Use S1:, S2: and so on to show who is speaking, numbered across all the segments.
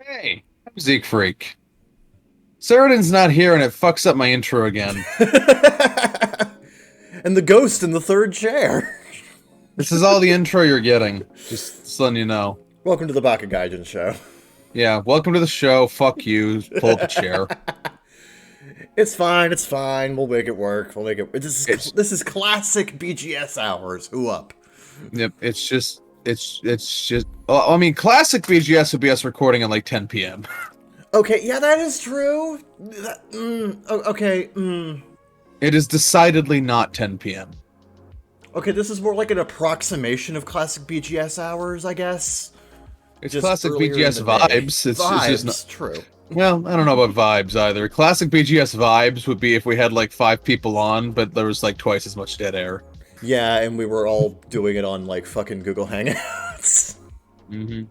S1: Hey, I'm Zeke Freak. Saradin's not here and it fucks up my intro again.
S2: And the ghost in the third chair.
S1: This is all the intro you're getting. Just letting you know.
S2: Welcome to the Baka Gaijin show.
S1: Yeah, welcome to the show. Fuck you. Pull up a chair.
S2: It's fine, it's fine. We'll make it work. We'll make it.
S1: It's
S2: This is classic BGS hours. Who up?
S1: yep. It's just. Well, I mean, classic BGS would be us recording at like 10 p.m.
S2: Okay, yeah, that is true. Okay.
S1: It is decidedly not 10 p.m.
S2: Okay, this is more like an approximation of classic BGS hours, I guess.
S1: It's
S2: Just
S1: classic
S2: earlier in
S1: BGS
S2: the day.
S1: vibes. It's
S2: Vibes,
S1: just not.
S2: true.
S1: Well, I don't know about vibes either. Classic BGS vibes would be if we had like 5 people on, but there was like twice as much dead air.
S2: Yeah, and we were all doing it on like fucking Google Hangouts.
S1: Mm-hmm.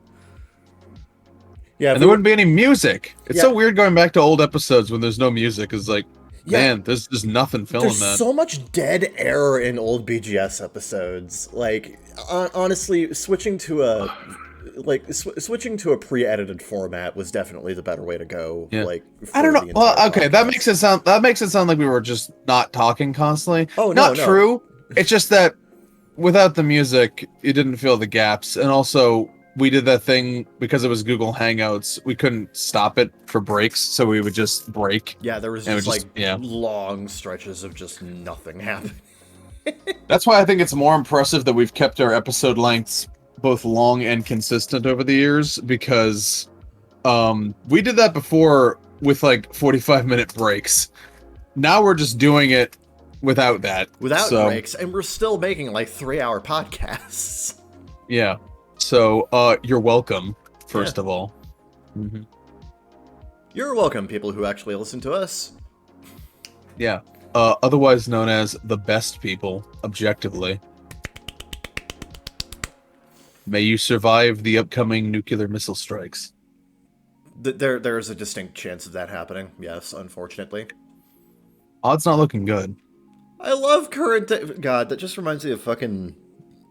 S2: Yeah,
S1: And there wouldn't be any music. It's
S2: Yeah.
S1: so weird going back to old episodes when there's no music. It's like,
S2: Yeah.
S1: man, there's just nothing filling
S2: There's
S1: that.
S2: so much dead air in old BGS episodes. Like, honestly, switching to a switching to a pre-edited format was definitely the better way to go.
S1: Yeah.
S2: Like,
S1: I don't know.
S2: for the
S1: Well,
S2: entire
S1: okay, that
S2: podcast.
S1: makes it sound like we were just not talking constantly.
S2: Oh,
S1: not
S2: no.
S1: true. It's just that without the music, you didn't feel the gaps, and also we did that thing because it was Google Hangouts. We couldn't stop it for breaks, so we would just break.
S2: Yeah, there was
S1: And it
S2: just
S1: was
S2: like
S1: yeah.
S2: long stretches of just nothing happening.
S1: That's why I think it's more impressive that we've kept our episode lengths both long and consistent over the years, because we did that before with like 45-minute breaks. Now we're just doing it without that.
S2: Without
S1: So,
S2: breaks, and we're still making like 3-hour podcasts.
S1: yeah. So, you're welcome, first of all. Mm-hmm.
S2: You're welcome, people who actually listen to us.
S1: Yeah. Otherwise known as the best people, objectively. May you survive the upcoming nuclear missile strikes.
S2: There is a distinct chance of that happening. Yes, unfortunately.
S1: Odds not looking good.
S2: I love God, that just reminds me of fucking...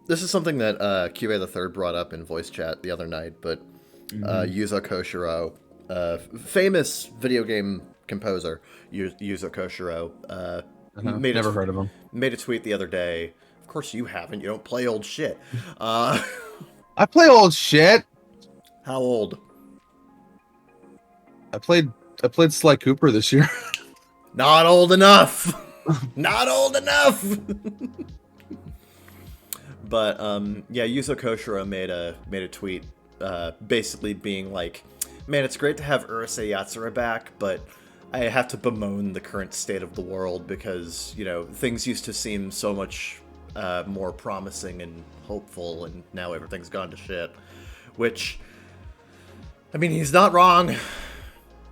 S2: This is something that QA the Third brought up in voice chat the other night, but Yuzo Koshiro, famous video game composer, Yuzo Koshiro,
S1: Never heard of him.
S2: made a tweet the other day. Of course you haven't, you don't play old shit.
S1: I play old shit.
S2: How old?
S1: I played Sly Cooper this year.
S2: Not old enough! Not old enough! But, yeah, Yuzo Koshiro made a tweet, basically being like, man, it's great to have Urusei Yatsura back, but I have to bemoan the current state of the world because, you know, things used to seem so much more promising and hopeful, and now everything's gone to shit. Which, I mean, he's not wrong.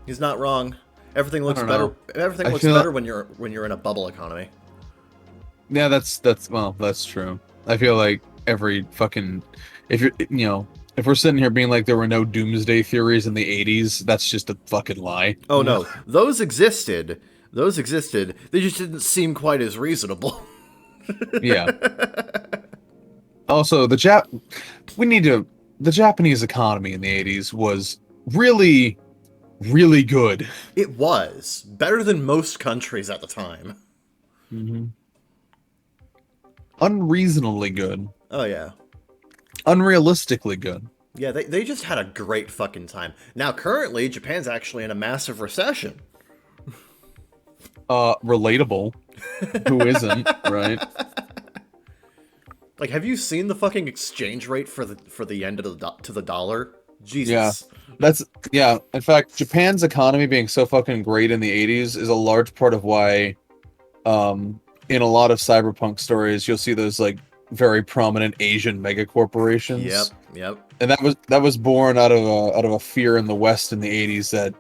S2: He's not wrong. Everything looks better. Everything looks better when you're in a bubble economy.
S1: Yeah, that's true. I feel like every fucking if we're sitting here being like there were no doomsday theories in the 80s, that's just a fucking lie.
S2: Oh no, those existed. Those existed. They just didn't seem quite as reasonable.
S1: Yeah. Also, the Japanese economy in the 80s was really, really good.
S2: It was better than most countries at the time.
S1: Mm-hmm. Unreasonably good.
S2: Oh yeah.
S1: Unrealistically good.
S2: Yeah, they just had a great fucking time. Now currently, Japan's actually in a massive recession.
S1: Relatable. Who isn't, right?
S2: Like, have you seen the fucking exchange rate for the yen to the dollar? Jesus.
S1: Yeah. In fact, Japan's economy being so fucking great in the 80s is a large part of why, in a lot of cyberpunk stories, you'll see those like very prominent Asian mega corporations.
S2: Yep.
S1: And that was born out of a fear in the West in the 80s that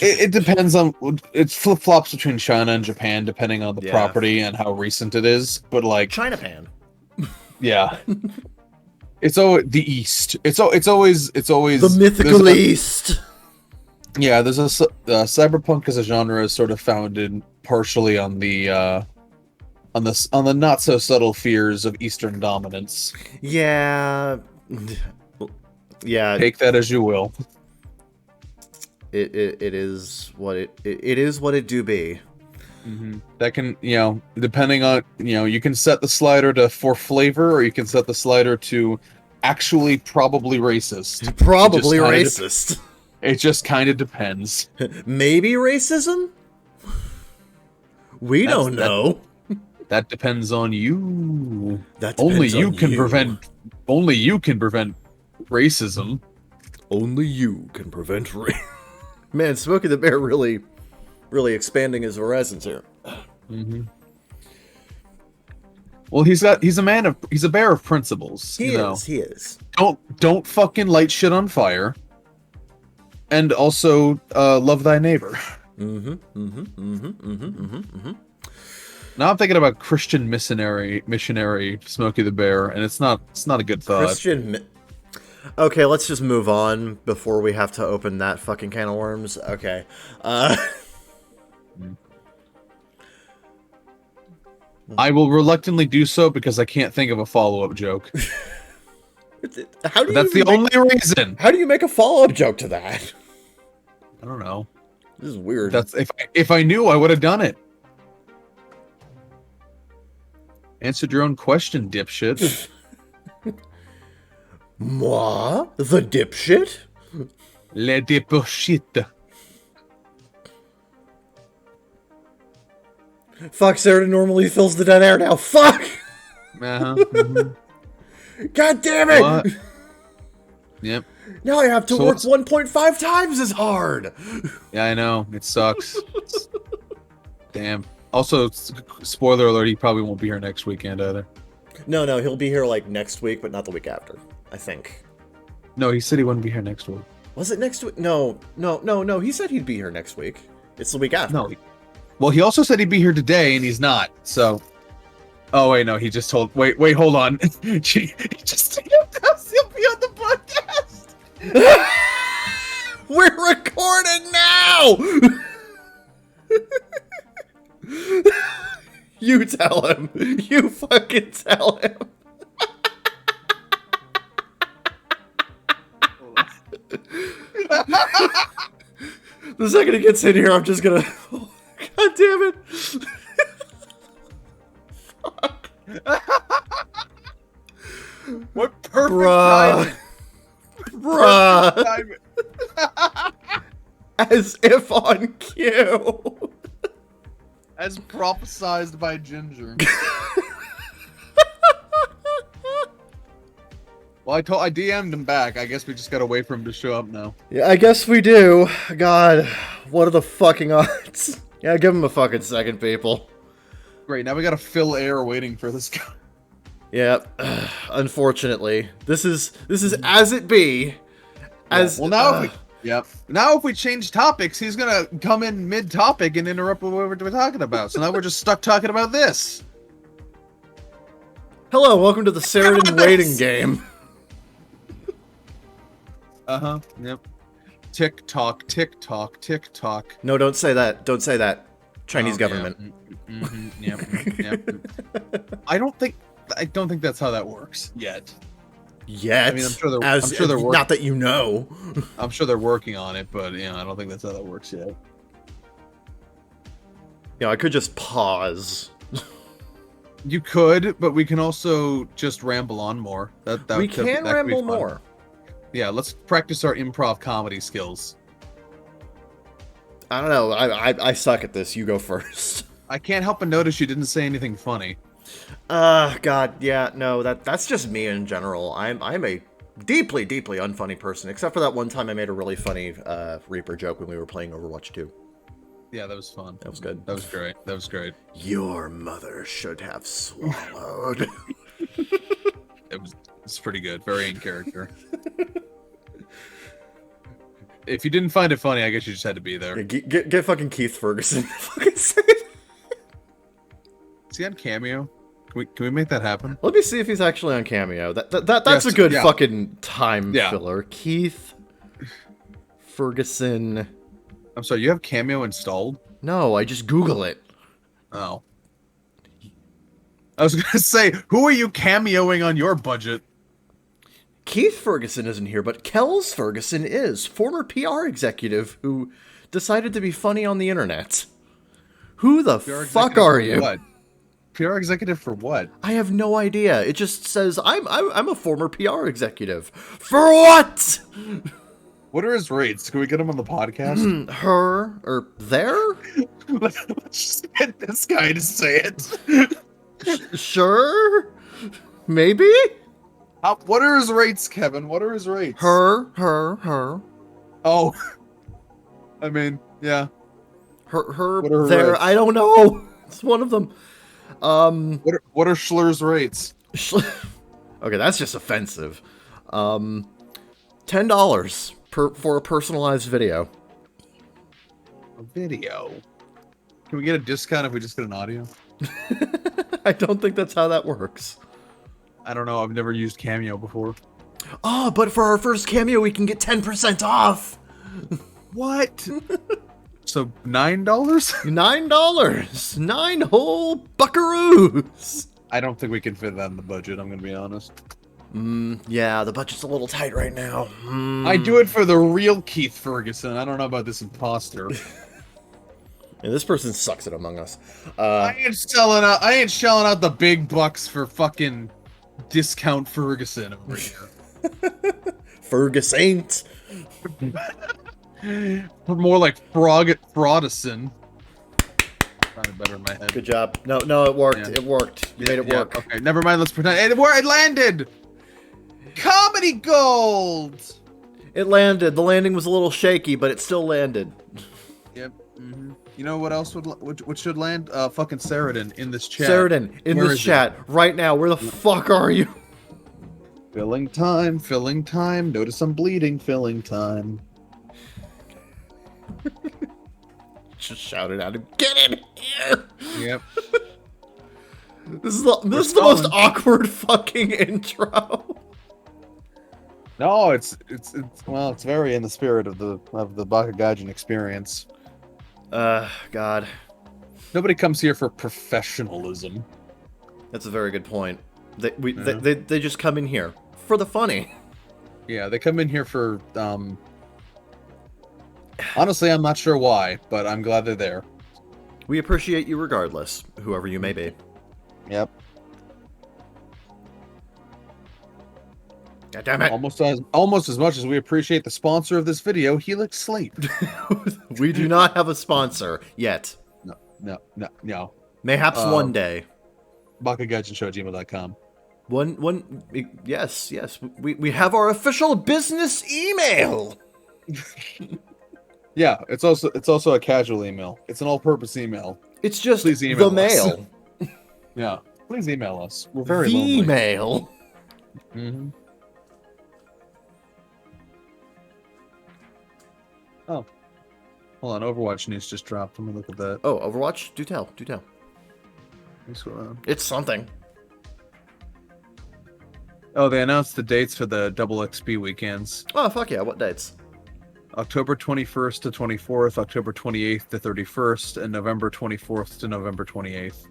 S1: it depends on, it flip flops between China and Japan depending on the property and how recent it is. But like
S2: Chinapan.
S1: Yeah. It's always the East. It's always
S2: the mythical East.
S1: Yeah, there's cyberpunk as a genre is sort of founded partially on the not so subtle fears of Eastern dominance.
S2: Yeah. Yeah,
S1: Take that as you will.
S2: it is what it is what it do be.
S1: That can, depending on, you can set the slider to for flavor, or you can set the slider to actually probably racist.
S2: Probably racist.
S1: It just kind of depends.
S2: Maybe racism? We don't know.
S1: That depends on you.
S2: That depends
S1: only you
S2: on
S1: can
S2: you.
S1: Only you can prevent racism.
S2: Only you can prevent Man, Smokey the Bear really expanding his horizons here.
S1: Well, he's a bear of principles.
S2: He is.
S1: Don't fucking light shit on fire. And also, love thy neighbor. Now I'm thinking about Christian missionary Smokey the Bear, and it's not a good thought.
S2: Okay, let's just move on before we have to open that fucking can of worms. Okay.
S1: I will reluctantly do so because I can't think of a follow-up joke. That's the only reason.
S2: How do you make a follow-up joke to that?
S1: I don't know.
S2: This is weird.
S1: That's if I knew, I would have done it. Answered your own question, dipshit.
S2: Moi? The dipshit?
S1: Le dipshit.
S2: Fuck, Sarah normally fills the dead air now. Fuck!
S1: Uh-huh.
S2: God damn it!
S1: What? Yep.
S2: Now I have to work 1.5 times as hard!
S1: Yeah, I know. It sucks. Damn. Also, spoiler alert, he probably won't be here next weekend either.
S2: No, he'll be here like next week, but not the week after, I think.
S1: No, he said he wouldn't be here next week.
S2: Was it next week? No. He said he'd be here next week. It's the week after.
S1: No. Well, he also said he'd be here today, and he's not. So. Oh wait, no. He just told. Wait. Hold on. He just he'll be on the podcast.
S2: We're recording now. You tell him. You fucking tell him. The second he gets in here, I'm just gonna. God damn it! Fuck.
S1: What perfect timing!
S2: Bruh.
S1: Timing.
S2: As if on cue.
S1: As prophesized by Ginger. Well, I DM'd him back. I guess we just gotta wait for him to show up now.
S2: Yeah, I guess we do. God, what are the fucking odds? Yeah, give him a fucking second, people.
S1: Great, now we gotta fill air waiting for this guy.
S2: Yeah, unfortunately, this is as it be. As
S1: well, now now if we change topics, he's gonna come in mid-topic and interrupt what we're talking about. So now we're just stuck talking about this.
S2: Hello, welcome to the Sheridan waiting game.
S1: Yep. Tick tock, tick tock, tick tock.
S2: No, don't say that. Don't say that. Chinese government.
S1: Yeah. Yep. I don't think that's how that works yet.
S2: Yet.
S1: I mean, I'm sure they're working.
S2: Not that you know.
S1: I'm sure they're working on it, but I don't think that's how that works yet.
S2: I could just pause.
S1: You could, but we can also just ramble on more.
S2: We can ramble more.
S1: Yeah, let's practice our improv comedy skills.
S2: I don't know. I suck at this. You go first.
S1: I can't help but notice you didn't say anything funny.
S2: God, yeah, no, that's just me in general. I'm a deeply, deeply unfunny person, except for that one time I made a really funny Reaper joke when we were playing Overwatch 2.
S1: Yeah, that was fun.
S2: That was good.
S1: That was great.
S2: Your mother should have swallowed.
S1: It's pretty good. Very in character. If you didn't find it funny, I guess you just had to be there.
S2: Yeah, get fucking Keith Ferguson. Fucking say it.
S1: Is he on Cameo? Can we make that happen?
S2: Let me see if he's actually on Cameo. That's a good fucking time filler. Keith Ferguson.
S1: I'm sorry, you have Cameo installed?
S2: No, I just Google it.
S1: Oh. I was gonna say, who are you cameoing on your budget?
S2: Keith Ferguson isn't here, but Kells Ferguson is, former PR executive who decided to be funny on the internet. Who the fuck are you?
S1: What? PR executive for what?
S2: I have no idea. It just says I'm a former PR executive. For what?
S1: What are his rates? Can we get him on the podcast?
S2: Her or there?
S1: Let's just get this guy to say it.
S2: Sure. Maybe.
S1: What are his rates, Kevin? What are his rates?
S2: Her.
S1: Oh. I mean, yeah.
S2: Her
S1: What are her
S2: there.
S1: rates?
S2: I don't know. It's one of them.
S1: What are Schler's rates?
S2: Okay, that's just offensive. $10 for a personalized video.
S1: A video? Can we get a discount if we just get an audio?
S2: I don't think that's how that works.
S1: I don't know. I've never used Cameo before.
S2: Oh, but for our first cameo, we can get 10% off.
S1: What? So $9?
S2: $9. 9 whole buckaroos.
S1: I don't think we can fit that in the budget, I'm gonna be honest.
S2: Yeah, the budget's a little tight right now.
S1: I do it for the real Keith Ferguson. I don't know about this imposter.
S2: And this person sucks at Among Us.
S1: I ain't shelling out the big bucks for fucking discount Ferguson over here.
S2: Fergus ain't.
S1: More like Fraudison. Sounded better in my head.
S2: Good job. No, it worked.
S1: Yeah.
S2: It worked. You made it work.
S1: Okay, never mind. Let's pretend. It landed! Comedy gold!
S2: It landed. The landing was a little shaky, but it still landed.
S1: Yep. You know what else what should land? Fucking Saradin in this chat.
S2: Saradin, in
S1: Where
S2: this
S1: is
S2: chat, right now. Where the fuck are you?
S1: Filling time, filling time. Notice I'm bleeding, filling time.
S2: Just shouted at him. Get in here!
S1: Yep.
S2: This is the most awkward fucking intro.
S1: No, it's very in the spirit of the Baka Gaijin experience.
S2: God.
S1: Nobody comes here for professionalism.
S2: That's a very good point. They just come in here for the funny.
S1: Yeah, they come in here for honestly, I'm not sure why, but I'm glad they're there.
S2: We appreciate you regardless, whoever you may be.
S1: Yep.
S2: God damn it.
S1: Almost as much as we appreciate the sponsor of this video, Helix Sleep.
S2: We do not have a sponsor yet.
S1: No.
S2: Mayhaps one day.
S1: bakagaijinshow@gmail.com.
S2: Yes. We have our official business email.
S1: Yeah, it's also a casual email. It's an all-purpose email.
S2: It's just
S1: Please email
S2: the mail.
S1: Yeah, please email us. We're very
S2: the
S1: lonely.
S2: mail.
S1: Mm-hmm. Oh, hold on. Overwatch news just dropped. Let me look at that.
S2: Oh, Overwatch? Do tell. It's something.
S1: Oh, they announced the dates for the double XP weekends.
S2: Oh, fuck yeah. What dates?
S1: October 21st to 24th, October 28th to 31st, and November 24th to November 28th.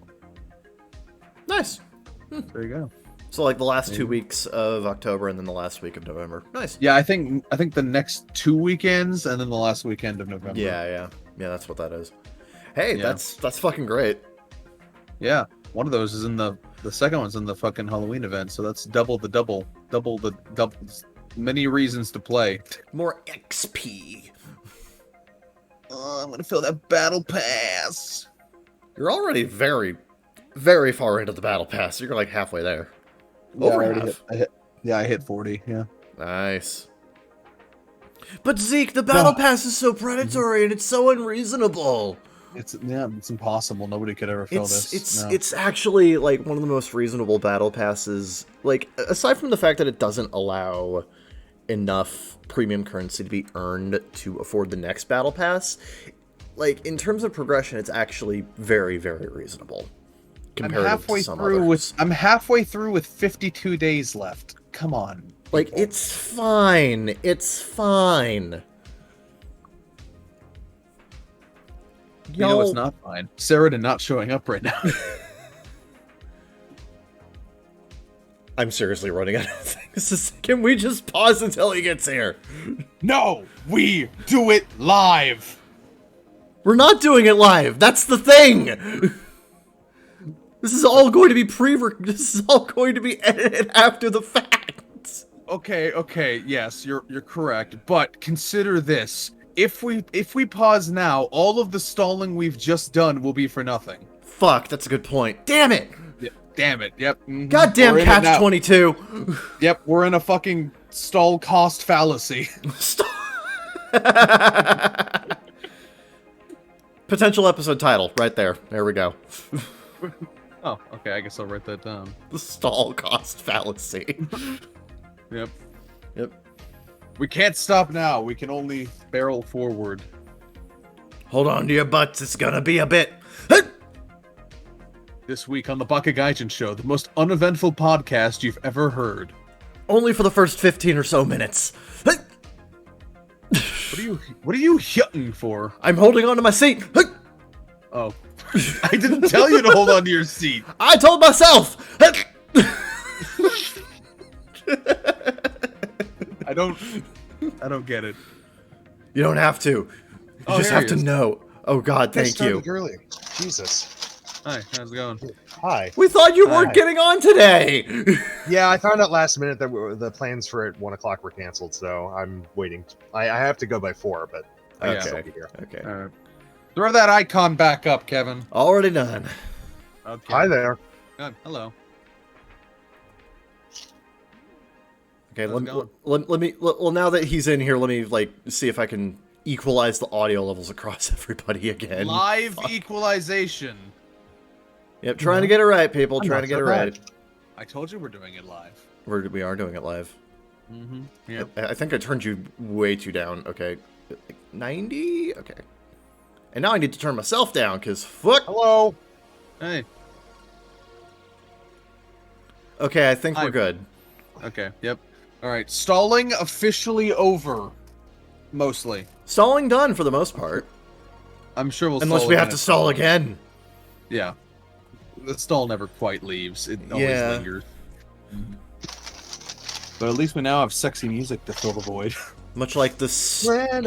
S2: Nice.
S1: There you go.
S2: So like the last 2 weeks of October and then the last week of November. Nice.
S1: Yeah, I think the next 2 weekends and then the last weekend of November.
S2: Yeah, that's what that is. Hey,
S1: Yeah.
S2: that's fucking great.
S1: Yeah, one of those is in the second one's in the fucking Halloween event, so that's double the double. Many reasons to play.
S2: More XP.
S1: Oh, I'm gonna fill that battle pass.
S2: You're already very, very far into the battle pass. You're like halfway there.
S1: Yeah,
S2: Over half.
S1: I hit 40. Yeah.
S2: Nice. But Zeke, the battle pass is so predatory and it's so unreasonable.
S1: It's impossible. Nobody could ever fill this.
S2: It's actually like one of the most reasonable battle passes. Like aside from the fact that it doesn't allow enough premium currency to be earned to afford the next battle pass, like in terms of progression, it's actually very, very reasonable.
S1: I'm halfway through with 52 days left. Come on.
S2: Like it's fine. It's fine.
S1: You know what's not fine? Saradin not showing up right now.
S2: I'm seriously running out of things. Can we just pause until he gets here?
S1: No, we do it live.
S2: We're not doing it live. That's the thing. This is all going to be This is all going to be edited after the fact.
S1: Okay, yes, you're correct. But consider this: if we pause now, all of the stalling we've just done will be for nothing.
S2: Fuck, that's a good point. Damn it.
S1: Yeah, damn it. Yep.
S2: Goddamn Catch-22.
S1: Yep, we're in a fucking stall cost fallacy.
S2: Potential episode title, right there. There we go.
S1: Oh, okay, I guess I'll write that down.
S2: The stall cost fallacy.
S1: Yep.
S2: Yep.
S1: We can't stop now. We can only barrel forward.
S2: Hold on to your butts. It's gonna be a bit.
S1: This week on the Bakagaijinshow, the most uneventful podcast you've ever heard.
S2: Only for the first 15 or so minutes.
S1: What are you yutting for?
S2: I'm holding on to my seat.
S1: Oh. I didn't tell you to hold on to your seat.
S2: I told myself.
S1: I don't get it.
S2: You don't have to. You just have to know. Oh God, thank you.
S3: Early. Jesus.
S1: Hi, how's it going?
S3: Hi.
S2: We thought you weren't getting on today.
S3: Yeah, I found out last minute that the plans for at 1 o'clock were canceled, so I'm waiting. I have to go by 4, but I can still be here.
S2: Okay.
S1: All right. Throw that icon back up, Kevin.
S2: Already done.
S1: Okay.
S3: Hi there.
S1: Good. Hello.
S2: Okay, let me. Well, now that he's in here, let me see if I can equalize the audio levels across everybody again.
S1: Live equalization.
S2: Yep, trying to get it right, people.
S3: I'm
S2: Trying to
S3: not
S2: get
S3: so
S2: it right.
S3: bad.
S1: I told you we're doing it live.
S2: We are doing it live.
S1: Mm-hmm. Yeah.
S2: I think I turned you way too down. Okay, 90. Okay, and now I need to turn myself down because fuck.
S3: Hello.
S1: Hey.
S2: Okay, I think we're good.
S1: Okay. Yep. All right. Stalling officially over. Mostly.
S2: Stalling done for the most part.
S1: I'm sure we'll.
S2: Unless
S1: stall
S2: we
S1: again
S2: have to stall again.
S1: Yeah. The stall never quite leaves. It always lingers. But at least we now have sexy music to fill the void.
S2: Much like this. Yeah.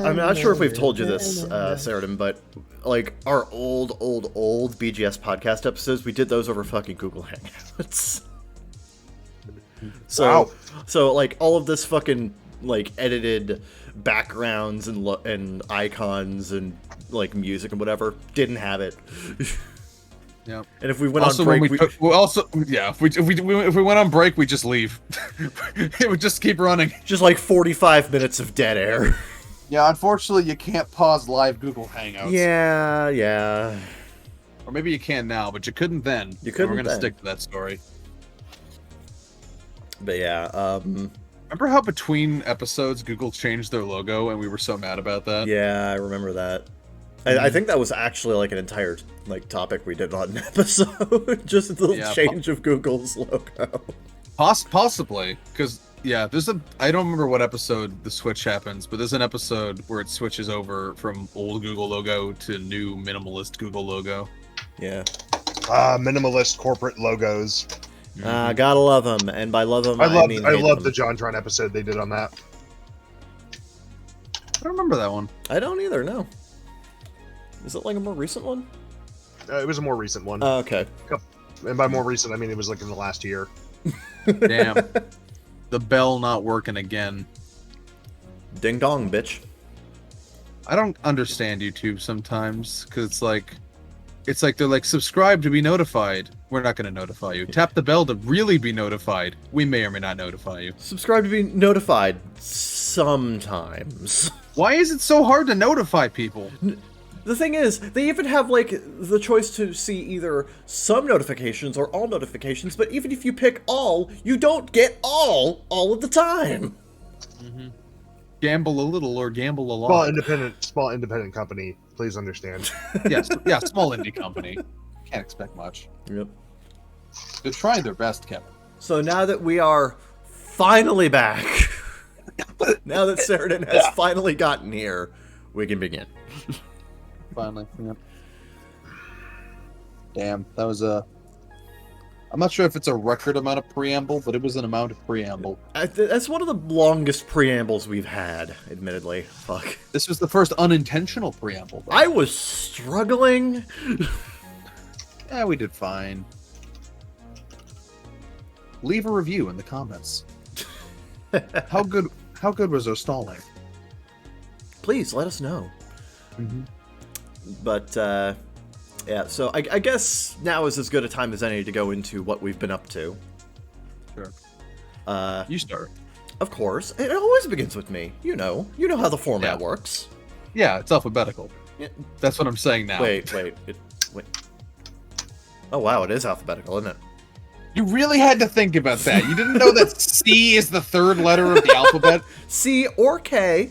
S2: I'm not sure if we've told you this, Saradin, but like our old BGS podcast episodes, we did those over fucking Google Hangouts. So like all of this fucking like edited backgrounds and icons and like music and whatever didn't have it.
S1: Yeah.
S2: And if we went on break,
S1: if we went on break, we just leave. It would just keep running.
S2: Just like 45 minutes of dead air.
S1: Yeah, unfortunately, you can't pause live Google Hangouts.
S2: Yeah.
S1: Or maybe you can now, but you couldn't then.
S2: You couldn't
S1: We're gonna
S2: then.
S1: stick to that story.
S2: But yeah,
S1: remember how between episodes Google changed their logo and we were so mad about that?
S2: yeah, I remember that. I think that was actually like an entire like topic we did on an episode. Just the change of Google's logo.
S1: Possibly, because I don't remember what episode the switch happens, but there's an episode where it switches over from old Google logo to new minimalist Google logo.
S2: Yeah.
S3: Minimalist corporate logos.
S2: Gotta love them, and by love them, I
S3: love the JonTron episode they did on that.
S1: I don't remember that one.
S2: I don't either. No. Is it like a more recent one?
S3: It was a more recent one.
S2: Oh, okay.
S3: And by more recent, I mean it was like in the last year.
S1: Damn. The bell not working again.
S2: Ding dong, bitch.
S1: I don't understand YouTube sometimes, because it's like they're like, subscribe to be notified. We're not going to notify you. Tap the bell to really be notified. We may or may not notify you.
S2: Subscribe to be notified sometimes.
S1: Why is it so hard to notify people?
S2: The thing is, they even have, like, the choice to see either some notifications or all notifications, but even if you pick all, you don't get all of the time.
S1: Mm-hmm. Gamble a little or gamble a lot.
S3: Small independent company, please understand.
S1: Yes, small indie company. Can't expect much.
S2: Yep.
S1: They're trying their best, Kevin.
S2: So now that we are finally back, now that Saradin has finally gotten here, we can begin.
S1: Finally, yeah. Damn, that was a I'm not sure if it's a record amount of preamble, but it was an amount of preamble.
S2: That's one of the longest preambles we've had, admittedly. Fuck.
S1: This was the first unintentional preamble, though.
S2: I was struggling.
S1: Yeah, we did fine. Leave a review in the comments. How good was our stalling?
S2: Please, let us know.
S1: Mm-hmm.
S2: But, yeah, so I guess now is as good a time as any to go into what we've been up to.
S1: Sure. You start.
S2: Of course. It always begins with me. You know how the format works.
S1: Yeah, it's alphabetical.
S2: Yeah.
S1: That's what I'm saying now.
S2: Wait. Oh, wow, it is alphabetical, isn't it?
S1: You really had to think about that. You didn't know that C is the third letter of the alphabet?
S2: C or K.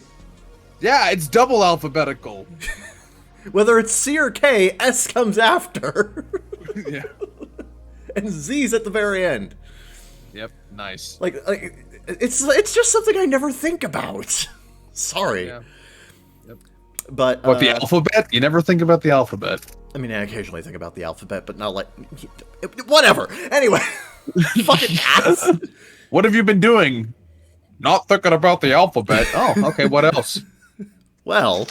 S1: Yeah, it's double alphabetical.
S2: Whether it's C or K, S comes after.
S1: Yeah.
S2: And Z's at the very end.
S1: Yep, nice.
S2: Like it's just something I never think about. Sorry.
S1: Yeah. Yep.
S2: But
S1: What, the alphabet? You never think about the alphabet.
S2: I mean, I occasionally think about the alphabet, but not like whatever. Anyway, fucking ass.
S1: What have you been doing? Not thinking about the alphabet. Oh, okay, what else?
S2: Well,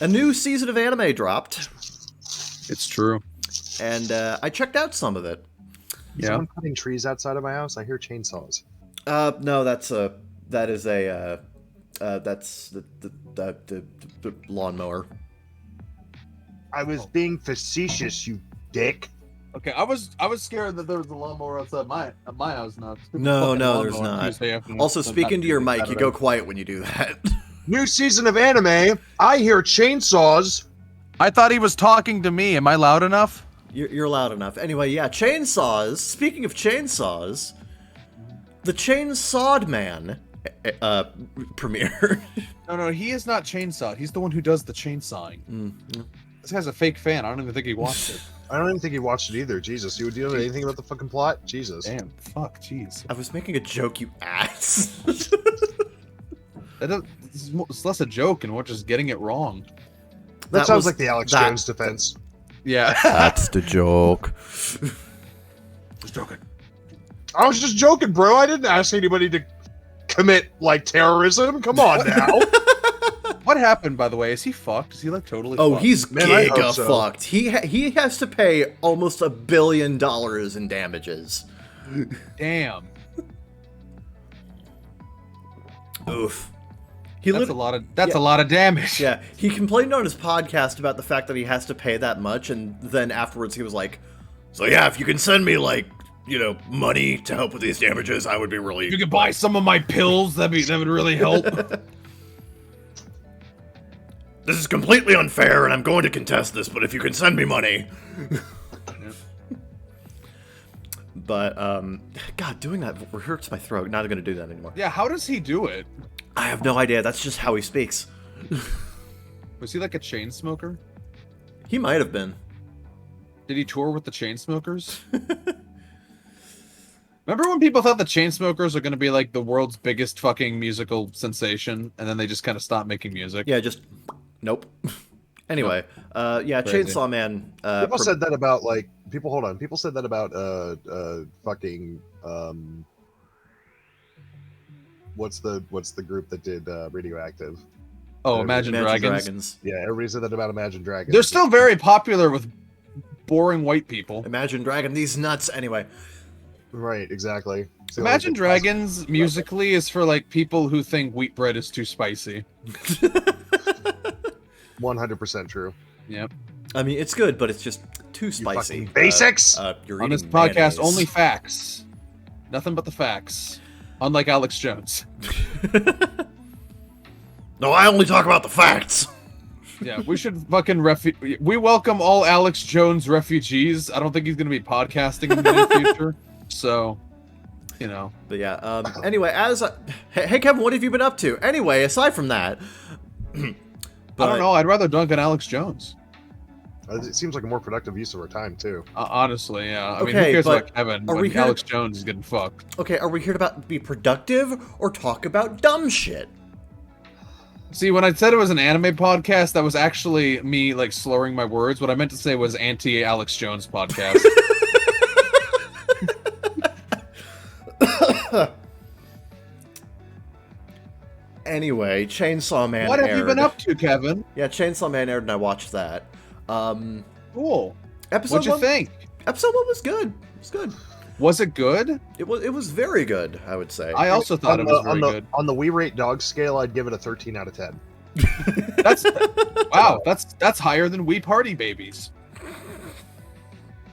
S2: a new season of anime dropped.
S1: It's true.
S2: And I checked out some of it.
S1: Yeah.
S3: Someone cutting trees outside of my house? I hear chainsaws.
S2: No, that's the lawnmower.
S3: I was being facetious, you dick.
S1: Okay, I was scared that there was a lawnmower outside my house now.
S2: No, there's not. Also, speak into your mic. You go quiet when you do that.
S3: New season of anime. I hear chainsaws.
S1: I thought he was talking to me. Am I loud enough?
S2: You're loud enough. Anyway, yeah, chainsaws. Speaking of chainsaws, the Chainsawed Man premiere.
S1: No, he is not chainsaw. He's the one who does the chainsawing.
S2: Mm.
S1: This guy's a fake fan. I don't even think he watched it.
S3: I don't even think he watched it either. Jesus, do you know anything about the fucking plot? Jesus.
S1: Damn, fuck, jeez.
S2: I was making a joke, you ass.
S1: It's less a joke and we're just getting it wrong.
S3: That sounds like the Alex Jones defense.
S1: Yeah.
S2: That's the joke.
S1: Just joking.
S3: I was just joking, bro. I didn't ask anybody to commit, like, terrorism. Come on now.
S1: What happened, by the way? Is he fucked? Is he, like, totally
S2: Oh,
S1: fucked?
S2: he's
S3: Man, I hope
S2: giga
S3: so.
S2: fucked. He has to pay almost $1 billion in damages.
S1: Damn.
S2: Oof.
S1: That's a lot of damage.
S2: Yeah, he complained on his podcast about the fact that he has to pay that much, and then afterwards he was like, "So yeah, if you can send me like, money to help with these damages, I would be really."
S1: If you could buy some of my pills, that would really help.
S2: This is completely unfair, and I'm going to contest this. But if you can send me money. But God, doing that hurts my throat. Not going to do that anymore.
S1: Yeah, how does he do it?
S2: I have no idea. That's just how he speaks.
S1: Was he like a chain smoker?
S2: He might have been.
S1: Did he tour with the Chainsmokers? Remember when people thought the Chainsmokers are going to be like the world's biggest fucking musical sensation, and then they just kind of stopped making music?
S2: Yeah, just nope. Anyway, yeah,
S1: Crazy.
S2: Chainsaw Man.
S3: People said that about, like, people said that about fucking what's the group that did Radioactive?
S1: Oh, Imagine Dragons.
S3: Yeah, everybody said that about Imagine Dragons.
S1: They're still very popular with boring white people.
S2: Imagine Dragon these nuts. Anyway,
S3: Right, exactly. So
S1: Imagine Dragons musically is for like people who think wheat bread is too spicy.
S3: 100% true.
S1: Yep.
S2: I mean it's good, but it's just too spicy.
S3: fucking basics!
S2: You're
S1: On this
S2: eating
S1: podcast,
S2: mayonnaise.
S1: only facts. Nothing but the facts. Unlike Alex Jones.
S2: No, I only talk about the facts.
S1: Yeah, we should fucking we welcome all Alex Jones refugees. I don't think he's going to be podcasting in the near future. So,
S2: But yeah. Anyway, hey Kevin, what have you been up to? Anyway, aside from that,
S1: I don't know. I'd rather dunk on Alex Jones.
S3: It seems like a more productive use of our time, too.
S1: Honestly, yeah. I mean,
S2: Okay,
S1: who cares
S2: but
S1: about Kevin
S2: are
S1: when
S2: we here-
S1: Alex Jones is getting fucked?
S2: Okay, are we here to be productive or talk about dumb shit?
S1: See, when I said it was an anime podcast, that was actually me, like, slurring my words. What I meant to say was anti-Alex Jones podcast.
S2: Anyway, Chainsaw Man
S1: What
S2: aired.
S1: have you been up to, Kevin?
S2: Yeah, Chainsaw Man aired and I watched that.
S1: Cool.
S2: Episode
S1: What'd you
S2: 1,
S1: think?
S2: Episode 1 was good. It was good.
S1: Was it good?
S2: It was very good, I would say.
S1: I also thought it was very good.
S3: On the We Rate Dog scale, I'd give it a 13 out of 10.
S1: That's wow. That's higher than We Party Babies.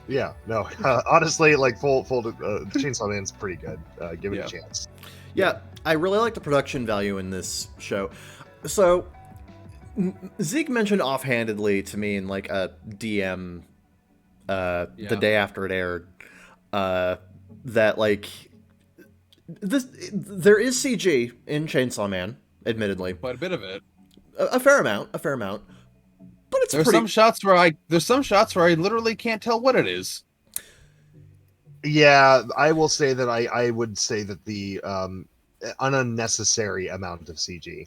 S3: Yeah, no, honestly, like full Chainsaw Man's pretty good. Give it a chance.
S2: Yeah, I really like the production value in this show. So, Zeke mentioned offhandedly to me in like a DM the day after it aired that like there is CG in Chainsaw Man, admittedly.
S1: Quite a bit of it.
S2: A fair amount. But it's
S1: There's some shots where I literally can't tell what it is.
S3: Yeah, I will say that I would say that the an unnecessary amount of CG.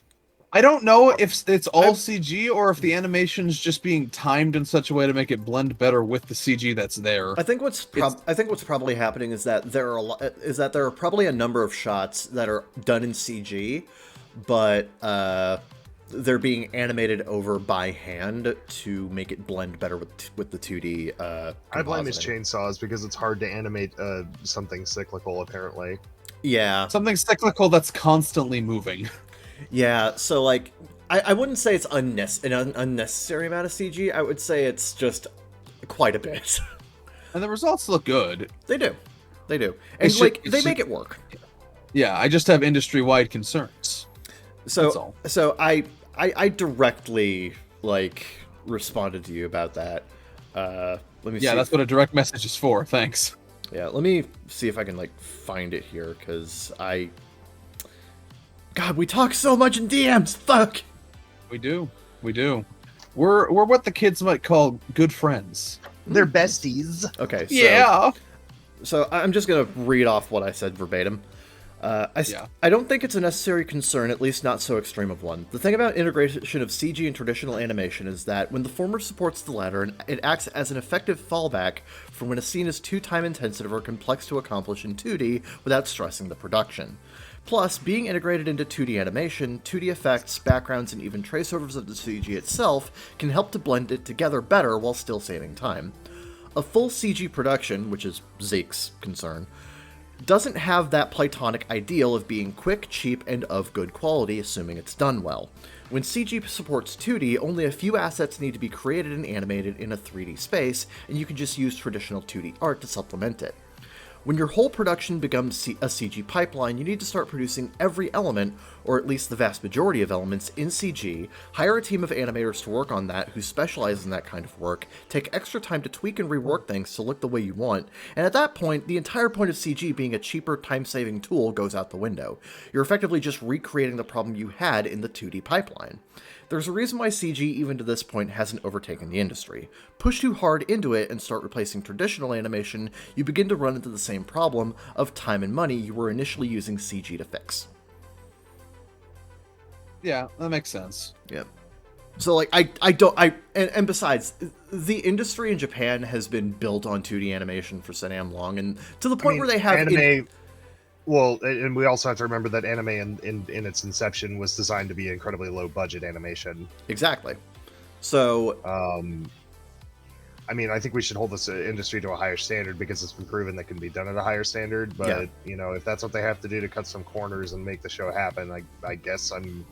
S1: I don't know if it's all CG or if the animation's just being timed in such a way to make it blend better with the CG that's there.
S2: I think what's probably happening is that there are probably a number of shots that are done in CG, but they're being animated over by hand to make it blend better with the 2D.
S3: I blame these chainsaws because it's hard to animate something cyclical. Apparently,
S2: yeah,
S1: something cyclical that's constantly moving.
S2: Yeah, so like I wouldn't say it's an unnecessary amount of CG. I would say it's just quite a bit.
S1: And the results look good.
S2: They do, and they make it work.
S1: Yeah, I just have industry-wide concerns.
S2: So I directly like responded to you about that. Let me.
S1: Yeah, that's what a direct message is for. Thanks.
S2: Yeah, let me see if I can like find it here because God, we talk so much in DMs. Fuck.
S1: We do. We're what the kids might call good friends.
S3: They're besties.
S2: Okay. So,
S1: yeah.
S2: So I'm just gonna read off what I said verbatim. I don't think it's a necessary concern, at least not so extreme of one. The thing about integration of CG and traditional animation is that when the former supports the latter, it acts as an effective fallback for when a scene is too time-intensive or complex to accomplish in 2D without stressing the production. Plus, being integrated into 2D animation, 2D effects, backgrounds, and even traceovers of the CG itself can help to blend it together better while still saving time. A full CG production, which is Zeke's concern, doesn't have that platonic ideal of being quick, cheap, and of good quality, assuming it's done well. When CG supports 2D, only a few assets need to be created and animated in a 3D space, and you can just use traditional 2D art to supplement it. When your whole production becomes a CG pipeline, you need to start producing every element, or at least the vast majority of elements, in CG, hire a team of animators to work on that who specialize in that kind of work, take extra time to tweak and rework things to look the way you want, and at that point, the entire point of CG being a cheaper, time-saving tool goes out the window. You're effectively just recreating the problem you had in the 2D pipeline. There's a reason why CG, even to this point, hasn't overtaken the industry. Push too hard into it and start replacing traditional animation, you begin to run into the same problem of time and money you were initially using CG to fix.
S1: Yeah, that makes sense.
S2: Yeah. So, like, and besides, the industry in Japan has been built on 2D animation for so damn long, and to the point where they have
S3: anime. Well, and we also have to remember that anime in its inception was designed to be incredibly low budget animation.
S2: Exactly. So,
S3: I mean, I think we should hold this industry to a higher standard because it's been proven that can be done at a higher standard. But you know, if that's what they have to do to cut some corners and make the show happen, I guess I'm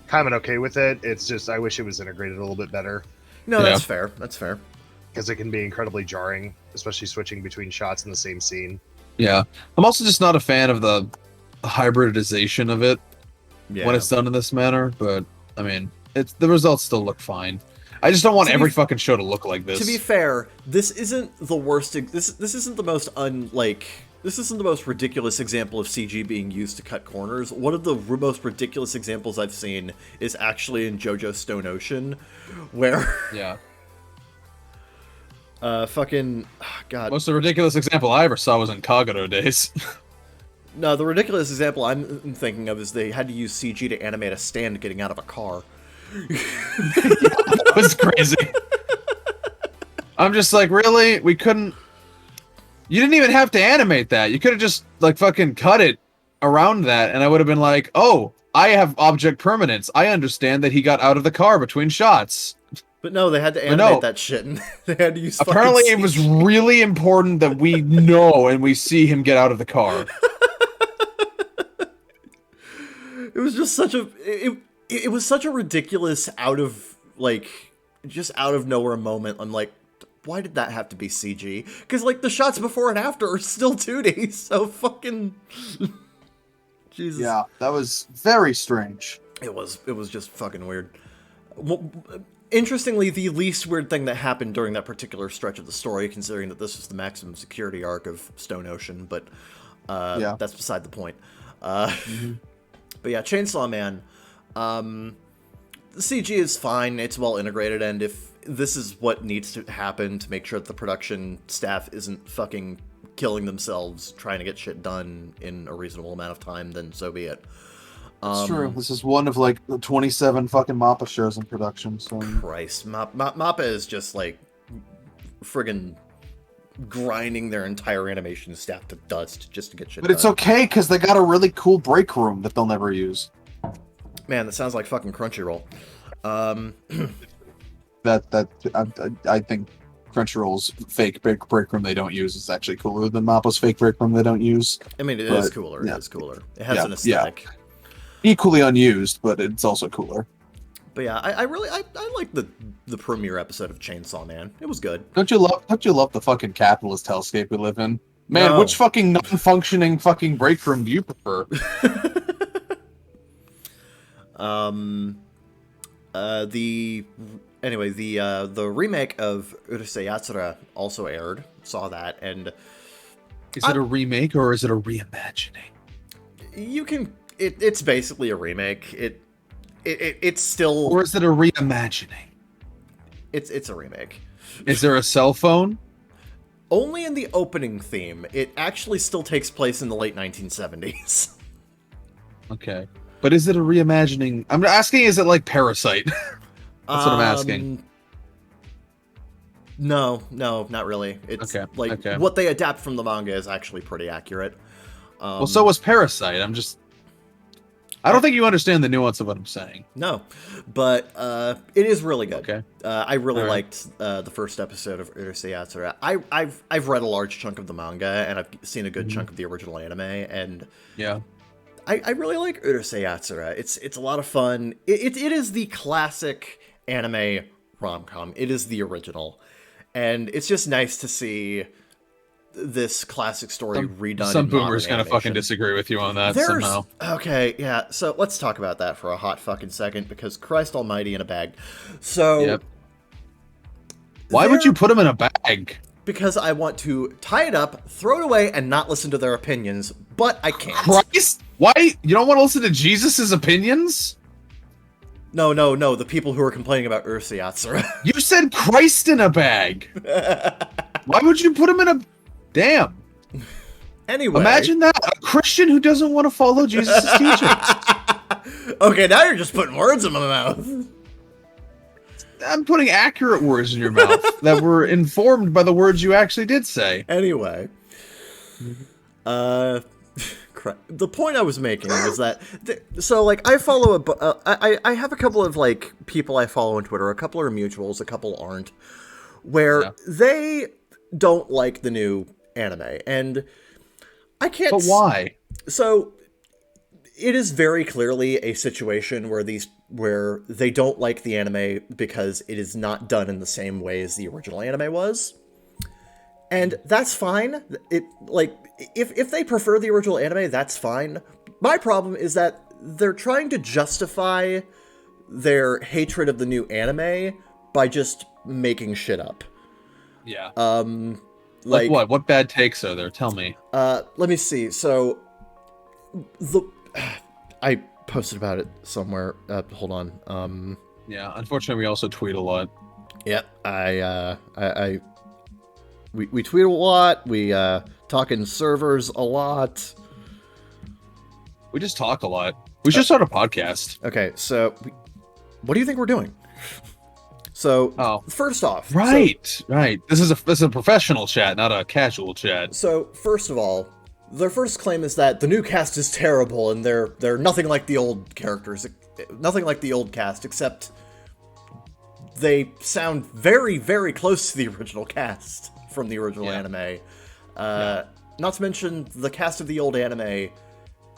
S3: kind of okay with it. It's just I wish it was integrated a little bit better.
S2: No, that's fair. That's fair.
S3: Because it can be incredibly jarring, especially switching between shots in the same scene.
S1: Yeah, I'm also just not a fan of the hybridization of it when it's done in this manner. But I mean, the results still look fine. I just don't want every fucking show to look like this.
S2: To be fair, this isn't the worst. This isn't the most This isn't the most ridiculous example of CG being used to cut corners. One of the most ridiculous examples I've seen is actually in JoJo Stone Ocean, where God.
S1: Most of the ridiculous example I ever saw was in Kagero days.
S2: No, the ridiculous example I'm thinking of is they had to use CG to animate a stand getting out of a car.
S1: That was crazy. I'm just like, really? We couldn't... You didn't even have to animate that. You could have just, like, fucking cut it around that, and I would have been like, oh, I have object permanence. I understand that he got out of the car between shots.
S2: But no, they had to animate that shit, and they had to use.
S1: Apparently, it was really important that we know and we see him get out of the car.
S2: It was just such a it was such a ridiculous just out of nowhere moment. I'm like, why did that have to be CG? Because like the shots before and after are still 2D. So fucking Jesus.
S1: Yeah, that was very strange.
S2: It was just fucking weird. Well, interestingly, the least weird thing that happened during that particular stretch of the story, considering that this was the maximum security arc of Stone Ocean, but that's beside the point. But yeah, Chainsaw Man. The CG is fine. It's well integrated, and if this is what needs to happen to make sure that the production staff isn't fucking killing themselves trying to get shit done in a reasonable amount of time, then so be it.
S1: It's true. This is one of like the 27 fucking MAPPA shows in production. So
S2: Christ, MAPPA is just like friggin' grinding their entire animation staff to dust just to get shit done.
S1: But it's okay because they got a really cool break room that they'll never use.
S2: Man, that sounds like fucking Crunchyroll.
S1: I think Crunchyroll's fake break room they don't use is actually cooler than Mappa's fake break room they don't use.
S2: I mean, it is cooler.
S1: Yeah.
S2: It is cooler. It has an aesthetic.
S1: Yeah. Equally unused, but it's also cooler.
S2: But yeah, I really like the premiere episode of Chainsaw Man. It was good.
S1: Don't you love the fucking capitalist hellscape we live in? Man, which fucking non-functioning fucking break room do you prefer?
S2: The remake of Urusei Yatsura also aired. Saw that, and
S1: is it a remake or is it a reimagining?
S2: It's basically a remake. It's still,
S1: or is it a reimagining?
S2: It's a remake.
S1: Is there a cell phone?
S2: Only in the opening theme. It actually still takes place in the late 1970s.
S1: Okay. But is it a reimagining? I'm asking, is it like Parasite? That's what I'm asking.
S2: No, not really. It's what they adapt from the manga is actually pretty accurate.
S1: Well, so was Parasite. I don't think you understand the nuance of what I'm saying.
S2: No, but it is really good.
S1: Okay.
S2: I really liked the first episode of Urusei Yatsura. I've read a large chunk of the manga, and I've seen a good chunk of the original anime, and
S1: yeah,
S2: I really like Urusei Yatsura. It's a lot of fun. It is the classic anime rom-com. It is the original, and it's just nice to see this classic story redone.
S1: Some boomer's gonna fucking disagree with you on that somehow.
S2: Okay, yeah. So let's talk about that for a hot fucking second, because Christ Almighty in a bag. So,
S1: why would you put them in a bag?
S2: Because I want to tie it up, throw it away, and not listen to their opinions, but I can't.
S1: Christ? Why? You don't want to listen to Jesus' opinions?
S2: No. The people who are complaining about Urusei Yatsura.
S1: You said Christ in a bag. Why would you put him in a... Damn.
S2: Anyway.
S1: Imagine that. A Christian who doesn't want to follow Jesus' teachings.
S2: Okay, now you're just putting words in my mouth.
S1: I'm putting accurate words in your mouth that were informed by the words you actually did say.
S2: Anyway. The point I was making was that... So, like, I follow I have a couple of, like, people I follow on Twitter. A couple are mutuals, a couple aren't. Where they don't like the new anime, and I can't...
S1: But why?
S2: So, it is very clearly a situation where they don't like the anime because it is not done in the same way as the original anime was. And that's fine. If they prefer the original anime, that's fine. My problem is that they're trying to justify their hatred of the new anime by just making shit up.
S1: Yeah.
S2: Like
S1: what? What bad takes are there? Tell me.
S2: Let me see. So, I posted about it somewhere. Hold on.
S1: Yeah. Unfortunately, we also tweet a lot.
S2: Yeah. We tweet a lot. We talk in servers a lot.
S1: We just talk a lot. We should start a podcast.
S2: Okay. So, what do you think we're doing? So, first off...
S1: Right. This is a professional chat, not a casual chat.
S2: So, first of all, Their first claim is that the new cast is terrible, and they're nothing like the old characters, nothing like the old cast, except they sound very, very close to the original cast from the original anime. Not to mention, the cast of the old anime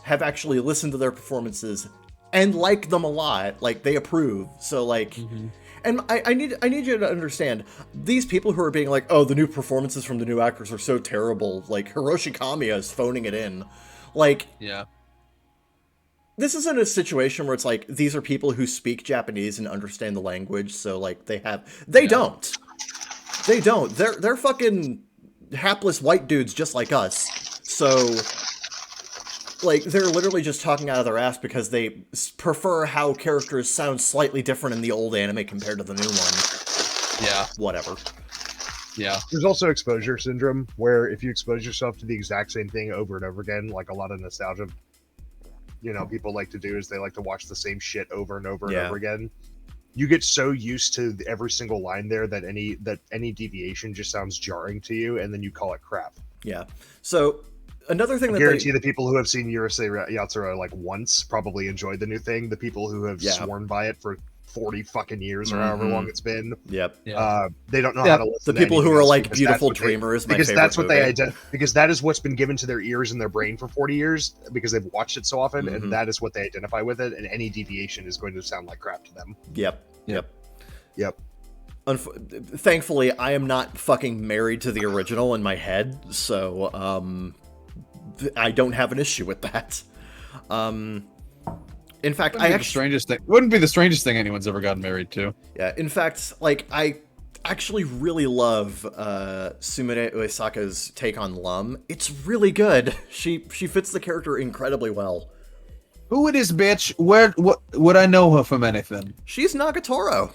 S2: have actually listened to their performances and like them a lot. Like, they approve. So, like... And I need you to understand, these people who are being like, oh, the new performances from the new actors are so terrible, like, Hiroshi Kamiya is phoning it in. Like, this isn't a situation where it's like, these are people who speak Japanese and understand the language, so, like, they don't. They don't. They're fucking hapless white dudes just like us. So, like, they're literally just talking out of their ass because they prefer how characters sound slightly different in the old anime compared to the new one.
S1: Yeah.
S2: Whatever.
S1: Yeah.
S3: There's also exposure syndrome, where if you expose yourself to the exact same thing over and over again, like a lot of nostalgia, people like to do is they like to watch the same shit over and over and over again. You get so used to every single line there that any deviation just sounds jarring to you, and then you call it crap.
S2: Yeah. So... Another thing
S3: I guarantee the people who have seen Urusei Yatsura like once probably enjoyed the new thing. The people who have sworn by it for 40 fucking years or however long it's been, they don't know how to listen.
S2: The people who are like Beautiful
S3: Dreamer
S2: Dreamer is my
S3: because
S2: favorite
S3: that's what
S2: movie.
S3: because that is what's been given to their ears and their brain for 40 years because they've watched it so often, and that is what they identify with it. And any deviation is going to sound like crap to them.
S2: Yep.
S4: Thankfully, I am not fucking married to the original in my head, so I don't have an issue with that. In fact,
S1: wouldn't be the strangest thing anyone's ever gotten married to.
S4: Yeah, in fact, like, I actually really love Sumire Uesaka's take on Lum. It's really good. She fits the character incredibly well.
S1: Who it is, bitch? What would I know her from anything?
S4: She's Nagatoro.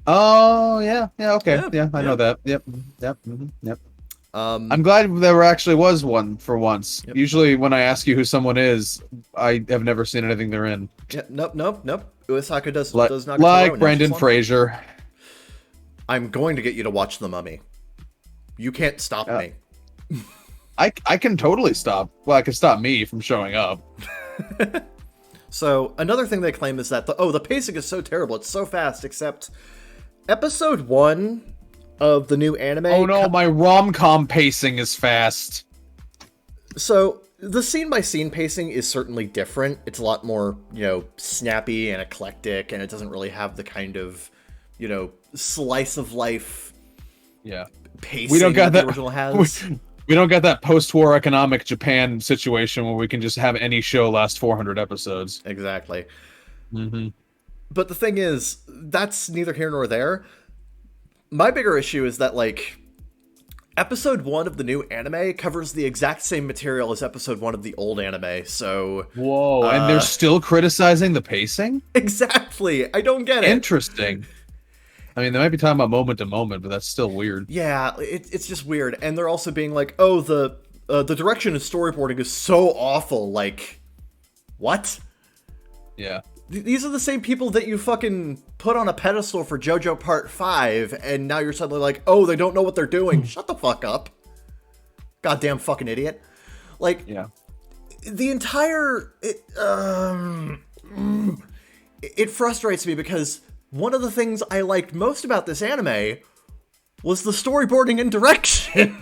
S1: Oh yeah, okay, I know that. Yep. I'm glad there actually was one for once.
S4: Yep.
S1: Usually, when I ask you who someone is, I have never seen anything they're in.
S4: Yeah, nope. Uesaka does Nagatoro.
S1: Like Brendan Fraser.
S4: I'm going to get you to watch The Mummy. You can't stop me.
S1: I can totally stop. Well, I can stop me from showing up.
S4: So another thing they claim is that the pacing is so terrible. It's so fast. Except episode 1 of the new anime.
S1: Oh no, my rom-com pacing is fast.
S4: So the scene-by-scene pacing is certainly different. It's a lot more, snappy and eclectic, and it doesn't really have the kind of, slice-of-life pacing
S1: we don't got that
S4: the original has.
S1: We don't got that post-war economic Japan situation where we can just have any show last 400 episodes.
S4: Exactly.
S1: Mm-hmm.
S4: But the thing is, that's neither here nor there. My bigger issue is that, like, episode 1 of the new anime covers the exact same material as episode 1 of the old anime, so...
S1: Whoa, and they're still criticizing the pacing?
S4: Exactly! I don't get it.
S1: Interesting. I mean, they might be talking about moment to moment, but that's still weird.
S4: Yeah, it's just weird. And they're also being like, oh, the direction and storyboarding is so awful. Like, what?
S1: Yeah.
S4: These are the same people that you fucking put on a pedestal for JoJo Part 5, and now you're suddenly like, oh, they don't know what they're doing. Shut the fuck up. Goddamn fucking idiot. Like, the entire... It frustrates me because one of the things I liked most about this anime was the storyboarding and direction.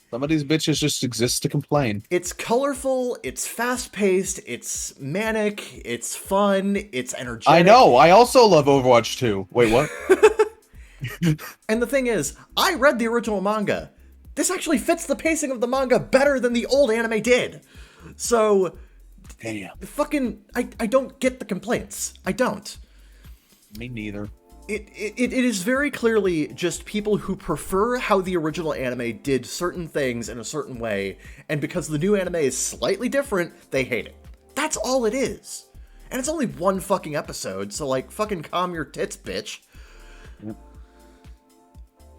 S1: Some of these bitches just exist to complain.
S4: It's colorful, it's fast-paced, it's manic, it's fun, it's energetic.
S1: I know, I also love Overwatch 2. Wait, what?
S4: And the thing is, I read the original manga. This actually fits the pacing of the manga better than the old anime did. So,
S1: damn.
S4: Fucking, I don't get the complaints. I don't.
S1: Me neither.
S4: It is very clearly just people who prefer how the original anime did certain things in a certain way, and because the new anime is slightly different, they hate it. That's all it is. And it's only one fucking episode, so, like, fucking calm your tits, bitch.
S1: Yep.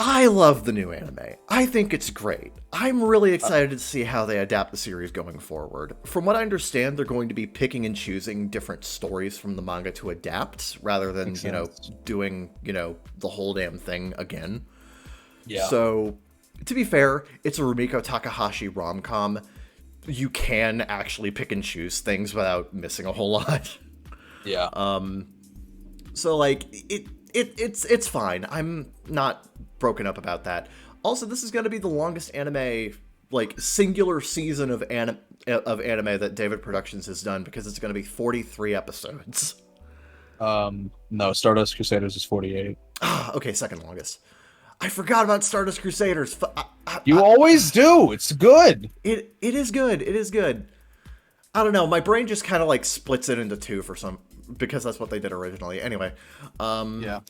S4: I love the new anime. I think it's great. I'm really excited to see how they adapt the series going forward. From what I understand, they're going to be picking and choosing different stories from the manga to adapt, rather than, doing, the whole damn thing again.
S1: Yeah.
S4: So, To be fair, it's a Rumiko Takahashi rom-com. You can actually pick and choose things without missing a whole lot.
S1: Yeah.
S4: So like it's fine. I'm not broken up about that. Also, this is going to be the longest anime, like singular season of anime that David Productions has done, because it's going to be 43 episodes.
S1: No, Stardust Crusaders is 48.
S4: Okay, second longest. I forgot about Stardust Crusaders.
S1: You always do. It's good.
S4: It is good. It is good. I don't know. My brain just kind of like splits it into two because that's what they did originally. Anyway.
S1: Yeah.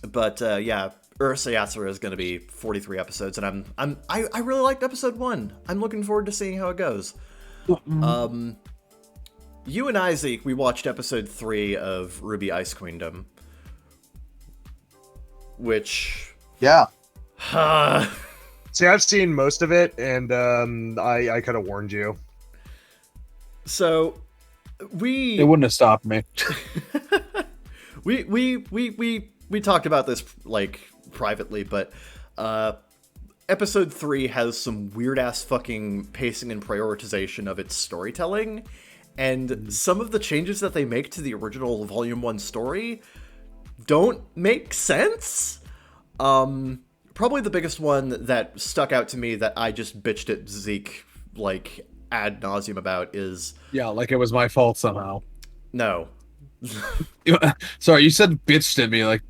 S4: But yeah, Urusei Yatsura is going to be 43 episodes, and I really liked episode 1. I'm looking forward to seeing how it goes. You and I, Zeke, we watched episode 3 of Ruby Ice Queendom, which
S1: Yeah.
S3: See, I've seen most of it, and I could have warned you.
S4: So
S1: It wouldn't have stopped me.
S4: we talked about this like privately, but episode 3 has some weird ass fucking pacing and prioritization of its storytelling, and some of the changes that they make to the original volume 1 story don't make sense. Probably the biggest one that stuck out to me that I just bitched at Zeke like ad nauseum about is...
S1: Yeah, like it was my fault somehow.
S4: No.
S1: Sorry, you said bitched at me. Like,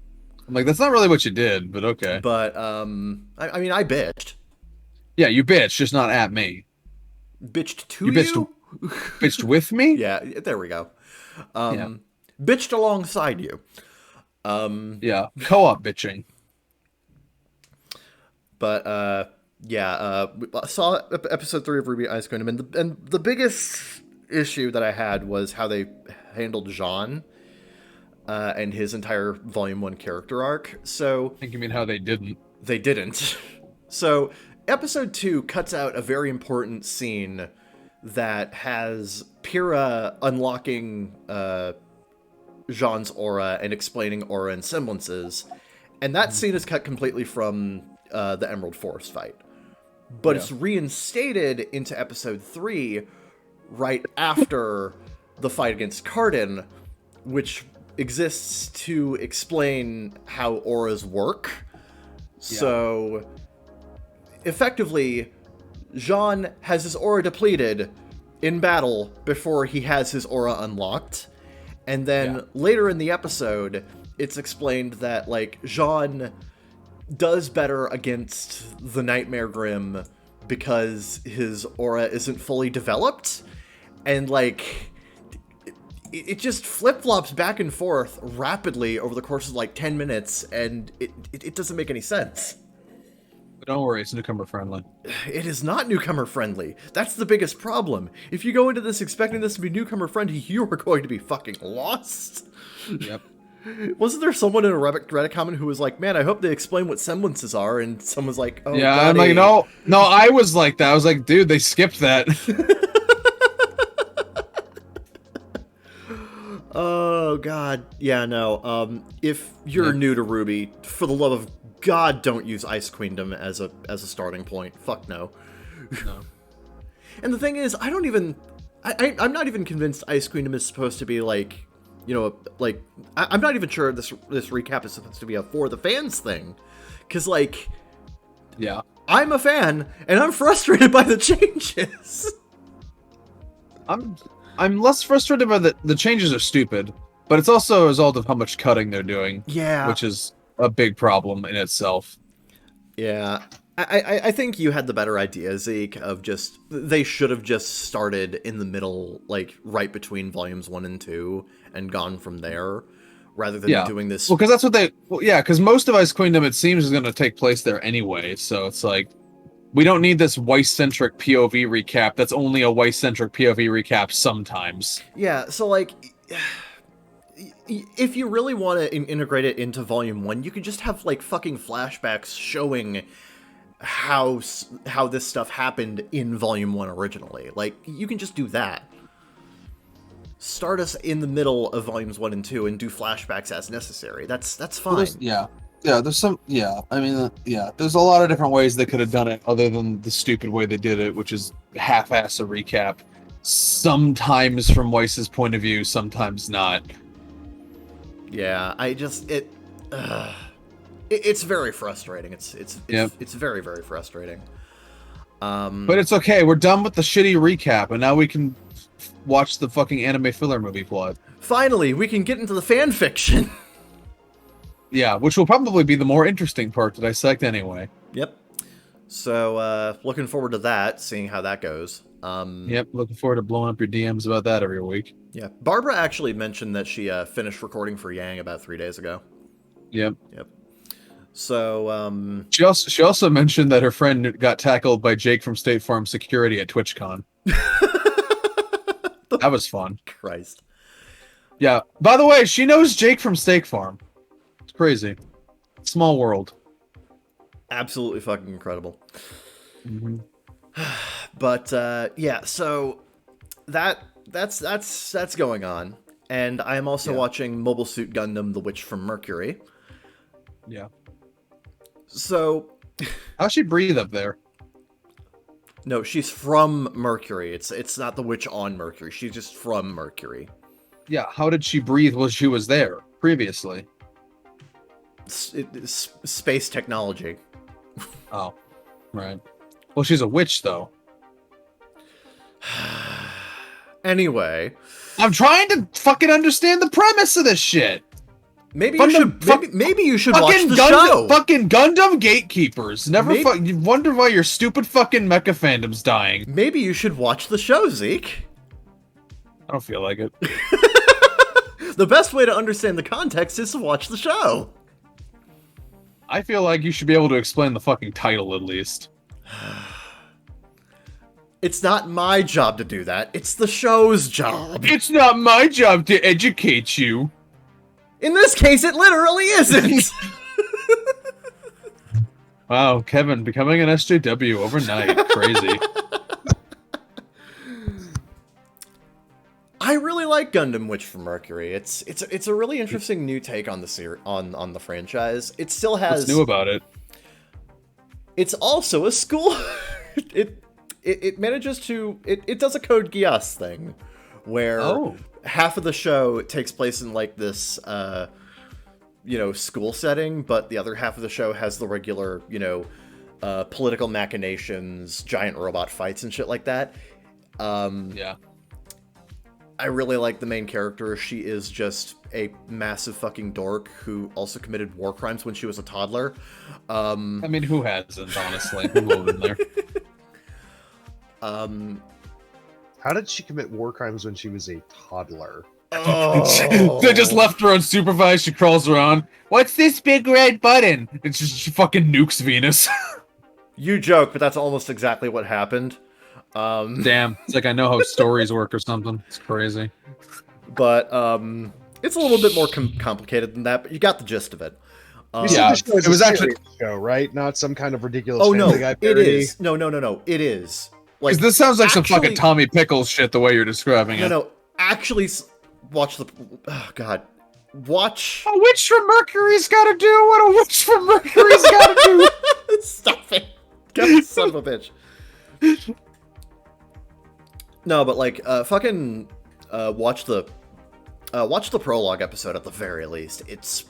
S1: I'm like, that's not really what you did, but okay.
S4: But, I mean, I bitched.
S1: Yeah, you bitched, just not at me.
S4: Bitched to you?
S1: Bitched with me?
S4: Yeah, there we go. Bitched alongside you.
S1: Yeah, co-op bitching.
S4: But, yeah, I saw episode 3 of Ruby Ice Queendom, and the biggest issue that I had was how they handled Jean and his entire Volume 1 character arc. So
S1: I think you mean how they didn't.
S4: They didn't. So, episode 2 cuts out a very important scene that has Pyrrha unlocking Jean's aura and explaining aura and semblances, and that scene is cut completely from the Emerald Forest fight. But it's reinstated into episode 3 right after the fight against Cardin, which exists to explain how auras work. So, effectively, Jean has his aura depleted in battle before he has his aura unlocked. And then later in the episode, it's explained that, like, Jean does better against the Nightmare Grim because his aura isn't fully developed. And, like, it just flip-flops back and forth rapidly over the course of, like, 10 minutes, and it doesn't make any sense.
S1: But don't worry, it's newcomer friendly.
S4: It is not newcomer friendly. That's the biggest problem. If you go into this expecting this to be newcomer friendly, you are going to be fucking lost.
S1: Yep.
S4: Wasn't there someone in a Reddit comment who was like, man, I hope they explain what semblances are, and someone's like, oh,
S1: yeah,
S4: buddy.
S1: I'm like, no, I was like that. I was like, dude, they skipped that.
S4: Oh, God. Yeah, no. If you're new to Ruby, for the love of God, don't use Ice Queendom as a starting point. Fuck no.
S1: No.
S4: And the thing is, I'm not even convinced Ice Queendom is supposed to be like, you know, like, I'm not even sure this recap is supposed to be a for the fans thing. Because, like,
S1: Yeah.
S4: I'm a fan, and I'm frustrated by the changes.
S1: I'm less frustrated by the changes are stupid, but it's also a result of how much cutting they're doing.
S4: Yeah.
S1: Which is a big problem in itself.
S4: Yeah. I think you had the better idea, Zeke, of just, they should have just started in the middle, like, right between volumes 1 and 2, and gone from there, rather than doing this.
S1: Well, because that's what because most of Ice Queendom, it seems, is going to take place there anyway, so it's like, we don't need this Weiss-centric POV recap that's only a Weiss-centric POV recap sometimes.
S4: Yeah, so, like, if you really want to integrate it into Volume 1, you could just have, like, fucking flashbacks showing how this stuff happened in Volume 1 originally. Like, you can just do that. Start us in the middle of Volumes 1 and 2 and do flashbacks as necessary. That's fine.
S1: Yeah. Yeah, there's some. Yeah, I mean, there's a lot of different ways they could have done it, other than the stupid way they did it, which is half-ass a recap. Sometimes from Weiss's point of view, sometimes not.
S2: Yeah, it's very frustrating. It's very, very frustrating.
S1: But it's okay. We're done with the shitty recap, and now we can watch the fucking anime filler movie plot.
S2: Finally, we can get into the fan fiction.
S1: Yeah, which will probably be the more interesting part to dissect anyway.
S2: Yep. So, looking forward to that, seeing how that goes.
S1: Yep, looking forward to blowing up your DMs about that every week.
S2: Yeah, Barbara actually mentioned that she finished recording for Yang about 3 days ago.
S1: Yep.
S2: So,
S1: she also mentioned that her friend got tackled by Jake from State Farm Security at TwitchCon. That was fun.
S2: Christ.
S1: Yeah. By the way, she knows Jake from State Farm. It's crazy. Small world.
S2: Absolutely fucking incredible.
S1: Mm-hmm.
S2: But yeah, so that's going on, and I am also watching Mobile Suit Gundam: The Witch from Mercury.
S1: Yeah.
S2: So,
S1: how's she breathe up there?
S2: No, she's from Mercury. It's not the witch on Mercury. She's just from Mercury.
S1: Yeah. How did she breathe while she was there previously?
S2: Space technology.
S1: Oh, right. Well, she's a witch, though.
S2: Anyway,
S1: I'm trying to fucking understand the premise of this shit.
S2: Maybe you should watch the show.
S1: Fucking Gundam gatekeepers. You wonder why your stupid fucking mecha fandom's dying.
S2: Maybe you should watch the show, Zeke.
S1: I don't feel like it.
S2: The best way to understand the context is to watch the show.
S1: I feel like you should be able to explain the fucking title at least.
S2: It's not my job to do that. It's the show's job.
S1: It's not my job to educate you.
S2: In this case, it literally isn't.
S1: Wow, Kevin, becoming an SJW overnight. Crazy.
S2: I really like Gundam Witch from Mercury. It's a really interesting new take on the on the franchise. It still has...
S1: What's new about it?
S2: It's also a school... It manages to... It does a Code Geass thing, where half of the show takes place in, like, this, school setting, but the other half of the show has the regular, political machinations, giant robot fights, and shit like that.
S1: Yeah.
S2: I really like the main character. She is just a massive fucking dork who also committed war crimes when she was a toddler.
S1: I mean, who hasn't, honestly? Who will in there?
S3: How did she commit war crimes when she was a toddler?
S2: Oh.
S1: They just left her unsupervised. She crawls around. What's this big red button? It's just she fucking nukes Venus.
S2: You joke, but that's almost exactly what happened.
S1: Damn, it's like I know how stories work or something. It's crazy.
S2: But it's a little bit more complicated than that, but you got the gist of it.
S3: Yeah, it was actually a show, right? Not some kind of ridiculous.
S2: Oh no,
S3: Family Guy parody.
S2: it is. No, it is.
S1: Like, this sounds like some fucking Tommy Pickles shit the way you're describing it.
S2: No, actually, watch the. Oh God, watch.
S1: A witch from Mercury's gotta do what a witch from Mercury's gotta do.
S2: Stop it, God, son of a bitch. No, but like, fucking, watch the prologue episode at the very least. It's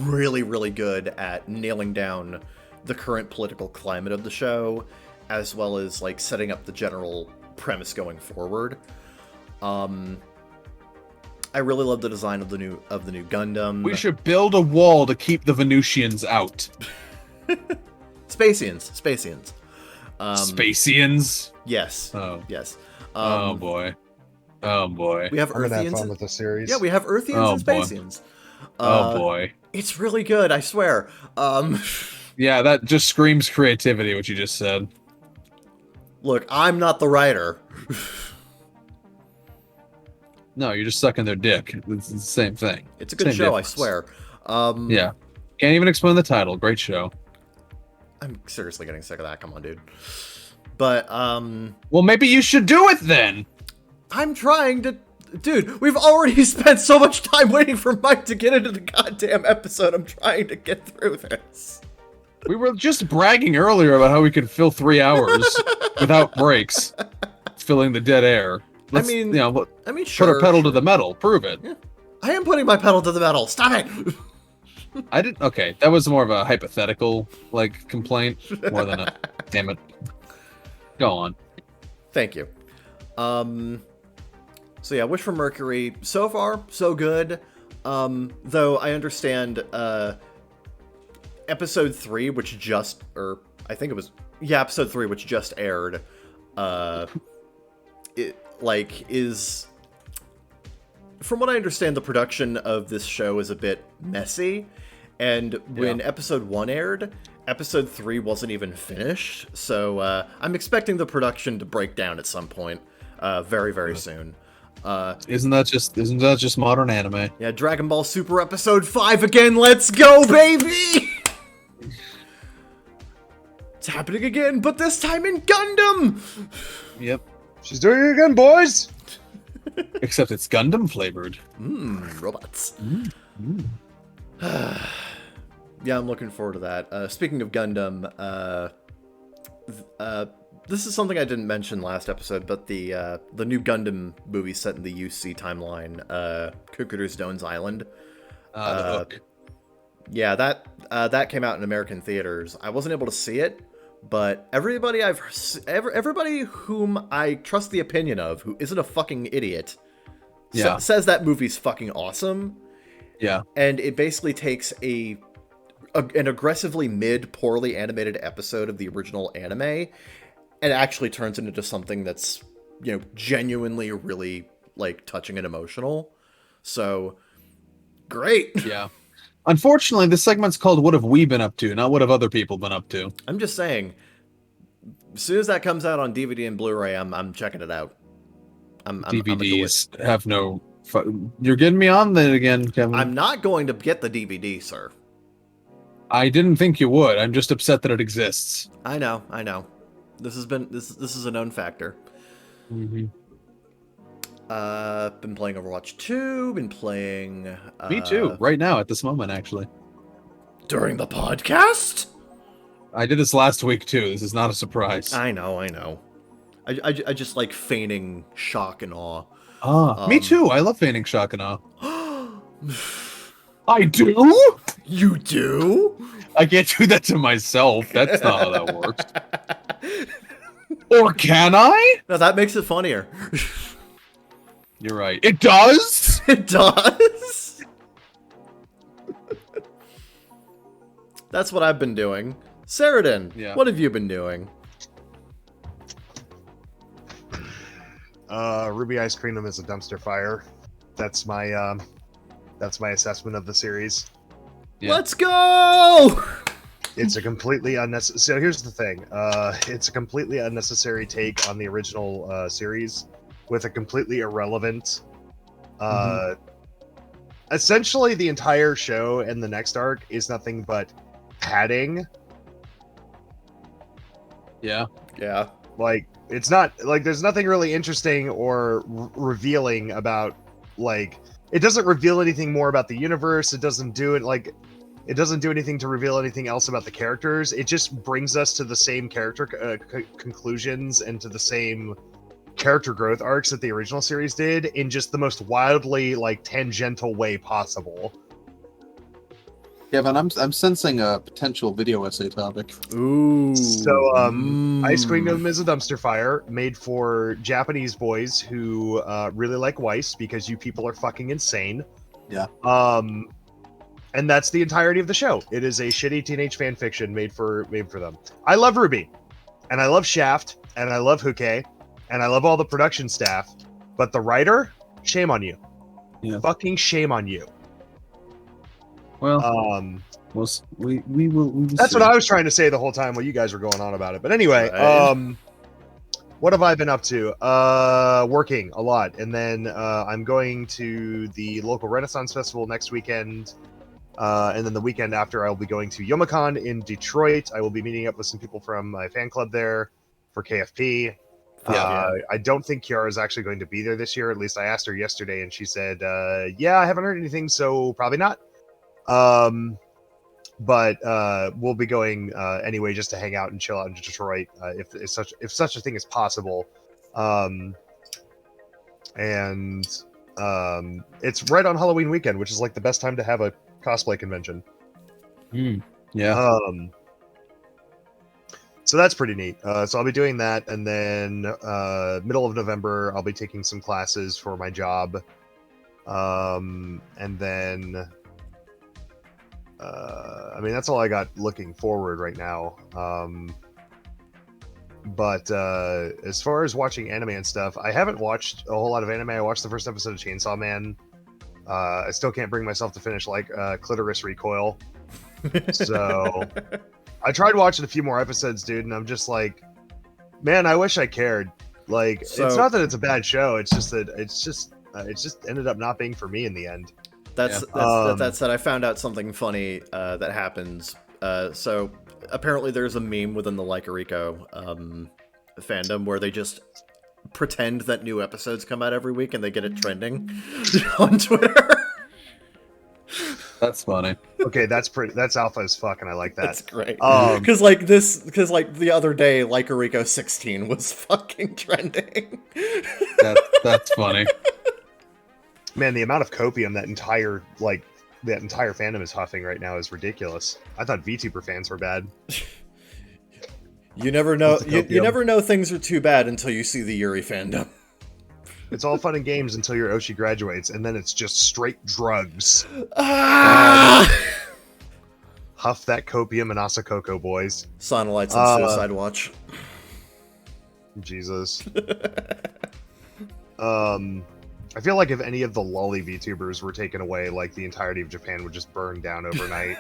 S2: really, really good at nailing down the current political climate of the show, as well as like setting up the general premise going forward. I really love the design of the new Gundam.
S1: We should build a wall to keep the Venusians out.
S2: Spacians.
S1: Spacians?
S2: Yes.
S1: Oh.
S2: Yes.
S1: Oh boy.
S2: We have
S3: I'm gonna have
S2: Earthians.
S3: fun with the series.
S2: Yeah, we have Earthians and Spacians.
S1: Oh boy.
S2: It's really good, I swear.
S1: Yeah, that just screams creativity, what you just said.
S2: Look, I'm not the writer.
S1: No, you're just sucking their dick. It's the same thing.
S2: It's a good
S1: Same
S2: show,
S1: difference.
S2: I swear.
S1: Yeah. Can't even explain the title. Great show.
S2: I'm seriously getting sick of that. Come on, dude. But,
S1: well, maybe you should do it then!
S2: I'm trying to...
S4: Dude, we've already spent so much time waiting for Mike to get into the goddamn episode. I'm trying to get through this.
S1: We were just bragging earlier about how we could fill 3 hours without breaks, filling the dead air. Let's,
S4: sure.
S1: put our pedal to the metal. Prove it.
S4: Yeah. I am putting my pedal to the metal. Stop it!
S1: I didn't. Okay, that was more of a hypothetical, complaint, more than a. Damn it. Go on.
S4: Thank you. So yeah, Wish for Mercury. So far, so good. Though I understand, episode 3, which just, or I think it was, episode 3, which just aired, is, from what I understand, the production of this show is a bit messy, and when episode 1 aired, episode 3 wasn't even finished, so I'm expecting the production to break down at some point, very, very soon.
S1: Isn't that just modern anime?
S4: Yeah, Dragon Ball Super episode 5 again, let's go, baby! It's happening again, but this time in Gundam!
S1: Yep.
S3: She's doing it again, boys!
S1: Except it's Gundam flavored.
S4: Robots. Yeah, I'm looking forward to that. Speaking of Gundam, this is something I didn't mention last episode, but the new Gundam movie set in the UC timeline, Cuckoo's Stones Island.
S1: The Hook.
S4: Yeah, that came out in American theaters. I wasn't able to see it, but everybody whom I trust the opinion of, who isn't a fucking idiot, says that movie's fucking awesome.
S1: Yeah.
S4: And it basically takes an aggressively poorly animated episode of the original anime and actually turns it into something that's, genuinely really, touching and emotional. So, great.
S1: Yeah. Unfortunately, this segment's called What Have We Been Up To, not What Have Other People Been Up To.
S4: I'm just saying, as soon as that comes out on DVD and Blu-ray, I'm checking it out.
S1: DVDs have no... You're getting me on that again, Kevin.
S4: I'm not going to get the DVD, sir.
S1: I didn't think you would. I'm just upset that it exists.
S4: I know. This is a known factor.
S1: Mm-hmm.
S4: Been playing Overwatch 2, been playing...
S1: Me too, right now, at this moment, actually.
S4: During the podcast?
S1: I did this last week, too. This is not a surprise.
S4: I know. I just like feigning shock and awe.
S1: Me too. I love feigning shock and awe. I do?
S4: You do?
S1: I can't do that to myself. That's not how that works. Or can I?
S4: No, that makes it funnier.
S1: You're right. It does?
S4: It does? That's what I've been doing. Saradin, what have you been doing?
S3: Ruby Ice Kingdom is a dumpster fire. That's my assessment of the series.
S1: Yeah.
S4: Let's go!
S3: It's a completely unnecessary... So here's the thing. It's a completely unnecessary take on the original series with a completely irrelevant... Essentially, the entire show and the next arc is nothing but padding.
S1: Yeah.
S3: It's not... there's nothing really interesting or revealing about, it doesn't reveal anything more about the universe. It doesn't do it, it doesn't do anything to reveal anything else about the characters. It just brings us to the same character conclusions and to the same character growth arcs that the original series did in just the most wildly, tangential way possible.
S1: Kevin, I'm sensing a potential video essay topic.
S4: Ooh.
S3: So, Ice Kingdom is a dumpster fire made for Japanese boys who really like Weiss because you people are fucking insane.
S1: Yeah.
S3: And that's the entirety of the show. It is a shitty teenage fan fiction made for them. I love Ruby, and I love Shaft, and I love Houke, and I love all the production staff, but the writer, shame on you.
S1: Yeah.
S3: Fucking shame on you.
S1: Well, we will.
S3: That's what I was trying to say the whole time while you guys were going on about it. But anyway, what have I been up to? Working a lot, and then I'm going to the local Renaissance Festival next weekend, and then the weekend after I'll be going to Youmacon in Detroit. I will be meeting up with some people from my fan club there for KFP. I don't think Kiara's actually going to be there this year. At least I asked her yesterday, and she said, "Yeah, I haven't heard anything, so probably not." But we'll be going anyway, just to hang out and chill out in Detroit, if such a thing is possible. And it's right on Halloween weekend, which is like the best time to have a cosplay convention.
S1: Yeah.
S3: So that's pretty neat. So I'll be doing that, and then middle of November I'll be taking some classes for my job, and then I mean, that's all I got looking forward right now. But as far as watching anime and stuff, I haven't watched a whole lot of anime. I watched the first episode of Chainsaw Man. I still can't bring myself to finish like Clitoris Recoil. So I tried watching a few more episodes, dude, and I'm just like, man, I wish I cared. Like, it's not that it's a bad show. It's just that it just ended up not being for me in the end.
S2: That said, I found out something funny that happens. So apparently there's a meme within the Like a Rico fandom where they just pretend that new episodes come out every week and they get it trending on Twitter.
S1: That's funny.
S3: Okay, that's alpha as fuck, and I like that.
S2: That's great. Because the other day, Like a Rico 16 was fucking trending.
S1: That's funny.
S3: Man, the amount of copium that entire fandom is huffing right now is ridiculous. I thought VTuber fans were bad.
S2: You never know. You never know things are too bad until you see the Yuri fandom.
S3: It's all fun and games until your Oshi graduates, and then it's just straight drugs. Huff that copium and Asakoko, boys.
S2: Sonolites and Suicide Watch.
S3: Jesus. I feel like if any of the lolly VTubers were taken away, like the entirety of Japan would just burn down overnight.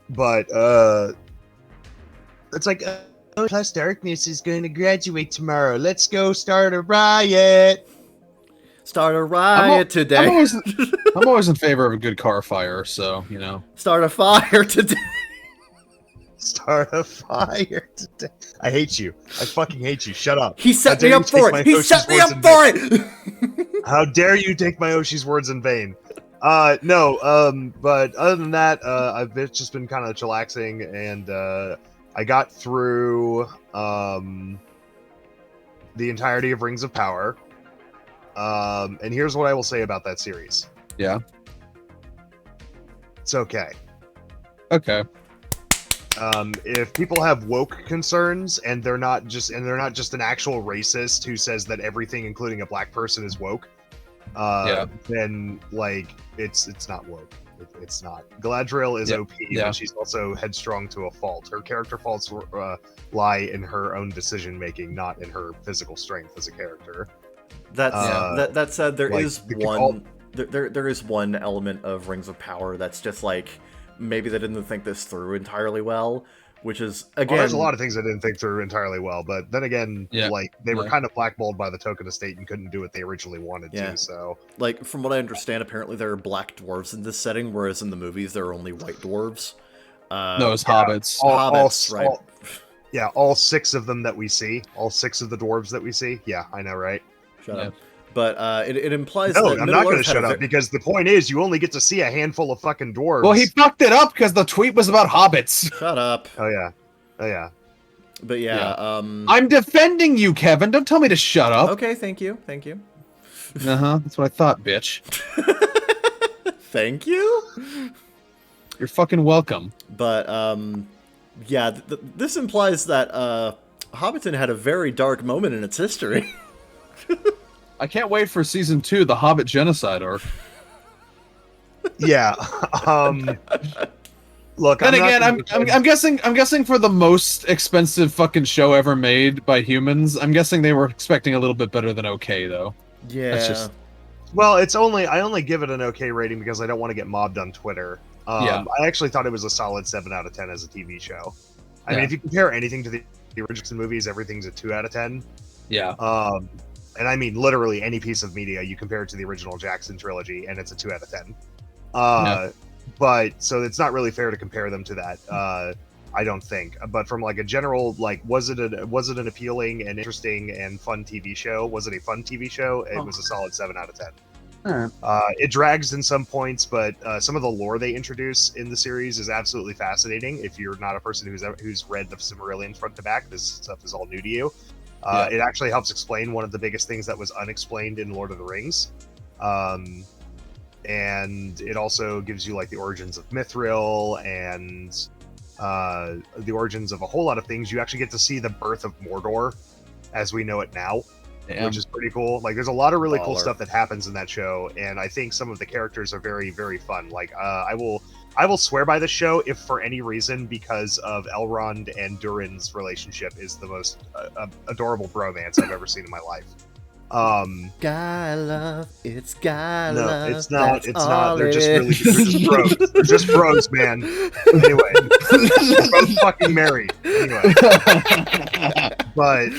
S3: But it's like, oh, Plus Darkness is going to graduate tomorrow. Let's go start a riot.
S2: Start a riot today.
S1: I'm always in favor of a good car fire, so, you know.
S2: Start a fire today.
S3: Start a fire today. I hate you. I fucking hate you. Shut up.
S2: He set me up for it. He set me up for it.
S3: How dare you take my Oshi's words in vain? No, but other than that, I've just been kind of chillaxing, and I got through the entirety of Rings of Power. And here's what I will say about that series.
S1: Yeah.
S3: It's okay.
S1: Okay.
S3: If people have woke concerns and they're not just an actual racist who says that everything, including a black person, is woke, then like it's not woke. It's not. Galadriel is OP, but she's also headstrong to a fault. Her character faults lie in her own decision making, not in her physical strength as a character.
S2: That said, there
S3: like,
S2: is one. There is one element of Rings of Power that's just like, maybe they didn't think this through entirely well, which is, again...
S3: there's a lot of things I didn't think through entirely well, but then again, like, they were kind of blackballed by the Token Estate and couldn't do what they originally wanted to, so...
S2: Like, from what I understand, apparently there are black dwarves in this setting, whereas in the movies there are only white dwarves.
S1: No, it's hobbits.
S3: Right? All 6 of them that we see. All 6 of the dwarves that we see. Yeah, I know, right?
S2: Shut up. But it implies
S3: no,
S2: that
S3: I'm not going to shut up, because the point is you only get to see a handful of fucking dwarves.
S1: Well, he fucked it up because the tweet was about hobbits.
S2: Shut up.
S3: Oh, yeah.
S2: But
S1: I'm defending you, Kevin. Don't tell me to shut up.
S2: Okay, thank you.
S1: That's what I thought, bitch.
S2: Thank you?
S1: You're fucking welcome.
S2: But, this implies that Hobbiton had a very dark moment in its history.
S1: I can't wait for season 2, the Hobbit genocide arc.
S3: Yeah. Look,
S1: then I'm guessing for the most expensive fucking show ever made by humans, I'm guessing they were expecting a little bit better than okay, though.
S2: Yeah.
S3: Well, I only give it an okay rating because I don't want to get mobbed on Twitter. I actually thought it was a solid 7 out of 10 as a TV show. I mean, if you compare anything to the original movies, everything's a 2 out of 10.
S1: Yeah.
S3: And I mean, literally any piece of media, you compare it to the original Jackson trilogy, and it's a 2 out of 10. But, so it's not really fair to compare them to that. I don't think. But from like a general, like, was it an appealing and interesting and fun TV show? Was it a fun TV show? It was a solid 7 out of 10. It drags in some points, but some of the lore they introduce in the series is absolutely fascinating. If you're not a person who's read the Silmarillion front to back, this stuff is all new to you. It actually helps explain one of the biggest things that was unexplained in Lord of the Rings. And it also gives you like the origins of Mithril and the origins of a whole lot of things. You actually get to see the birth of Mordor as we know it now. Damn. Which is pretty cool. Like, there's a lot of really cool stuff that happens in that show, and I think some of the characters are very, very fun. Like, I will swear by the show if for any reason, because of Elrond and Durin's relationship is the most adorable bromance I've ever seen in my life.
S4: Guy love, it's guy
S3: no,
S4: love.
S3: It's not. It's not. They're just really. They're just bros. They're just bros, man. Anyway, they're both fucking married. Anyway, but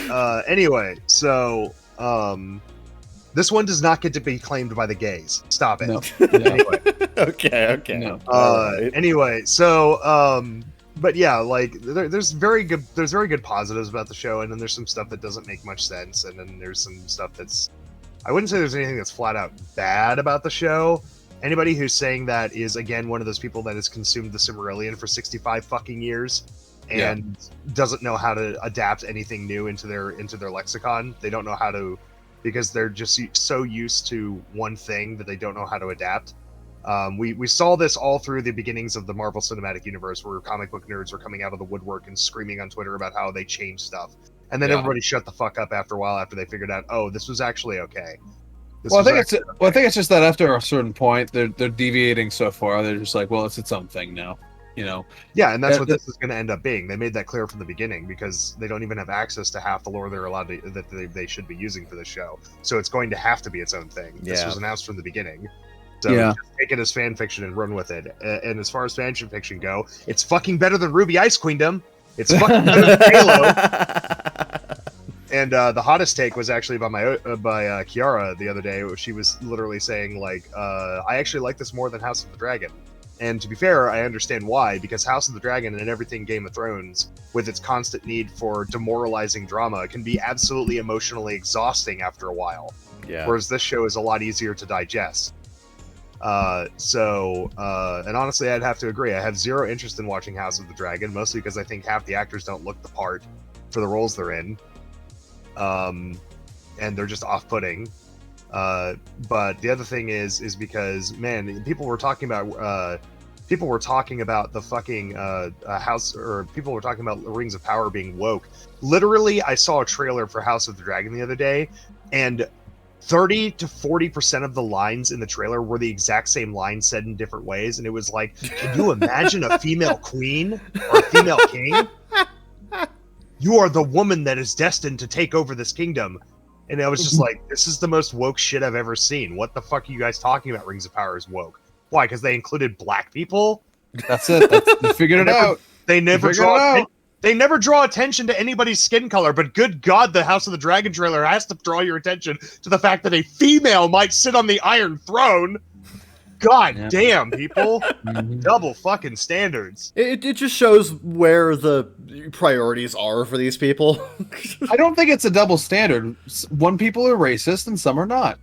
S3: anyway, so this one does not get to be claimed by the gays. Stop it.
S1: No.
S3: Anyway.
S4: Okay.
S3: No. Anyway, so but yeah, like there's very good positives about the show, and then there's some stuff that doesn't make much sense, and then there's some stuff that's, I wouldn't say there's anything that's flat out bad about the show. Anybody who's saying that is, again, one of those people that has consumed the Silmarillion for 65 fucking years and doesn't know how to adapt anything new into their lexicon. They don't know how to, because they're just so used to one thing that they don't know how to adapt. We saw this all through the beginnings of the Marvel Cinematic Universe, where comic book nerds were coming out of the woodwork and screaming on Twitter about how they changed stuff. And then everybody shut the fuck up after a while, after they figured out, oh, this was actually okay.
S1: I think it's just that after a certain point, they're deviating so far. They're just like, well, it's its own thing now, you know.
S3: Yeah, and that's what this is going to end up being. They made that clear from the beginning, because they don't even have access to half the lore they're allowed to, that they should be using for the show. So it's going to have to be its own thing. Yeah. This was announced from the beginning. So just take it as fan fiction and run with it. And as far as fan fiction go, it's fucking better than Ruby Ice Queendom. It's fucking better than Halo. And the hottest take was actually by Kiara the other day. She was literally saying, like, I actually like this more than House of the Dragon. And to be fair, I understand why, because House of the Dragon and everything Game of Thrones, with its constant need for demoralizing drama, can be absolutely emotionally exhausting after a while. Yeah. Whereas this show is a lot easier to digest. And honestly, I'd have to agree. I have zero interest in watching House of the Dragon, mostly because I think half the actors don't look the part for the roles they're in. And they're just off-putting. But the other thing is because, man, people were talking about the fucking House, or people were talking about Rings of Power being woke. Literally, I saw a trailer for House of the Dragon the other day, and 30 to 40% of the lines in the trailer were the exact same line said in different ways, and it was like, can you imagine a female queen or a female king? You are the woman that is destined to take over this kingdom. And I was just like, this is the most woke shit I've ever seen. What the fuck are you guys talking about? Rings of Power is woke. Why? Because they included black people?
S1: That's it. They figured it out.
S3: They never draw attention to anybody's skin color, but good God, the House of the Dragon trailer has to draw your attention to the fact that a female might sit on the Iron Throne. God damn, people. Double fucking standards.
S4: It just shows where the priorities are for these people.
S1: I don't think it's a double standard. Some people are racist and some are not.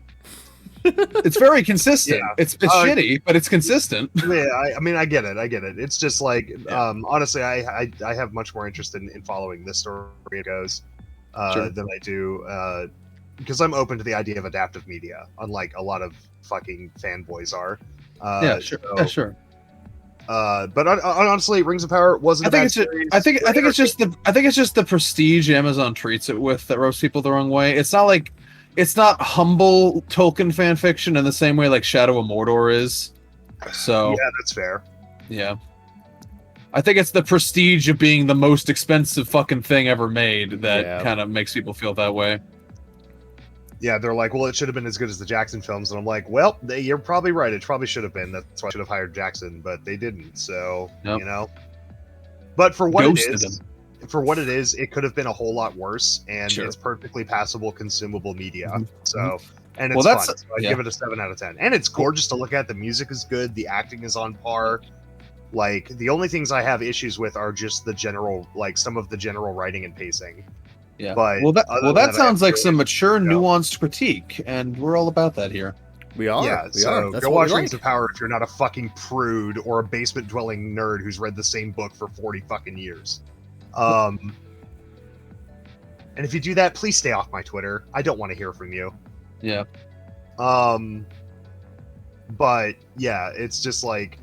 S1: It's very consistent. Yeah. It's shitty, but it's consistent.
S3: Yeah, I mean, I get it. It's just like, honestly, I have much more interest in following this story it goes than I do, because I'm open to the idea of adaptive media, unlike a lot of fucking fanboys are.
S1: Sure.
S3: But honestly, Rings of Power wasn't. I think
S1: it's just the prestige Amazon treats it with that rubs people the wrong way. It's not humble Tolkien fan fiction in the same way like Shadow of Mordor is. So
S3: yeah, that's fair.
S1: Yeah. I think it's the prestige of being the most expensive fucking thing ever made that kind of makes people feel that way.
S3: Yeah, they're like, well, it should have been as good as the Jackson films, and I'm like, well, you're probably right. It probably should have been. That's why I should have hired Jackson, but they didn't. So you know. But for what it is, it could have been a whole lot worse, and it's perfectly passable, consumable media. So, and it's fun. So I'd give it a 7 out of 10. And it's gorgeous to look at. The music is good. The acting is on par. Like, the only things I have issues with are just the general, like, some of the general writing and pacing.
S1: Yeah.
S3: But
S1: well, that
S3: I have
S1: sounds like
S3: no
S1: some
S3: issues
S1: mature,
S3: with the show.
S1: nuanced critique, and we're all about that here.
S2: We are.
S3: Yeah,
S2: we
S3: so
S2: are. That's
S3: go
S2: what
S3: watch
S2: we
S3: Rings
S2: like.
S3: of Power if you're not a fucking prude or a basement-dwelling nerd who's read the same book for 40 fucking years. And if you do that, please stay off my Twitter. I don't want to hear from you.
S1: Yeah.
S3: But yeah, it's just like,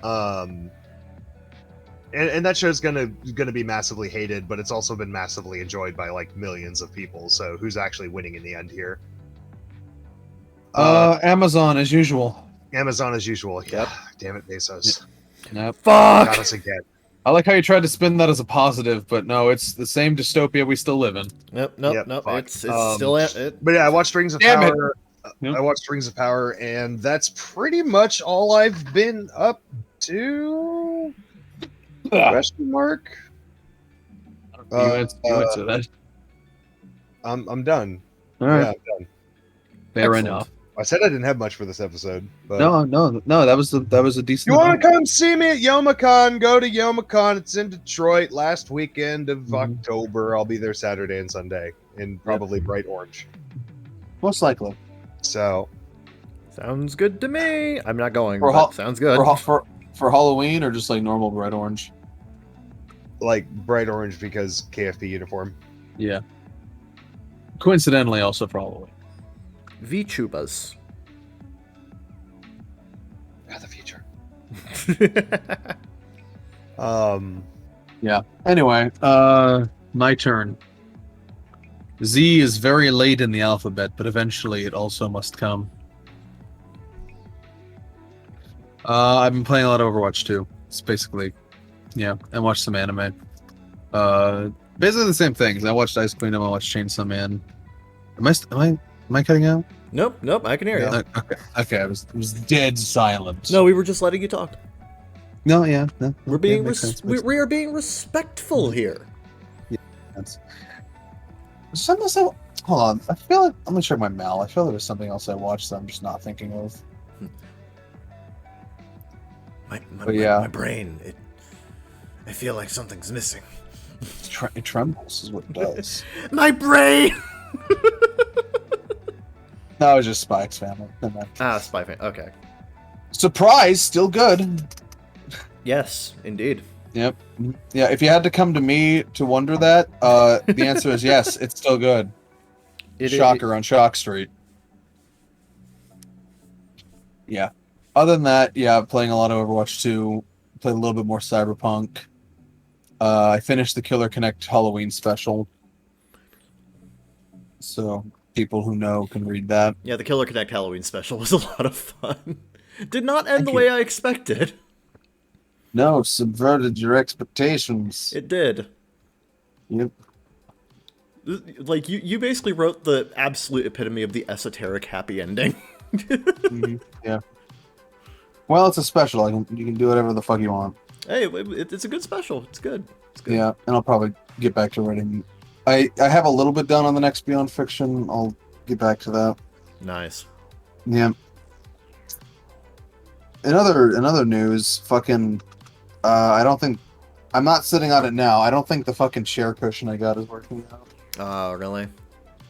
S3: and that show's gonna be massively hated, but it's also been massively enjoyed by like millions of people. So who's actually winning in the end here?
S1: Amazon as usual.
S3: Amazon as usual. Yeah.
S2: Yep.
S3: Damn it, Bezos.
S1: Yep.
S3: Got
S2: Fuck.
S3: us again.
S1: I like how you tried to spin that as a positive, but no, it's the same dystopia we still live in.
S2: Nope.
S3: Yep, fuck.
S2: It's still it.
S3: But yeah, I watched Rings of
S1: Damn it.
S3: Power.
S1: Yep.
S3: I watched Rings of Power, and that's pretty much all I've been up to. Question mark.
S1: You answer that.
S3: I'm done.
S1: All
S3: Yeah,
S1: right.
S3: I'm done.
S1: Fair
S2: Excellent.
S1: enough.
S3: I said I didn't have much for this episode. But
S1: No. That was a decent.
S3: you want to come see me at YomaCon? Go to YomaCon. It's in Detroit, last weekend of October. I'll be there Saturday and Sunday in probably bright orange.
S1: Most likely.
S3: So
S2: Sounds good to me. I'm not going,
S1: For
S2: but
S1: hol-
S2: sounds good.
S1: For Halloween or just like normal bright orange.
S3: like bright orange because KFP uniform.
S1: Yeah. Coincidentally, also for Halloween.
S2: VTubers.
S3: Yeah, the future.
S1: Yeah. Anyway, my turn. Z is very late in the alphabet, but eventually it also must come. I've been playing a lot of Overwatch 2. It's basically, yeah, and watched some anime. Basically the same things. I watched Ice Queen, I watched Chainsaw Man. Am I cutting out?
S2: Nope. I can hear you.
S1: Okay. I was dead silent.
S2: No, we were just letting you talk.
S1: No, yeah, no.
S2: We're being
S1: makes sense,
S2: we are being respectful here.
S1: sense. Something else hold on. I feel like I'm gonna check my mail. I feel there was something else I watched that I'm just not thinking of.
S2: My brain. I feel like something's missing.
S1: It trembles is what it does.
S2: My brain.
S1: No, it was just Spike's family. Never mind.
S2: Spy fan. Okay.
S1: Surprise, still good.
S2: Yes, indeed.
S1: Yep. Yeah, if you had to come to me to wonder that, the answer is yes, it's still good. Shocker on Shock Street. Yeah. Other than that, yeah, playing a lot of Overwatch 2. Played a little bit more Cyberpunk. I finished the Killer Connect Halloween special. So people who know can read that.
S2: Yeah, the Killer Connect Halloween special was a lot of fun. Did not end
S1: Thank
S2: the
S1: you.
S2: way I expected.
S1: No, subverted your expectations.
S2: It did.
S1: Yep.
S2: Like, you basically wrote the absolute epitome of the esoteric happy ending.
S1: Mhm, yeah. Well, it's a special. You can do whatever the fuck you want.
S2: Hey, it's a good special. It's good. It's good.
S1: Yeah, and I'll probably get back to writing. I have a little bit done on the next Beyond Fiction. I'll get back to that.
S2: Nice.
S1: Yeah. In other news, fucking, I'm not sitting on it now. I don't think the fucking chair cushion I got is working out.
S2: Oh, really?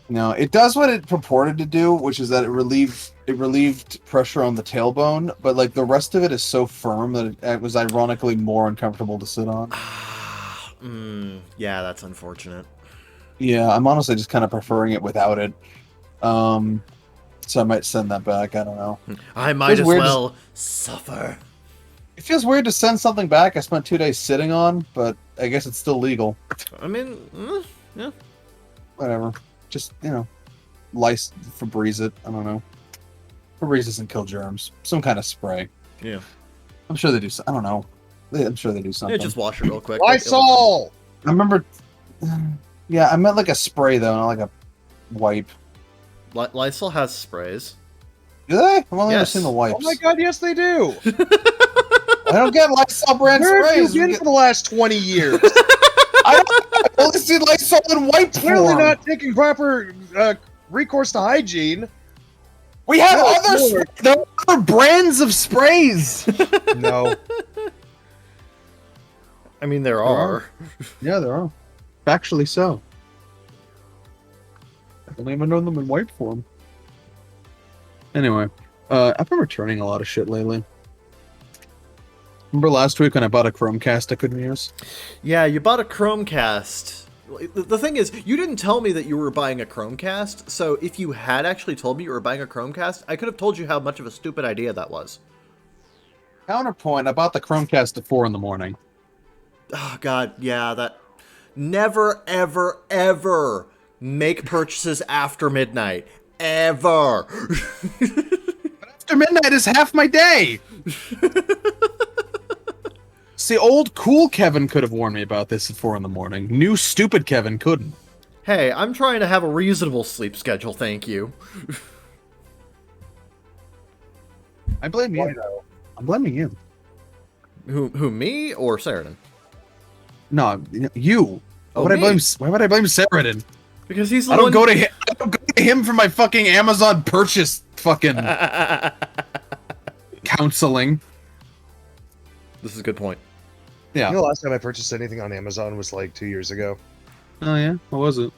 S1: No, it does what it purported to do, which is that it relieved pressure on the tailbone, but like the rest of it is so firm that it was ironically more uncomfortable to sit on.
S2: Yeah, that's unfortunate.
S1: Yeah, I'm honestly just kind of preferring it without it. So I might send that back. I don't know.
S2: I might as
S1: weird
S2: well suffer.
S1: It feels weird to send something back I spent 2 days sitting on, but I guess it's still legal.
S2: I mean, yeah.
S1: Whatever. Just, lice Febreze it. I don't know. Febreze doesn't kill germs. Some kind of spray.
S2: Yeah.
S1: I'm sure they do. I don't know. I'm sure they do something.
S2: Yeah, just wash it real quick.
S3: Lysol!
S1: I remember. Yeah, I meant like a spray though, not like a wipe.
S2: Lysol has sprays.
S1: Do they? I've only ever
S2: Yes.
S1: seen the wipes.
S3: Oh my god, yes they do!
S1: I don't get Lysol brand
S3: Where have
S1: sprays.
S3: you been for the last 20 years?
S1: I've only seen Lysol in wipe
S3: Clearly
S1: form.
S3: not taking proper recourse to hygiene.
S1: We have
S3: No,
S1: there are other brands of sprays.
S3: No.
S2: I mean, there are.
S1: Yeah, there are. Factually so. I've only ever known them in white form. Anyway, I've been returning a lot of shit lately. Remember last week when I bought a Chromecast I couldn't use?
S2: Yeah, you bought a Chromecast. The thing is, you didn't tell me that you were buying a Chromecast, so if you had actually told me you were buying a Chromecast, I could have told you how much of a stupid idea that was.
S1: Counterpoint, I bought the Chromecast at 4 in the morning.
S2: Oh, God, yeah, that... Never, ever, ever make purchases after midnight. Ever.
S1: After midnight is half my day! See, old cool Kevin could have warned me about this at 4 in the morning. New stupid Kevin couldn't.
S2: Hey, I'm trying to have a reasonable sleep schedule, thank you.
S1: I blame you. I'm blaming you.
S2: Who, me or Saradin?
S1: No, you.
S2: Oh,
S1: why
S2: me?
S1: would I blame Saradin?
S2: Because he's the
S1: I
S2: one...
S1: don't go to him for my fucking Amazon purchase fucking counseling.
S2: This is a good point.
S1: Yeah.
S3: You know, the last time I purchased anything on Amazon was like 2 years ago.
S1: Oh yeah. What was it?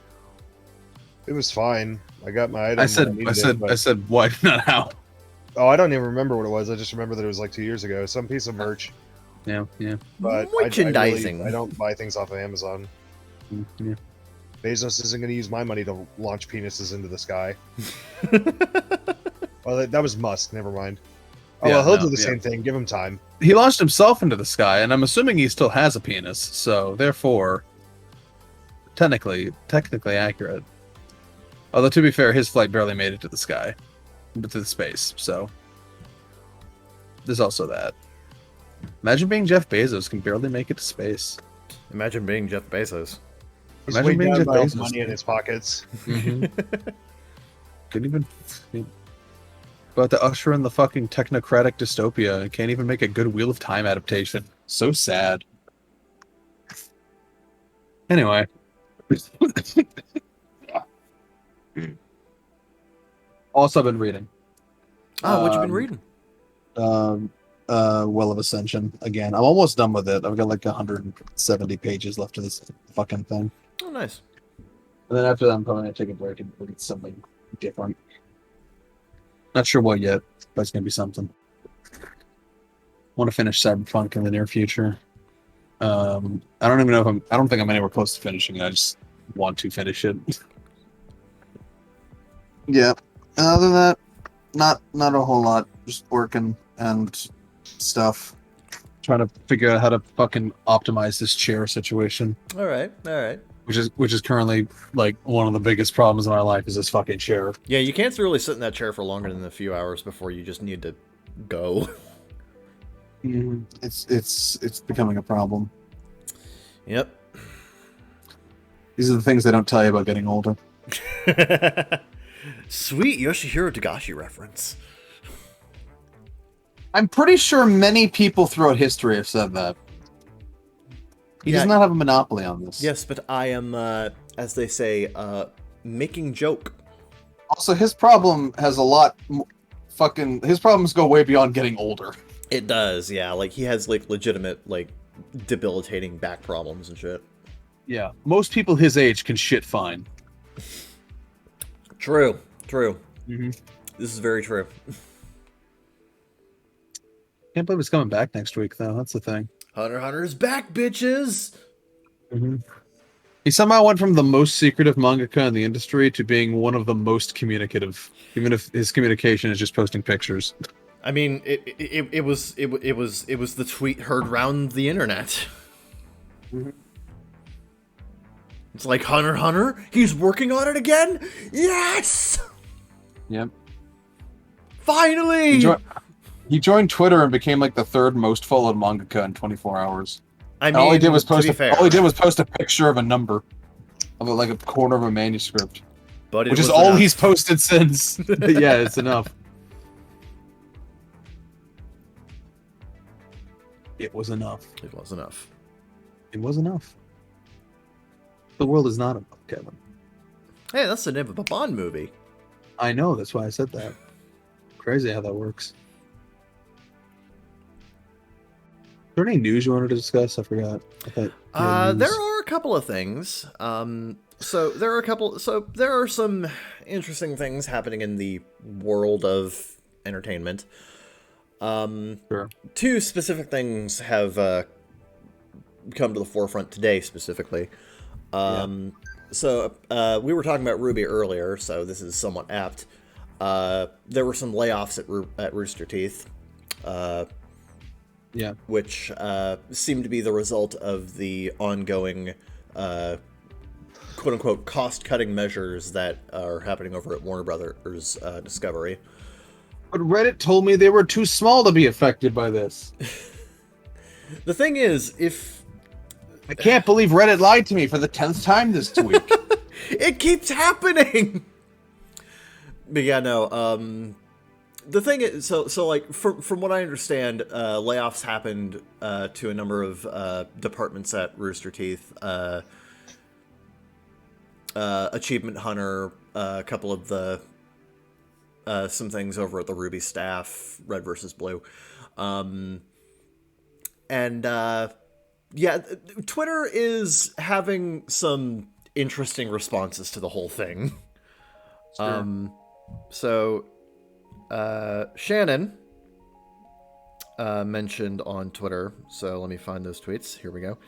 S3: It was fine. I got my item.
S1: I said what? Not how.
S3: Oh, I don't even remember what it was. I just remember that it was like 2 years ago. Some piece of merch.
S1: Yeah.
S3: But
S2: Merchandising.
S3: I don't buy things off of Amazon.
S1: Yeah.
S3: Bezos isn't going to use my money to launch penises into the sky. Well, that was Musk. Never mind. Oh,
S1: Yeah,
S3: well, he'll
S1: no,
S3: do the
S1: yeah.
S3: same thing. Give him time.
S1: He launched himself into the sky, and I'm assuming he still has a penis, so therefore, technically accurate. Although to be fair, his flight barely made it to the sky, but to the space. So there's also that. Imagine being Jeff Bezos, can barely make it to space.
S2: Imagine being Jeff Bezos.
S3: He's
S1: Imagine
S3: weighed
S1: being
S3: down
S1: Jeff
S3: by all the
S1: Bezos.
S3: money in his pockets.
S1: Couldn't even. About to usher in the fucking technocratic dystopia and can't even make a good Wheel of Time adaptation. So sad. Anyway. Also been reading.
S2: Oh, what you been reading?
S1: Well of Ascension again. I'm almost done with it. I've got like 170 pages left of this fucking thing.
S2: Oh, nice.
S1: And then after that, I'm probably gonna take a break and read something different. Not sure what yet, but it's gonna be something. Want to finish Cyberpunk in the near future. I don't even know if I don't think I'm anywhere close to finishing it. I just want to finish it. Yeah. Other than that, not a whole lot. Just working and stuff. Trying to figure out how to fucking optimize this chair situation.
S2: All right.
S1: Which is currently like one of the biggest problems in my life is this fucking chair.
S2: Yeah, you can't really sit in that chair for longer than a few hours before you just need to go.
S1: It's becoming a problem.
S2: Yep.
S1: These are the things they don't tell you about getting older.
S2: Sweet Yoshihiro Togashi reference.
S1: I'm pretty sure many people throughout history have said that. He does not have a monopoly on this.
S2: Yes, but I am, as they say, making joke.
S1: Also, his problem has a lot. His problems go way beyond getting older.
S2: It does, yeah. Like, he has, like, legitimate, like, debilitating back problems and shit.
S1: Yeah. Most people his age can shit fine.
S2: True.
S1: Mm-hmm.
S2: This is very true.
S1: Can't believe it's coming back next week, though. That's the thing.
S2: Hunter x Hunter's back, bitches!
S1: Mm-hmm. He somehow went from the most secretive mangaka in the industry to being one of the most communicative, even if his communication is just posting pictures.
S2: I mean, it was the tweet heard round the internet.
S1: Mm-hmm.
S2: It's like, Hunter x Hunter? He's working on it again? Yes!
S1: Yep.
S2: Finally!
S1: He joined Twitter and became like the third most followed mangaka in 24 hours.
S2: I mean,
S1: all he did was post
S2: fair.
S1: a picture of a number, of like a corner of a manuscript,
S2: But
S1: which is all he's posted since. Yeah, it's enough. It was enough.
S2: It was enough.
S1: It was enough. The world is not enough, Kevin.
S2: Hey, that's the name of a Bond movie.
S1: I know. That's why I said that. Crazy how that works. there any news you wanted to discuss? I forgot. I thought you had news.
S2: There are a couple of things. So there are some interesting things happening in the world of entertainment.
S1: Sure.
S2: Two specific things have come to the forefront today, specifically. So we were talking about Ruby earlier, so this is somewhat apt. There were some layoffs at Rooster Teeth. Which seem to be the result of the ongoing quote-unquote cost-cutting measures that are happening over at Warner Brothers Discovery.
S1: But Reddit told me they were too small to be affected by this.
S2: The thing is,
S1: I can't believe Reddit lied to me for the 10th time this week.
S2: It keeps happening! But yeah, no, the thing is, so like, from what I understand, layoffs happened to a number of departments at Rooster Teeth. Achievement Hunter, a couple of the some things over at the Ruby staff, Red versus Blue, and yeah, Twitter is having some interesting responses to the whole thing. Sure. So Shannon mentioned on Twitter, so let me find those tweets. Here we go.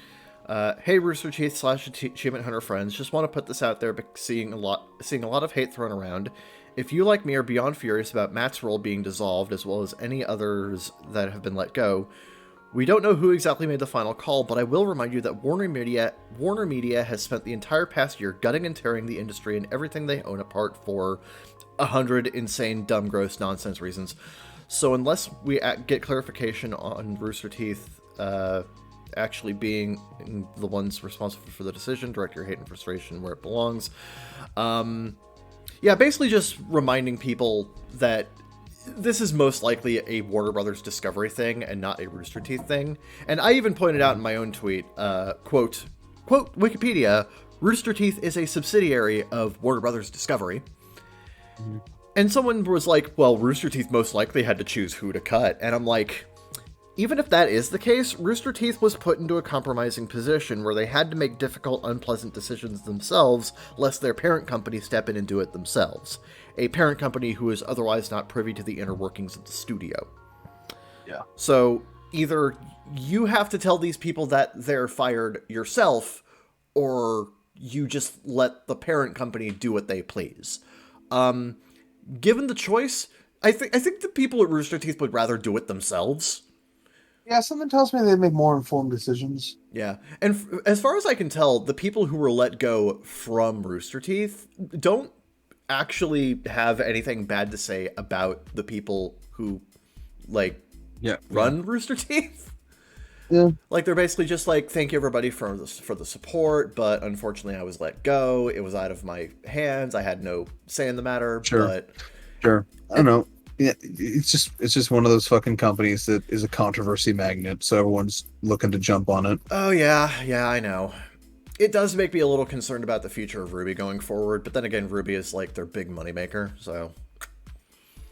S2: Hey, Rooster Teeth / Achievement Hunter friends, just want to put this out there, seeing a lot of hate thrown around. If you, like me, are beyond furious about Matt's role being dissolved, as well as any others that have been let go, we don't know who exactly made the final call, but I will remind you that Warner Media has spent the entire past year gutting and tearing the industry and everything they own apart for 100 insane, dumb, gross, nonsense reasons. So unless we get clarification on Rooster Teeth actually being the ones responsible for the decision, direct your hate and frustration where it belongs. Yeah, basically just reminding people that this is most likely a Warner Brothers Discovery thing and not a Rooster Teeth thing. And I even pointed out in my own tweet, quote, Wikipedia, Rooster Teeth is a subsidiary of Warner Brothers Discovery. Mm-hmm. And someone was like, well, Rooster Teeth most likely had to choose who to cut. And I'm like, even if that is the case, Rooster Teeth was put into a compromising position where they had to make difficult, unpleasant decisions themselves, lest their parent company step in and do it themselves. A parent company who is otherwise not privy to the inner workings of the studio.
S1: Yeah.
S2: So either you have to tell these people that they're fired yourself, or you just let the parent company do what they please. Given the choice, I think the people at Rooster Teeth would rather do it themselves.
S1: Yeah, something tells me they'd make more informed decisions.
S2: Yeah, and as far as I can tell, the people who were let go from Rooster Teeth don't actually have anything bad to say about the people who, run Rooster Teeth.
S1: Yeah.
S2: Like, they're basically just like, thank you everybody for the support, but unfortunately I was let go. It was out of my hands. I had no say in the matter.
S1: Sure. I don't know. Yeah, it's just one of those fucking companies that is a controversy magnet, so everyone's looking to jump on it.
S2: Oh yeah, I know. It does make me a little concerned about the future of Ruby going forward, but then again, Ruby is like their big moneymaker, so.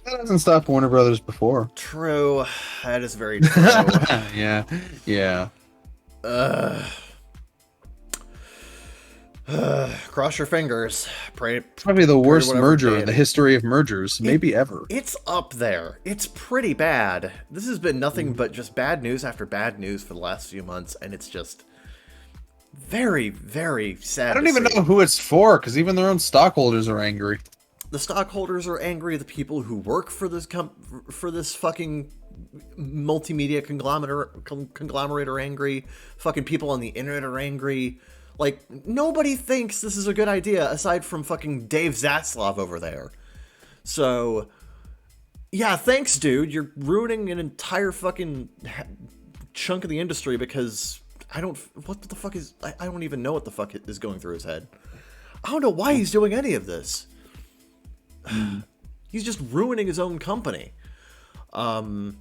S1: That hasn't stopped Warner Brothers before.
S2: True. That is very true.
S1: Yeah.
S2: Cross your fingers. Pray.
S1: Probably the worst merger in the history of mergers, maybe ever.
S2: It's up there. It's pretty bad. This has been nothing but just bad news after bad news for the last few months, and it's just very, very sad.
S1: I don't even know who it's for, because even their own stockholders are angry.
S2: The stockholders are angry. The people who work for this fucking multimedia conglomerate are angry. Fucking people on the internet are angry. Like, nobody thinks this is a good idea aside from fucking Dave Zaslav over there. So, yeah, thanks, dude. You're ruining an entire fucking chunk of the industry because I don't even know what the fuck is going through his head. I don't know why he's doing any of this. He's just ruining his own company. But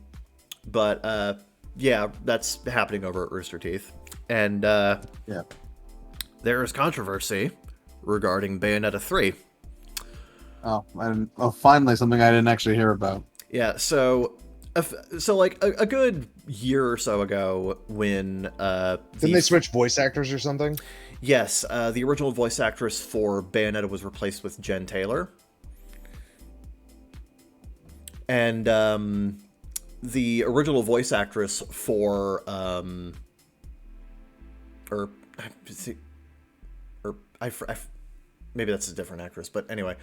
S2: yeah, that's happening over at Rooster Teeth. And,
S1: yeah.
S2: There is controversy regarding Bayonetta 3.
S1: Oh, finally something I didn't actually hear about.
S2: Yeah, so So like a good year or so ago, when
S3: didn't they switch voice actors or something?
S2: Yes, the original voice actress for Bayonetta was replaced with Jen Taylor, and the original voice actress for maybe that's a different actress, but anyway,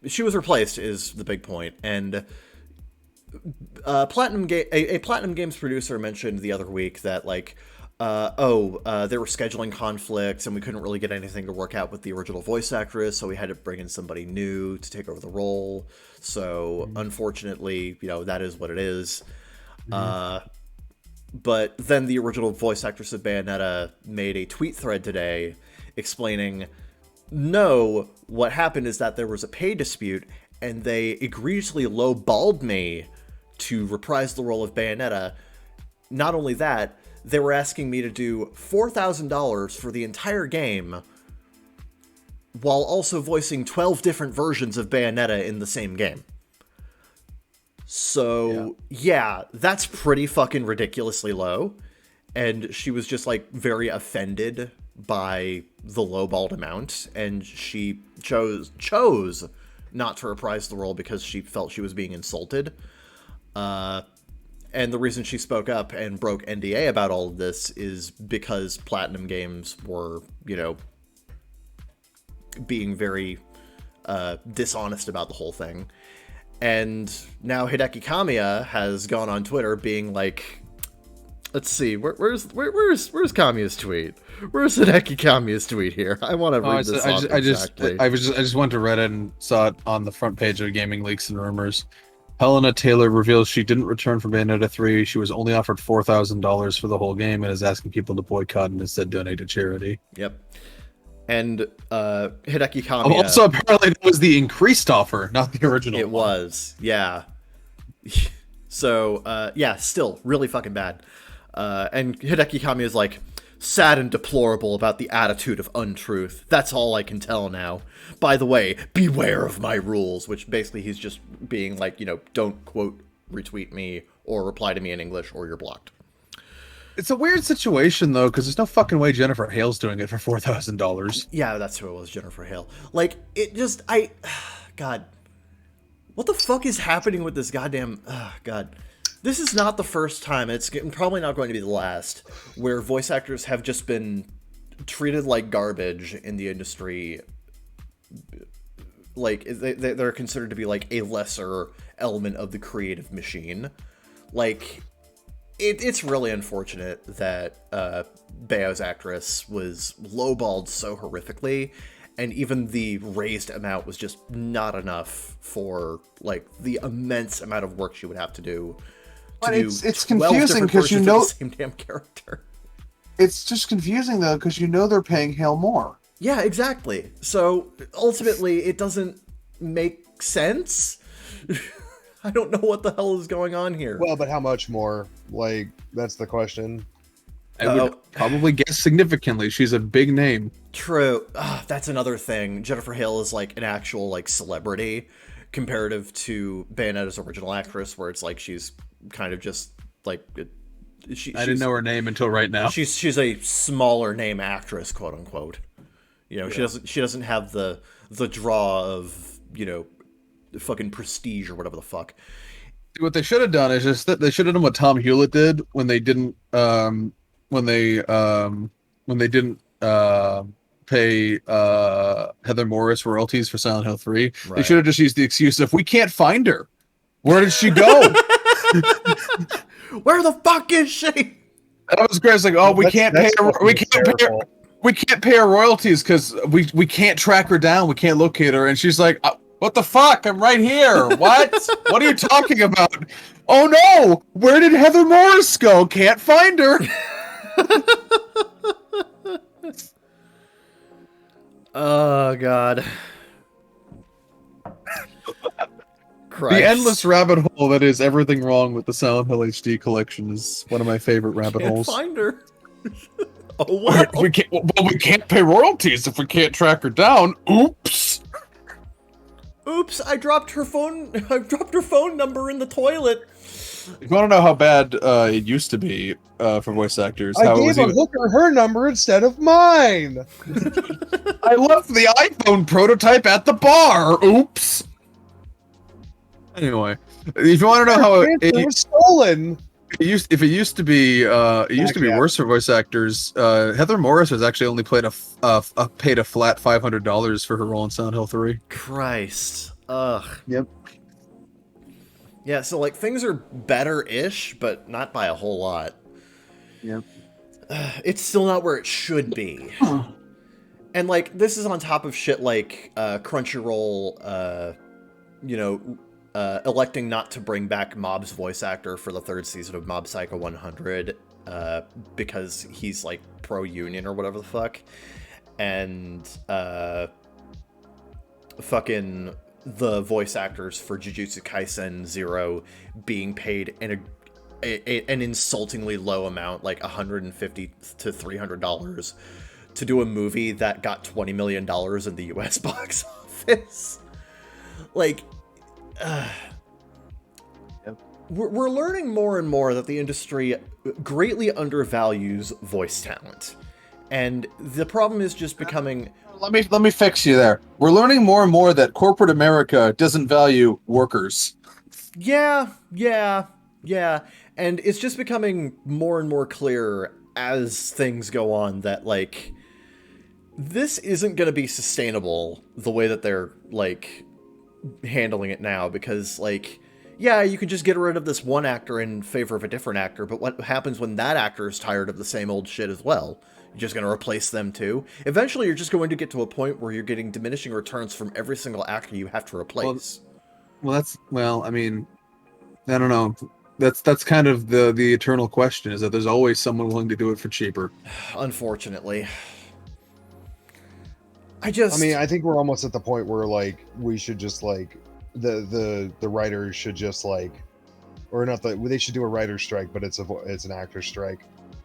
S2: she was replaced is the big point. And a Platinum Games producer mentioned the other week that like, there were scheduling conflicts and we couldn't really get anything to work out with the original voice actress, so we had to bring in somebody new to take over the role. So unfortunately, that is what it is. But then the original voice actress of Bayonetta made a tweet thread today explaining, no, what happened is that there was a pay dispute and they egregiously low-balled me to reprise the role of Bayonetta. Not only that, they were asking me to do $4,000 for the entire game while also voicing 12 different versions of Bayonetta in the same game. So, yeah, that's pretty fucking ridiculously low. And she was just, like, very offended by the lowballed amount, and she chose not to reprise the role because she felt she was being insulted. And the reason she spoke up and broke NDA about all of this is because Platinum Games were, being very dishonest about the whole thing. And now Hideki Kamiya has gone on Twitter being like, let's see, where's Kamiya's tweet? Where's Hideki Kamiya's tweet here? I want to read this off exactly.
S1: I just went to Reddit and saw it on the front page of Gaming Leaks and Rumors. Helena Taylor reveals she didn't return from Bayonetta 3. She was only offered $4,000 for the whole game and is asking people to boycott and instead donate to charity.
S2: Yep. And Hideki Kamiya...
S1: Also, apparently that was the increased offer, not the original
S2: It
S1: one.
S2: was, yeah. So, yeah, still really fucking bad. And Hideki Kamiya is like, sad and deplorable about the attitude of untruth. That's all I can tell now. By the way, beware of my rules, which basically he's just being like, don't quote retweet me or reply to me in English or you're blocked.
S1: It's a weird situation, though, because there's no fucking way Jennifer Hale's doing it for $4,000.
S2: Yeah, that's who it was, Jennifer Hale. Like, it just, God. What the fuck is happening with this goddamn, God. This is not the first time, it's probably not going to be the last, where voice actors have just been treated like garbage in the industry. Like, they're considered to be, like, a lesser element of the creative machine. Like... It's really unfortunate that Bayo's actress was lowballed so horrifically, and even the raised amount was just not enough for like the immense amount of work she would have to do.
S1: It's confusing because
S2: the same damn character.
S1: It's just confusing though because they're paying Hale more.
S2: Yeah, exactly. So ultimately, it doesn't make sense. I don't know what the hell is going on here.
S3: Well, but how much more? Like, that's the question.
S1: I would probably guess significantly. She's a big name.
S2: True. That's another thing. Jennifer Hale is like an actual like celebrity comparative to Bayonetta's original actress, where it's like she's kind of just like...
S1: I didn't know her name until right now.
S2: She's a smaller name actress, quote unquote.
S1: Yeah.
S2: She doesn't have the draw of, fucking Prestige or whatever the fuck.
S1: What they should have done is just that they should have done what Tom Hewlett did when they didn't pay Heather Morris royalties for Silent Hill 3. Right. They should have just used the excuse of we can't find her. Where did she go?
S2: Where the fuck is she?
S1: That was great. It's like, we can't pay her royalties because we can't track her down. We can't locate her. And she's like, what the fuck? I'm right here. What? What are you talking about? Oh no! Where did Heather Morris go? Can't find her.
S2: Oh god. Christ.
S1: The endless rabbit hole that is everything wrong with the Silent Hill HD collection is one of my favorite rabbit holes.
S2: Find her. Oh wow.
S1: We can't pay royalties if we can't track her down. Oops.
S2: Oops, I dropped her phone number in the toilet.
S1: If you want to know how bad it used to be for voice actors,
S3: I
S1: how it
S3: gave
S1: was
S3: a
S1: even...
S3: hooker her number instead of mine.
S1: I left the iPhone prototype at the bar. Oops. Anyway, if you want to know how
S3: It was stolen.
S1: it used to be
S3: Yeah.
S1: worse for voice actors. Heather Morris has actually only paid paid a flat $500 for her role in Silent Hill 3.
S2: Christ. Ugh.
S1: Yep.
S2: Yeah, so like things are better-ish, but not by a whole lot.
S1: Yep.
S2: It's still not where it should be. And like this is on top of shit like Crunchyroll, electing not to bring back Mob's voice actor for the third season of Mob Psycho 100 because he's like pro-union or whatever the fuck, and fucking the voice actors for Jujutsu Kaisen 0 being paid an insultingly low amount, like $150 to $300, to do a movie that got $20 million in the US box office. Like, we're learning more and more that the industry greatly undervalues voice talent. And the problem is just becoming...
S1: Let me fix you there. We're learning more and more that corporate America doesn't value workers.
S2: Yeah. And it's just becoming more and more clear as things go on that, like, this isn't going to be sustainable the way that they're, like, handling it now, because, like, yeah, you can just get rid of this one actor in favor of a different actor, but what happens when that actor is tired of the same old shit as well? You're just going to replace them too? Eventually, you're just going to get to a point where you're getting diminishing returns from every single actor you have to replace.
S1: I mean, I don't know. That's kind of the eternal question, is that there's always someone willing to do it for cheaper.
S2: Unfortunately. I
S3: think we're almost at the point where like we should just like the writers should just like, or not, they should do a writer's strike, but it's an actor's strike.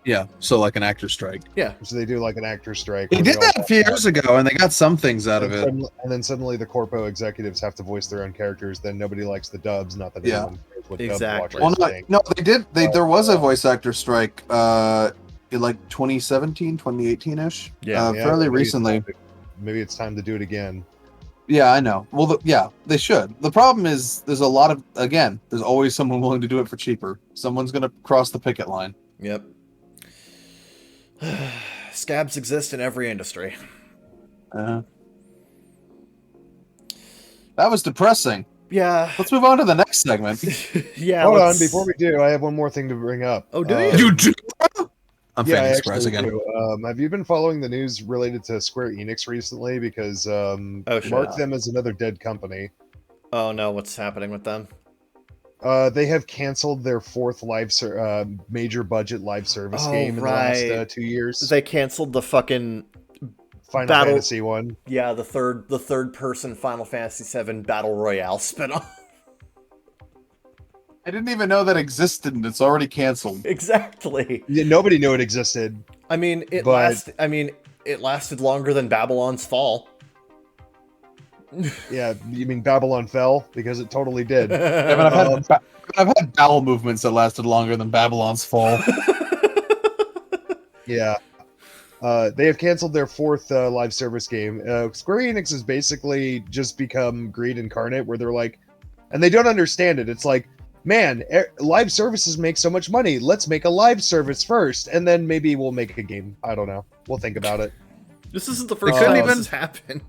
S1: Yeah, so like an actor strike.
S2: Yeah.
S3: So they do like an actor strike.
S1: They did that a few years ago, and they got some things out of it.
S3: And then suddenly the corpo executives have to voice their own characters. Then nobody likes the dubs. Not that anyone cares what
S2: Exactly.
S3: dub watchers think.
S1: No, they did. There was a voice actor strike in like 2017, 2018-ish. Fairly recently.
S3: Maybe it's time to do it again.
S1: Yeah, I know. Well, they should. The problem is there's always someone willing to do it for cheaper. Someone's going to cross the picket line.
S2: Yep. Scabs exist in every industry.
S1: That was depressing.
S2: Yeah.
S1: Let's move on to the next segment.
S2: Yeah.
S3: Hold on, before we do, I have one more thing to bring up.
S2: Oh, do you?
S1: You do? I'm
S3: yeah,
S1: surprised again.
S3: Do. Have you been following the news related to Square Enix recently? Because mark them as another dead company.
S2: Oh no, what's happening with them?
S3: They have canceled their fourth major budget live service game in the last 2 years.
S2: They canceled the fucking
S3: Final Fantasy one.
S2: Yeah, the third person Final Fantasy VII Battle Royale spinoff.
S1: I didn't even know that existed, and it's already canceled.
S2: Exactly.
S3: Yeah, nobody knew it existed.
S2: I mean, it lasted longer than Babylon's Fall.
S3: Yeah, you mean Babylon Fell? Because it totally did.
S1: Yeah, but I've had bowel movements that lasted longer than Babylon's Fall.
S3: Yeah. They have canceled their fourth live service game. Square Enix has basically just become greed incarnate, where they're like, and they don't understand it. It's like, man, live services make so much money. Let's make a live service first, and then maybe we'll make a game. I don't know. We'll think about it.
S2: This isn't the first time this has happened.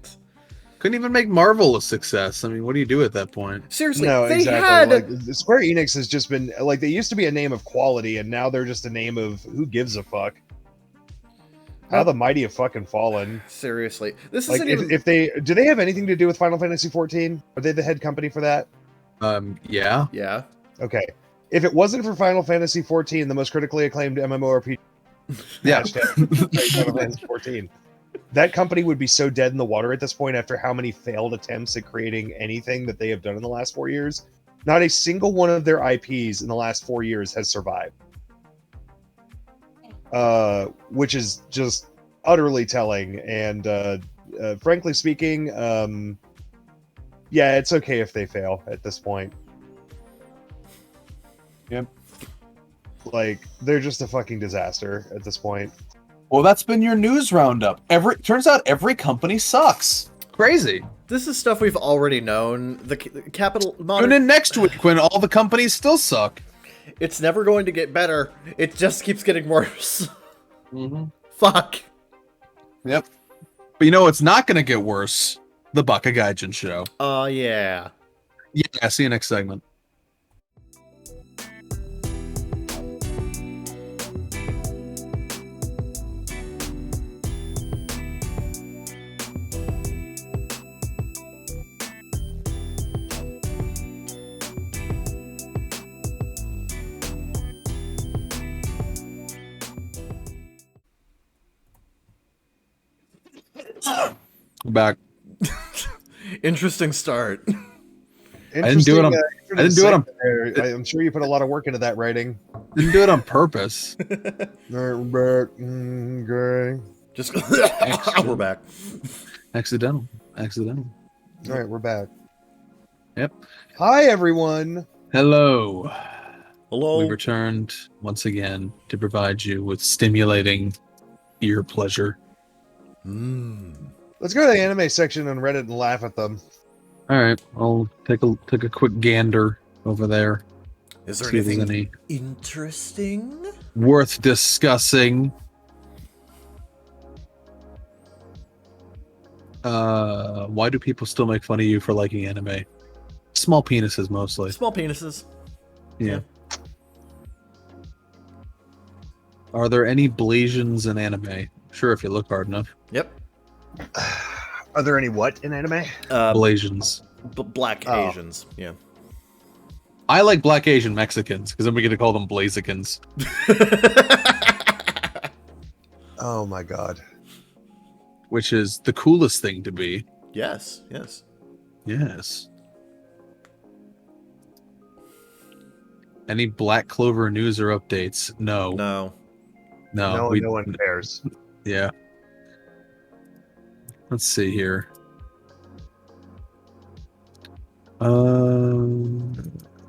S1: Couldn't even make Marvel a success. I mean, what do you do at that point?
S2: Seriously,
S3: no,
S2: exactly.
S3: Like, Square Enix has just been like, they used to be a name of quality, and now they're just a name of who gives a fuck. How the mighty have fucking fallen.
S2: Seriously, this
S3: like,
S2: isn't
S3: if they do they have anything to do with Final Fantasy 14? Are they the head company for that?
S1: Yeah.
S2: Yeah.
S3: Okay. If it wasn't for Final Fantasy 14, the most critically acclaimed MMORPG,
S1: Yeah.
S3: Final Fantasy 14, that company would be so dead in the water at this point after how many failed attempts at creating anything that they have done in the last 4 years. Not a single one of their IPs in the last 4 years has survived. Which is just utterly telling. And frankly speaking, yeah, it's okay if they fail at this point.
S1: Yep.
S3: Like, they're just a fucking disaster at this point.
S1: Well, that's been your news roundup. Turns out every company sucks. Crazy.
S2: This is stuff we've already known. The capital
S1: Tune in next week when all the companies still suck.
S2: It's never going to get better. It just keeps getting worse.
S1: Mm-hmm.
S2: Fuck.
S1: Yep. But you know what's not going to get worse? The bakagaijinshow.
S2: Oh, yeah.
S1: Yeah, see you next segment. We're back.
S2: Interesting start.
S1: I didn't do it on. I didn't do it on.
S3: I'm sure you put a lot of work into that writing.
S1: Didn't do it on purpose.
S3: Gray.
S2: Just we're back.
S1: Accidental.
S3: All right, we're back.
S1: Yep.
S3: Hi, everyone.
S1: Hello.
S2: Hello.
S1: We returned once again to provide you with stimulating ear pleasure.
S3: Let's go to the anime section on Reddit and laugh at them.
S1: All right, I'll take a quick gander over there.
S2: Is there
S1: See if there's
S2: anything
S1: any
S2: interesting?
S1: worth discussing? Why do people still make fun of you for liking anime? Small penises mostly.
S2: Small penises.
S1: Yeah. Are there any Blasians in anime? Sure, if you look hard enough.
S2: Yep.
S3: Are there any what in anime?
S1: Blasians.
S2: Black Asians. Yeah.
S1: I like Black Asian Mexicans because then we get to call them Blazicans.
S3: Oh my god.
S1: Which is the coolest thing to be.
S2: Yes. Yes.
S1: Yes. Any Black Clover news or updates? No.
S2: No.
S3: No one cares.
S1: Yeah. Let's see here.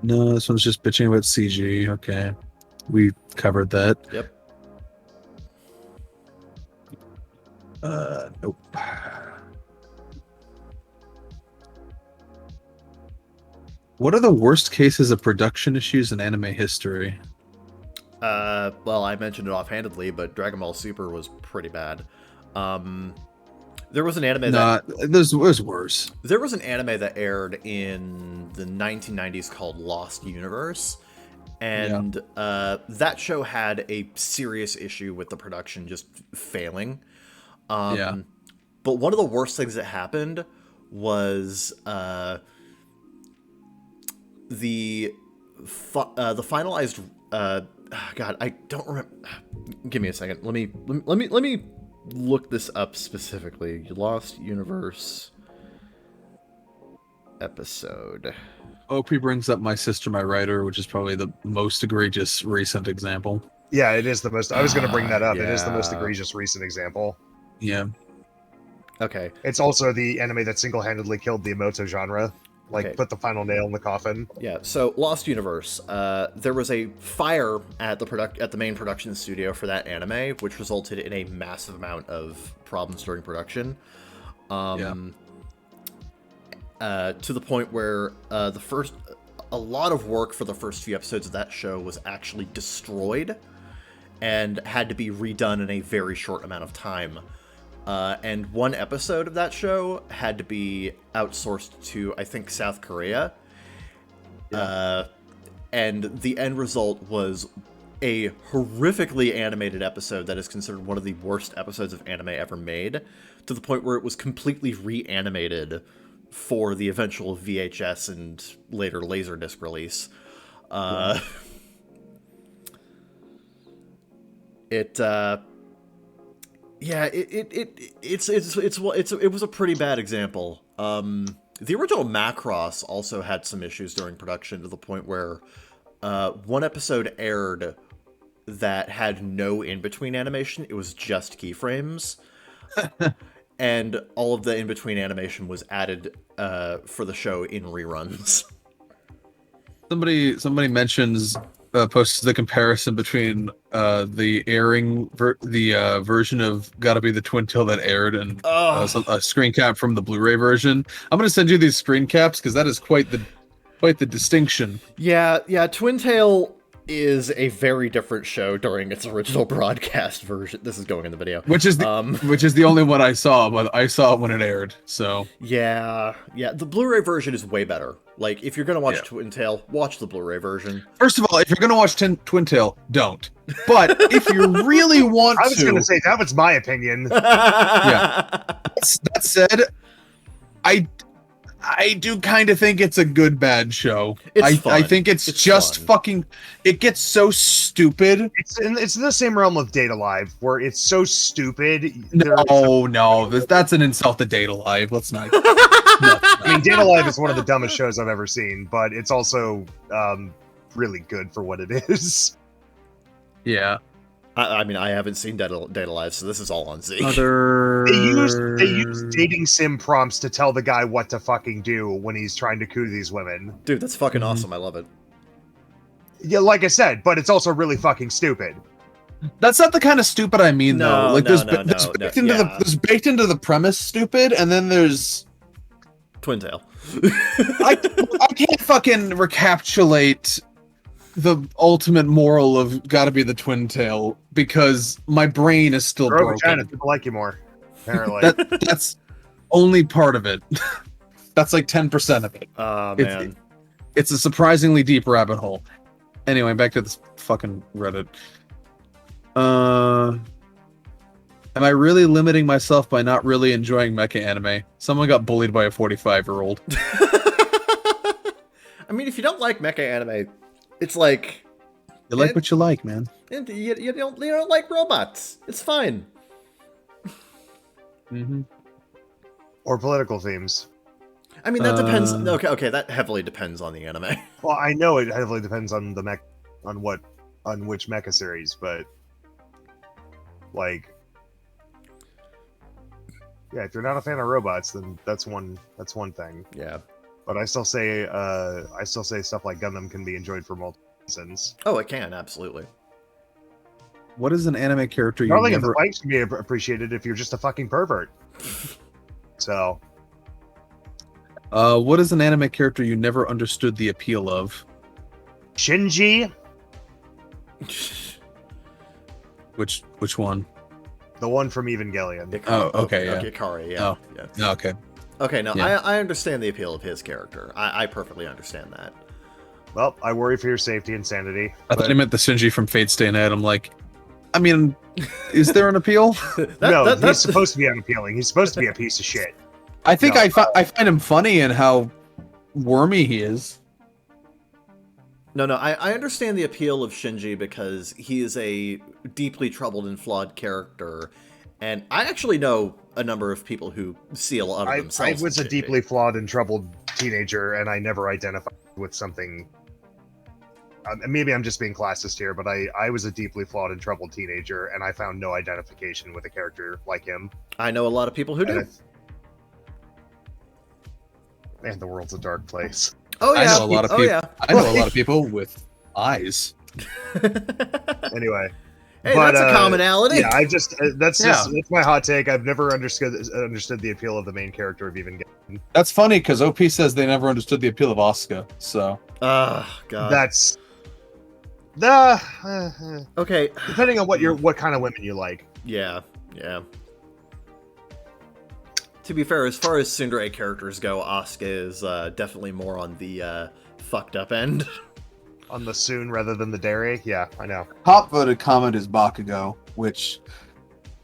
S1: No, this one's just bitching about CG. Okay. We covered that.
S2: Yep.
S1: Nope. What are the worst cases of production issues in anime history?
S2: Well, I mentioned it offhandedly, but Dragon Ball Super was pretty bad. There was an anime
S1: there's worse.
S2: There was an anime that aired in the 1990s called Lost Universe, and that show had a serious issue with the production just failing. But one of the worst things that happened was the finalized. God, I don't remember. Give me a second. Let me look this up specifically. Lost Universe episode.
S1: OP brings up My Sister, My Writer, which is probably the most egregious recent example.
S3: Yeah, it is the most. I was going to bring that up. It is the most
S2: Yeah.
S3: egregious recent example.
S1: Yeah.
S2: Okay.
S3: It's also the anime that single-handedly killed the emoto genre. Like,
S2: Okay.
S3: put the final nail in the coffin.
S2: Yeah, so Lost Universe. There was a fire at the main production studio for that anime, which resulted in a massive amount of problems during production. To the point where a lot of work for the first few episodes of that show was actually destroyed and had to be redone in a very short amount of time. And one episode of that show had to be outsourced to, I think, South Korea. And the end result was a horrifically animated episode that is considered one of the worst episodes of anime ever made, to the point where it was completely reanimated for the eventual VHS and later Laserdisc release. It was a pretty bad example. The original Macross also had some issues during production, to the point where one episode aired that had no in-between animation. It was just keyframes. And all of the in-between animation was added for the show in reruns.
S1: Somebody mentions posted the comparison between the version of Gotta Be the Twin Tail that aired and a screen cap from the Blu-ray version. I'm gonna send you these screen caps because that is quite the distinction.
S2: Yeah, Twin Tail is a very different show during its original broadcast version. This is going in the video.
S1: Which is the only one I saw, but I saw it when it aired. So
S2: yeah, the Blu-ray version is way better. Like, if you're gonna watch Twin Tail, watch the Bluray version.
S1: First of all, if you're gonna watch Twin Tail, don't. But if you really want to,
S3: I was gonna say that was my opinion.
S1: Yeah. That said, I do kind of think it's a good bad show. I think it's just fun. Fucking. It gets so stupid.
S3: It's in the same realm of Data Live, where it's so stupid.
S1: No, that's an insult to Data Live. Let's not.
S3: I mean, Data Live is one of the dumbest shows I've ever seen, but it's also really good for what it is.
S1: Yeah.
S2: I mean, I haven't seen Data Live, so this is all on Zeke.
S3: They use dating sim prompts to tell the guy what to fucking do when he's trying to coo these women.
S2: Dude, that's fucking awesome. I love it.
S3: Yeah, like I said, but it's also really fucking stupid.
S1: That's not the kind of stupid I mean, though. Like, there's baked into the premise stupid, and then there's
S2: Twin Tail.
S1: I can't fucking recapitulate the ultimate moral of Gotta Be the Twin Tail because my brain is still broken.
S3: China, people like you more. Apparently,
S1: that's only part of it. That's like 10% of it.
S2: Oh man,
S1: it's a surprisingly deep rabbit hole. Anyway, back to this fucking Reddit. Am I really limiting myself by not really enjoying mecha anime? Someone got bullied by a 45-year-old.
S2: I mean, if you don't like mecha anime, it's like
S1: you like what you like, man.
S2: You don't like robots. It's fine.
S1: Mm-hmm.
S3: Or political themes.
S2: I mean, that depends. Okay, that heavily depends on the anime.
S3: Well, I know it heavily depends on the on which mecha series, but like, yeah, if you're not a fan of robots, then that's one thing.
S2: Yeah.
S3: But I still say stuff like Gundam can be enjoyed for multiple reasons.
S2: Oh, it can, absolutely.
S1: What is an anime character you
S3: Darling
S1: never...
S3: in the fight can be appreciated if you're just a fucking pervert. So.
S1: What is an anime character you never understood the appeal of?
S3: Shinji.
S1: Which one?
S3: The one from Evangelion.
S1: Oh, okay, yeah.
S2: Ikari, yeah.
S1: Oh, yeah. Okay.
S2: Okay, no,
S1: yeah.
S2: I understand the appeal of his character. I perfectly understand that.
S3: Well, I worry for your safety and sanity.
S1: I thought he meant the Shinji from Fate Stay Night. I'm like, I mean, is there an appeal?
S3: He's supposed to be unappealing. He's supposed to be a piece of shit.
S1: I think I find him funny in how wormy he is.
S2: No, I understand the appeal of Shinji because he is a deeply troubled and flawed character, and I actually know a number of people who see a lot of themselves.
S3: I was a deeply flawed and troubled teenager, and I never identified with something. Maybe I'm just being classist here, but I was a deeply flawed and troubled teenager, and I found no identification with a character like him.
S2: I know a lot of people who do.
S3: Man, the world's a dark place.
S2: Oh yeah,
S1: I know a lot of people.
S2: Yeah.
S1: I know a lot of people with eyes.
S3: Anyway,
S2: hey, that's a commonality.
S3: Yeah, that's my hot take. I've never understood the appeal of the main character of Evangelion.
S1: That's funny because OP says they never understood the appeal of Asuka. So,
S2: God,
S3: that's
S2: okay.
S3: Depending on what kind of women you like.
S2: Yeah. To be fair, as far as tsundere characters go, Asuka is definitely more on the fucked up end.
S3: On the soon rather than the dairy? Yeah, I know.
S1: Top voted comment is Bakugo, which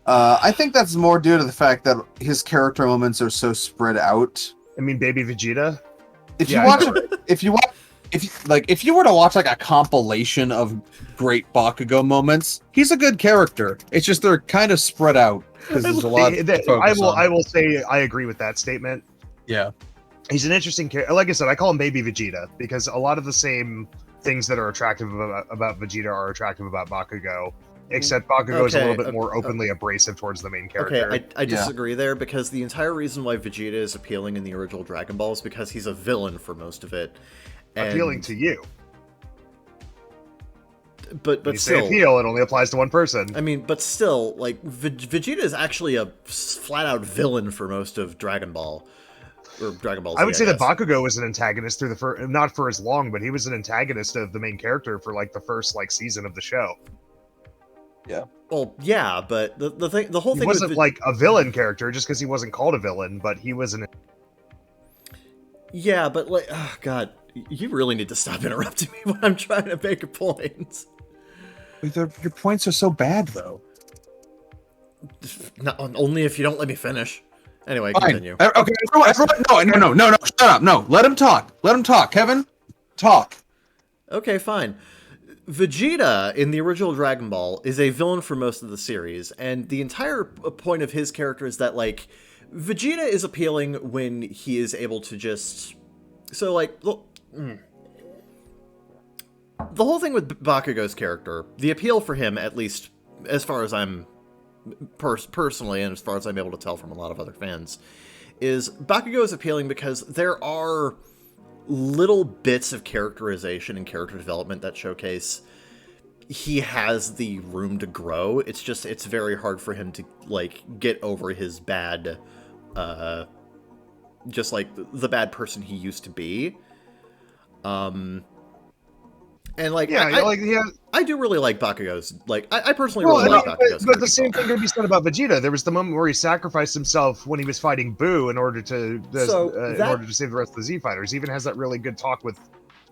S1: I think that's more due to the fact that his character moments are so spread out.
S3: I mean, Baby Vegeta?
S1: If you were to watch like a compilation of great Bakugo moments, he's a good character. It's just they're kind of spread out because there's a lot.
S3: I will say I agree with that statement.
S1: Yeah,
S3: he's an interesting character. Like I said, I call him Baby Vegeta because a lot of the same things that are attractive about Vegeta are attractive about Bakugo. Except Bakugo is a little bit more openly abrasive towards the main character.
S2: Okay, I disagree there because the entire reason why Vegeta is appealing in the original Dragon Ball is because he's a villain for most of it.
S3: Appealing to you.
S2: But
S3: When you
S2: still,
S3: say appeal, it only applies to one person.
S2: I mean, but still, like Vegeta is actually a flat out villain for most of Dragon Ball. Or Dragon Ball Z,
S3: I would say that
S2: guess.
S3: Bakugo was an antagonist through the first, not for as long, but he was an antagonist of the main character for like the first like season of the show.
S1: Yeah.
S2: Well, yeah, but the whole
S3: He
S2: thing
S3: wasn't
S2: with
S3: like a villain character just because he wasn't called a villain, but he was an.
S2: yeah, but like, oh god, you really need to stop interrupting me when I'm trying to make a point.
S1: Your points are so bad, though.
S2: Not, only if you don't let me finish. Anyway,
S1: Fine.
S2: continue.
S1: Okay, everyone, no, shut up. No, let him talk. Let him talk. Kevin, talk.
S2: Okay, fine. Vegeta in the original Dragon Ball is a villain for most of the series, and the entire point of his character is that, like, Vegeta is appealing when he is able to just... So, like, the whole thing with Bakugo's character, the appeal for him, at least as far as I'm personally, and as far as I'm able to tell from a lot of other fans, is Bakugo is appealing because there are little bits of characterization and character development that showcase he has the room to grow. It's just, it's very hard for him to, like, get over his bad, just like the bad person he used to be. And like, I do really like Bakugo's. Like, I personally really like Bakugo's.
S3: But the same thing could be said about Vegeta. There was the moment where he sacrificed himself when he was fighting Buu in order to save the rest of the Z fighters. He even has that really good talk with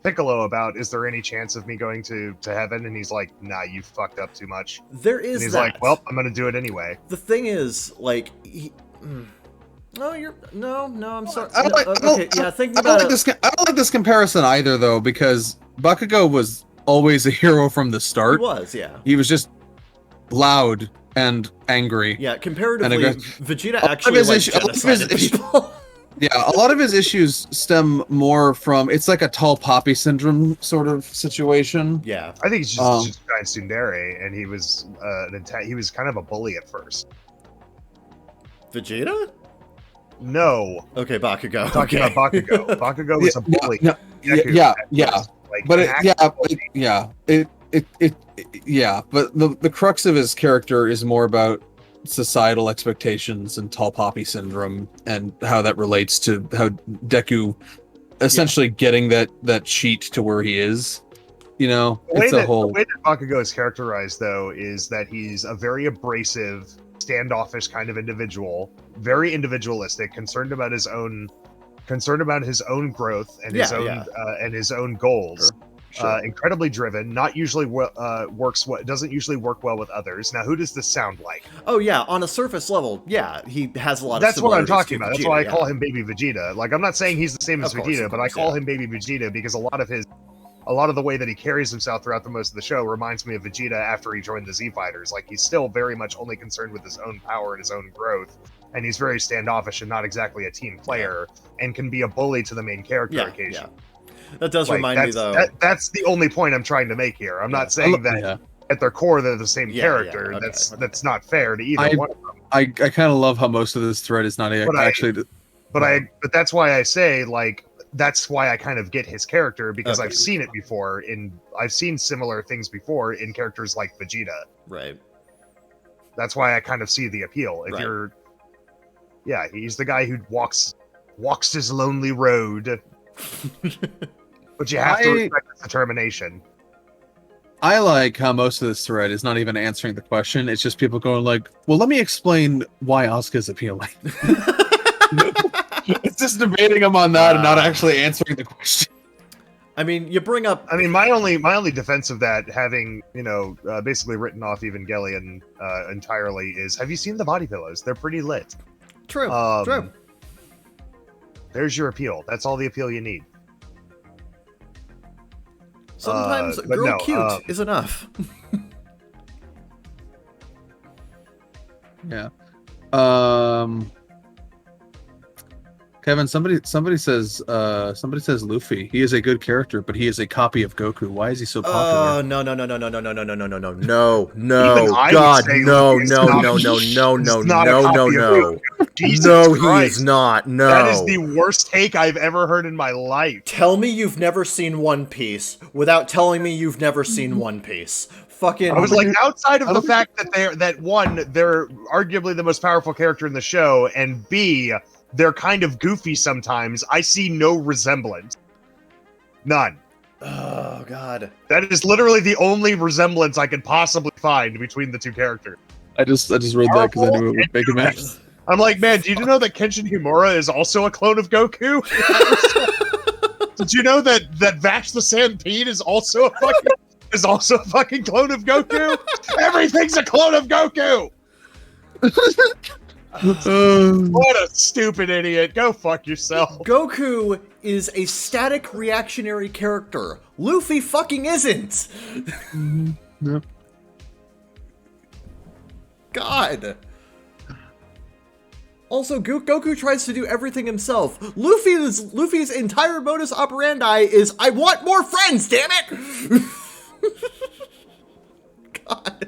S3: Piccolo about, is there any chance of me going to heaven? And he's like, nah, you fucked up too much.
S2: There is.
S3: And he's like, well, I'm gonna do it anyway.
S2: The thing is, like, I'm sorry.
S1: I don't like this comparison either, though, because Bakugo was always a hero from the start.
S2: He was, yeah.
S1: He was just loud and angry.
S2: Yeah, comparatively, Vegeta actually genocided people.
S1: Yeah, a lot of his issues stem more from, it's like a tall poppy syndrome sort of situation.
S2: Yeah.
S3: I think he's just a giant tsundere, and he was he was kind of a bully at first.
S2: Vegeta?
S3: No.
S2: Okay, Bakugo.
S3: I'm talking about Bakugo. Bakugo was a bully.
S1: But the crux of his character is more about societal expectations and tall poppy syndrome and how that relates to how Deku essentially getting that cheat to where he is. You know,
S3: the way that Bakugo is characterized, though, is that he's a very abrasive, standoffish kind of individual, very individualistic, concerned about his own growth and his own goals. Sure. Incredibly driven, not usually doesn't usually work well with others. Now, who does this sound like?
S2: Oh yeah, on a surface level, yeah, he has a lot of.
S3: That's what I'm talking about.
S2: Vegeta,
S3: that's why I call him Baby Vegeta. Like, I'm not saying he's the same as Vegeta, but I call him Baby Vegeta because a lot of the way that he carries himself throughout the most of the show reminds me of Vegeta after he joined the Z Fighters. Like, he's still very much only concerned with his own power and his own growth, and he's very standoffish and not exactly a team player, and can be a bully to the main character occasionally.
S2: Yeah. That does remind me, though.
S3: That's the only point I'm trying to make here. I'm not saying that at their core they're the same character.
S2: Okay,
S3: that's not fair to either one of them.
S1: I kind of love how most of this thread is not
S3: But that's why I say, like, that's why I kind of get his character, because I've seen it before. I've seen similar things before in characters like Vegeta.
S2: Right.
S3: That's why I kind of see the appeal. He's the guy who walks his lonely road. But you have to respect his determination.
S1: I like how most of this thread is not even answering the question. It's just people going like, well, let me explain why Asuka's appealing. It's just debating him on that and not actually answering the question.
S2: I mean, you bring up...
S3: I mean, my only defense of that, having, basically written off Evangelion entirely, is, have you seen the body pillows? They're pretty lit.
S2: True, true.
S3: There's your appeal. That's all the appeal you need.
S2: Sometimes girl cute is enough.
S1: Yeah. Kevin, somebody says Luffy. He is a good character, but he is a copy of Goku. Why is he so popular?
S2: No, no, no, no, no, no, no, no, no, no, no, no,
S3: Even
S2: no,
S3: I would
S2: God,
S3: say
S2: no,
S3: Luffy is
S2: no,
S3: not-
S2: no, no, no, no,
S3: he's not a
S2: no, no,
S3: copy of
S2: no.
S3: Jesus
S2: No, he
S3: Christ.
S2: is not. No.
S3: That is the worst take I've ever heard in my life.
S2: Tell me you've never seen One Piece without telling me you've never seen One Piece. Fucking.
S3: I was like, outside of the fact that they're arguably the most powerful character in the show, and B, they're kind of goofy sometimes. I see no resemblance. None.
S2: Oh God.
S3: That is literally the only resemblance I could possibly find between the two characters.
S1: I just read that because I knew it would make him mad.
S3: I'm like, man, do you know that Kenshin Himura is also a clone of Goku? Did you know that Vash the Stampede is also a fucking clone of Goku? Everything's a clone of Goku. What a stupid idiot. Go fuck yourself.
S2: Goku is a static reactionary character. Luffy fucking isn't.
S1: Yep.
S2: God. Also, Goku tries to do everything himself. Luffy's entire modus operandi is, I want more friends, damn it! God.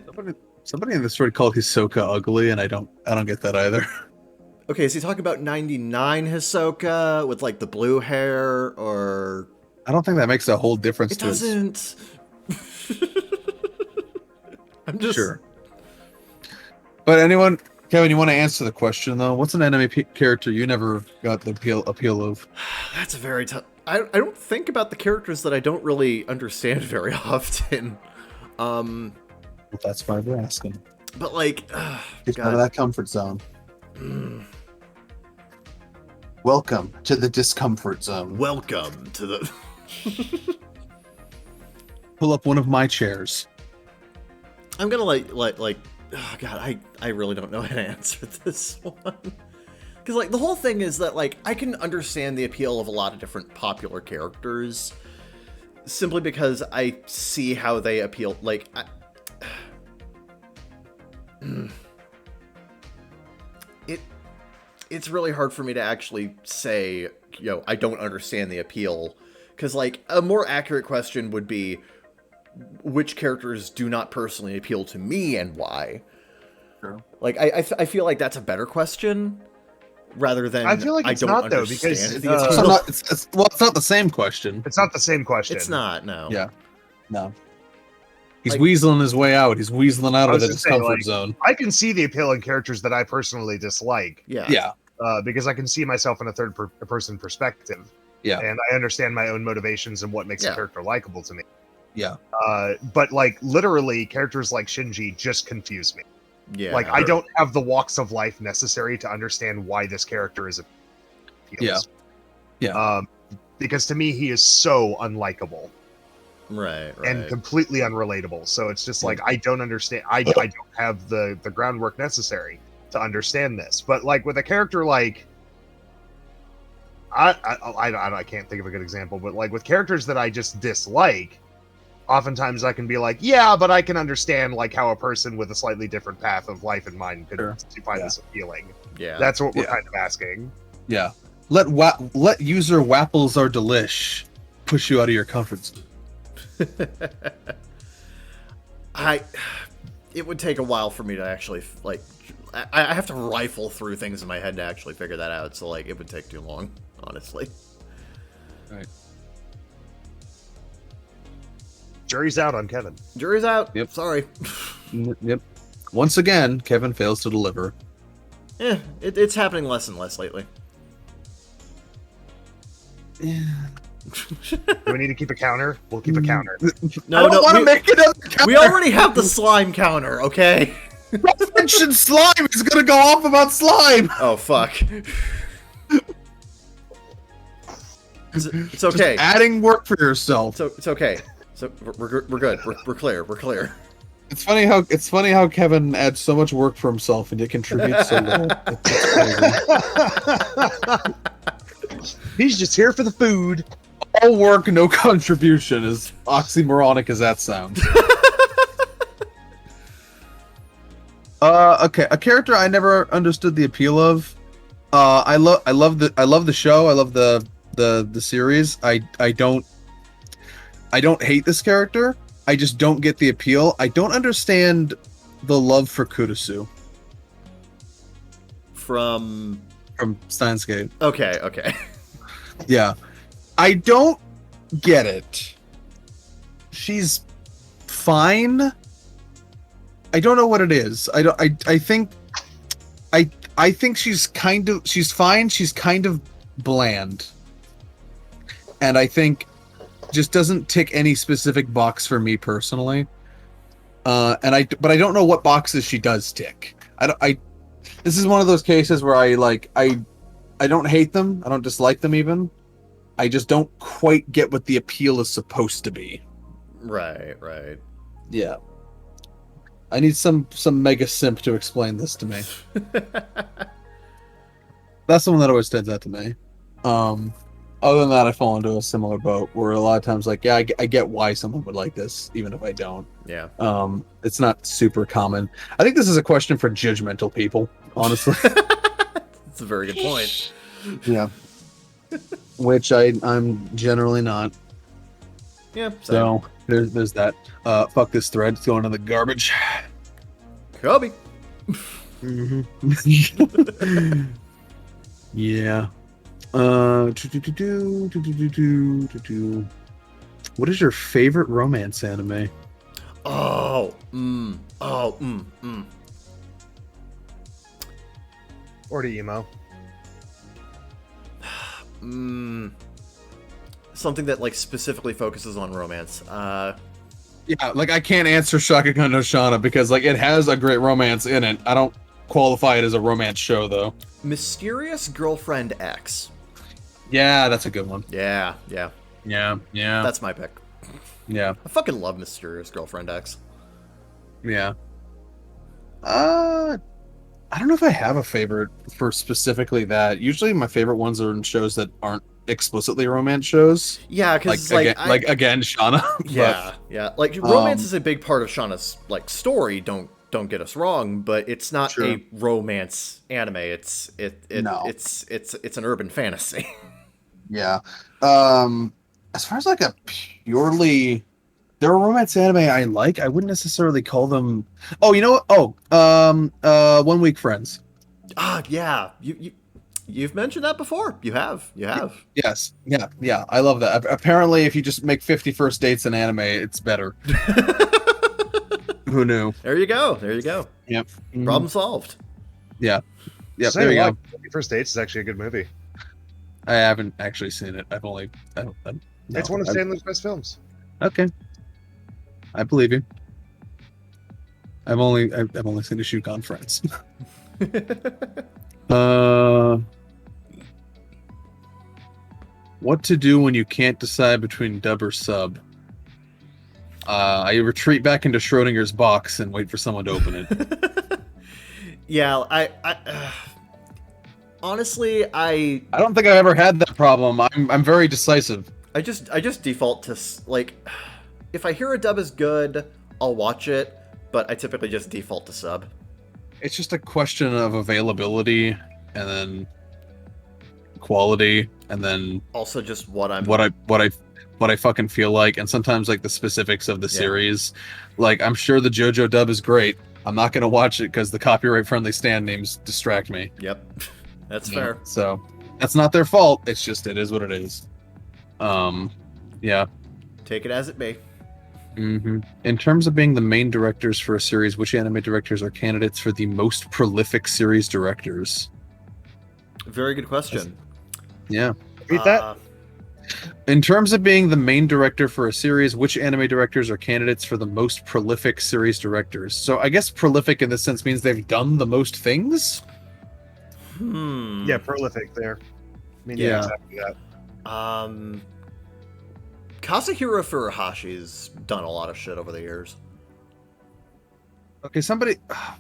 S1: Somebody in the story called Hisoka ugly, and I don't get that either.
S2: Okay, is he talking about 99 Hisoka with like the blue hair, or
S1: I don't think that makes a whole difference
S2: it
S1: to his...
S2: doesn't? I'm just
S1: Sure. But anyone, Kevin, you want to answer the question though? What's an anime character you never got the appeal of?
S2: That's a very tough. I don't think about the characters that I don't really understand very often.
S1: Well, that's why we're asking.
S2: But like,
S1: Get out of that comfort zone. Welcome to the discomfort zone.
S2: Welcome to the.
S1: Pull up one of my chairs.
S2: I'm gonna like. Oh God, I really don't know how to answer this one. Because like the whole thing is that like I can understand the appeal of a lot of different popular characters, simply because I see how they appeal. Like, it's really hard for me to actually say, I don't understand the appeal. Because like a more accurate question would be, which characters do not personally appeal to me and why?
S1: Sure.
S2: Like I feel like that's a better question. Rather than
S3: I feel like it's
S2: don't
S3: not though,
S2: understand
S3: because
S2: the
S1: It's
S2: appeal.
S1: not, it's not the same question.
S3: it's not the same question.
S2: It's not, no.
S1: Yeah. No. He's
S2: Like-
S1: weaseling his way out. He's weaseling out
S3: I
S1: of
S3: was
S1: the
S3: gonna say,
S1: discomfort
S3: like,
S1: zone.
S3: I can see the appeal in characters that I personally dislike.
S2: Yeah.
S1: Yeah.
S3: Because I can see myself in a person perspective.
S1: Yeah.
S3: And I understand my own motivations and what makes
S2: Yeah.
S3: a character likable to me.
S1: Yeah.
S3: But like literally characters like Shinji just confuse me.
S2: Yeah.
S3: Like I don't have the walks of life necessary to understand why this character is appeals.
S1: Yeah.
S3: Because to me he is so unlikable
S2: Right.
S3: and completely unrelatable. So it's just like I don't understand. I don't have the groundwork necessary to understand this. But like with a character like I can't think of a good example, but like with characters that I just dislike, oftentimes I can be like, yeah, but I can understand like how a person with a slightly different path of life in mind could
S1: Sure.
S3: find
S1: Yeah.
S3: this appealing.
S2: Yeah.
S3: That's what we're
S1: Yeah.
S3: kind of asking.
S1: Yeah. Let user Wapples are delish push you out of your comfort zone.
S2: It would take a while for me to actually like. I have to rifle through things in my head to actually figure that out. So like, it would take too long, honestly.
S1: Right.
S3: Jury's out on Kevin.
S2: Jury's out.
S1: Yep.
S2: Sorry.
S1: Yep. Once again, Kevin fails to deliver.
S2: It's happening less and less lately.
S1: Yeah.
S3: Do we need to keep a counter? We'll keep a counter.
S2: No,
S1: I don't want to make another counter.
S2: we already have the slime counter. Okay.
S1: mention slime. He's gonna go off about slime.
S2: Oh fuck. It's okay.
S1: Just adding work for yourself.
S2: So it's okay. So we're good. We're clear. We're clear.
S1: It's funny how Kevin adds so much work for himself and yet contributes so little.
S3: He's just here for the food.
S1: All work, no contribution, as oxymoronic as that sounds. Okay, a character I never understood the appeal of I love the show. I love the series. I don't hate this character. I just don't get the appeal. I don't understand the love for Kurisu
S2: From
S1: Steins Gate.
S2: okay.
S1: Yeah. I don't get it. She's fine. I don't know what it is. I think she's fine. She's kind of bland. And I think just doesn't tick any specific box for me personally. But I don't know what boxes she does tick. This is one of those cases where I don't hate them. I don't dislike them even. I just don't quite get what the appeal is supposed to be.
S2: Right.
S1: Yeah. I need some mega simp to explain this to me. That's the one that always stands out to me. Other than that, I fall into a similar boat where a lot of times, like, yeah, I get why someone would like this, even if I don't.
S2: Yeah.
S1: It's not super common. I think this is a question for judgmental people, honestly.
S2: That's a very good point.
S1: Yeah. Which I'm generally not.
S2: Yeah. Same.
S1: So there's that. Fuck this thread. It's going in the garbage.
S2: Kobe.
S1: Mm-hmm. Yeah. What is your favorite romance anime?
S2: Or
S3: Or the emo.
S2: Something that like specifically focuses on romance.
S1: Yeah, like I can't answer Shakugan no Shana because like it has a great romance in it. I don't qualify it as a romance show though.
S2: Mysterious Girlfriend X.
S1: Yeah, that's a good one.
S2: Yeah.
S1: Yeah.
S2: That's my pick.
S1: Yeah.
S2: I fucking love Mysterious Girlfriend X.
S1: Yeah. I don't know if I have a favorite for specifically that. Usually my favorite ones are in shows that aren't explicitly romance shows.
S2: Yeah, because
S1: again, Shauna.
S2: Yeah. Like romance is a big part of Shauna's like story. Don't get us wrong, but it's not
S1: Sure.
S2: a romance anime. It's
S1: No.
S2: it's an urban fantasy.
S1: Yeah. As far as like a purely there are romance anime I like. I wouldn't necessarily call them. Oh, you know what? 1 Week Friends.
S2: Yeah. You've mentioned that before. You have.
S1: Yes. Yeah. I love that. Apparently, if you just make 50 first dates in anime, it's better. Who knew?
S2: There you go.
S1: Yep. Mhm.
S2: Problem solved.
S1: Yeah. Yep.
S3: So
S1: There you go.
S3: First Dates is actually a good movie.
S1: I haven't actually seen it. I've only. No,
S3: It's one of Stanley's best films.
S1: Okay. I believe you. I've only seen a Shukan Friends. What to do when you can't decide between dub or sub? I retreat back into Schrodinger's box and wait for someone to open it.
S2: Yeah, I honestly, I
S1: don't think I've ever had that problem. I'm very decisive.
S2: I just default to like, if I hear a dub is good, I'll watch it, but I typically just default to sub.
S1: It's just a question of availability and then quality and then
S2: Also, just what
S1: I fucking feel like, and sometimes like the specifics of the series. Like I'm sure the JoJo dub is great. I'm not gonna watch it because the copyright friendly stand names distract me.
S2: Yep, that's fair.
S1: So that's not their fault. It's just it is what it is. Yeah.
S2: Take it as it may.
S1: Mm-hmm. In terms of being the main directors for a series, which anime directors are candidates for the most prolific series directors?
S2: Very good question.
S1: Yeah.
S3: Repeat that.
S1: In terms of being the main director for a series, which anime directors are candidates for the most prolific series directors? So I guess prolific in this sense means they've done the most things?
S3: Yeah, prolific there. I mean,
S1: Yeah.
S3: exactly that.
S2: Kazuhiro Furuhashi's done a lot of shit over the years.
S1: Okay,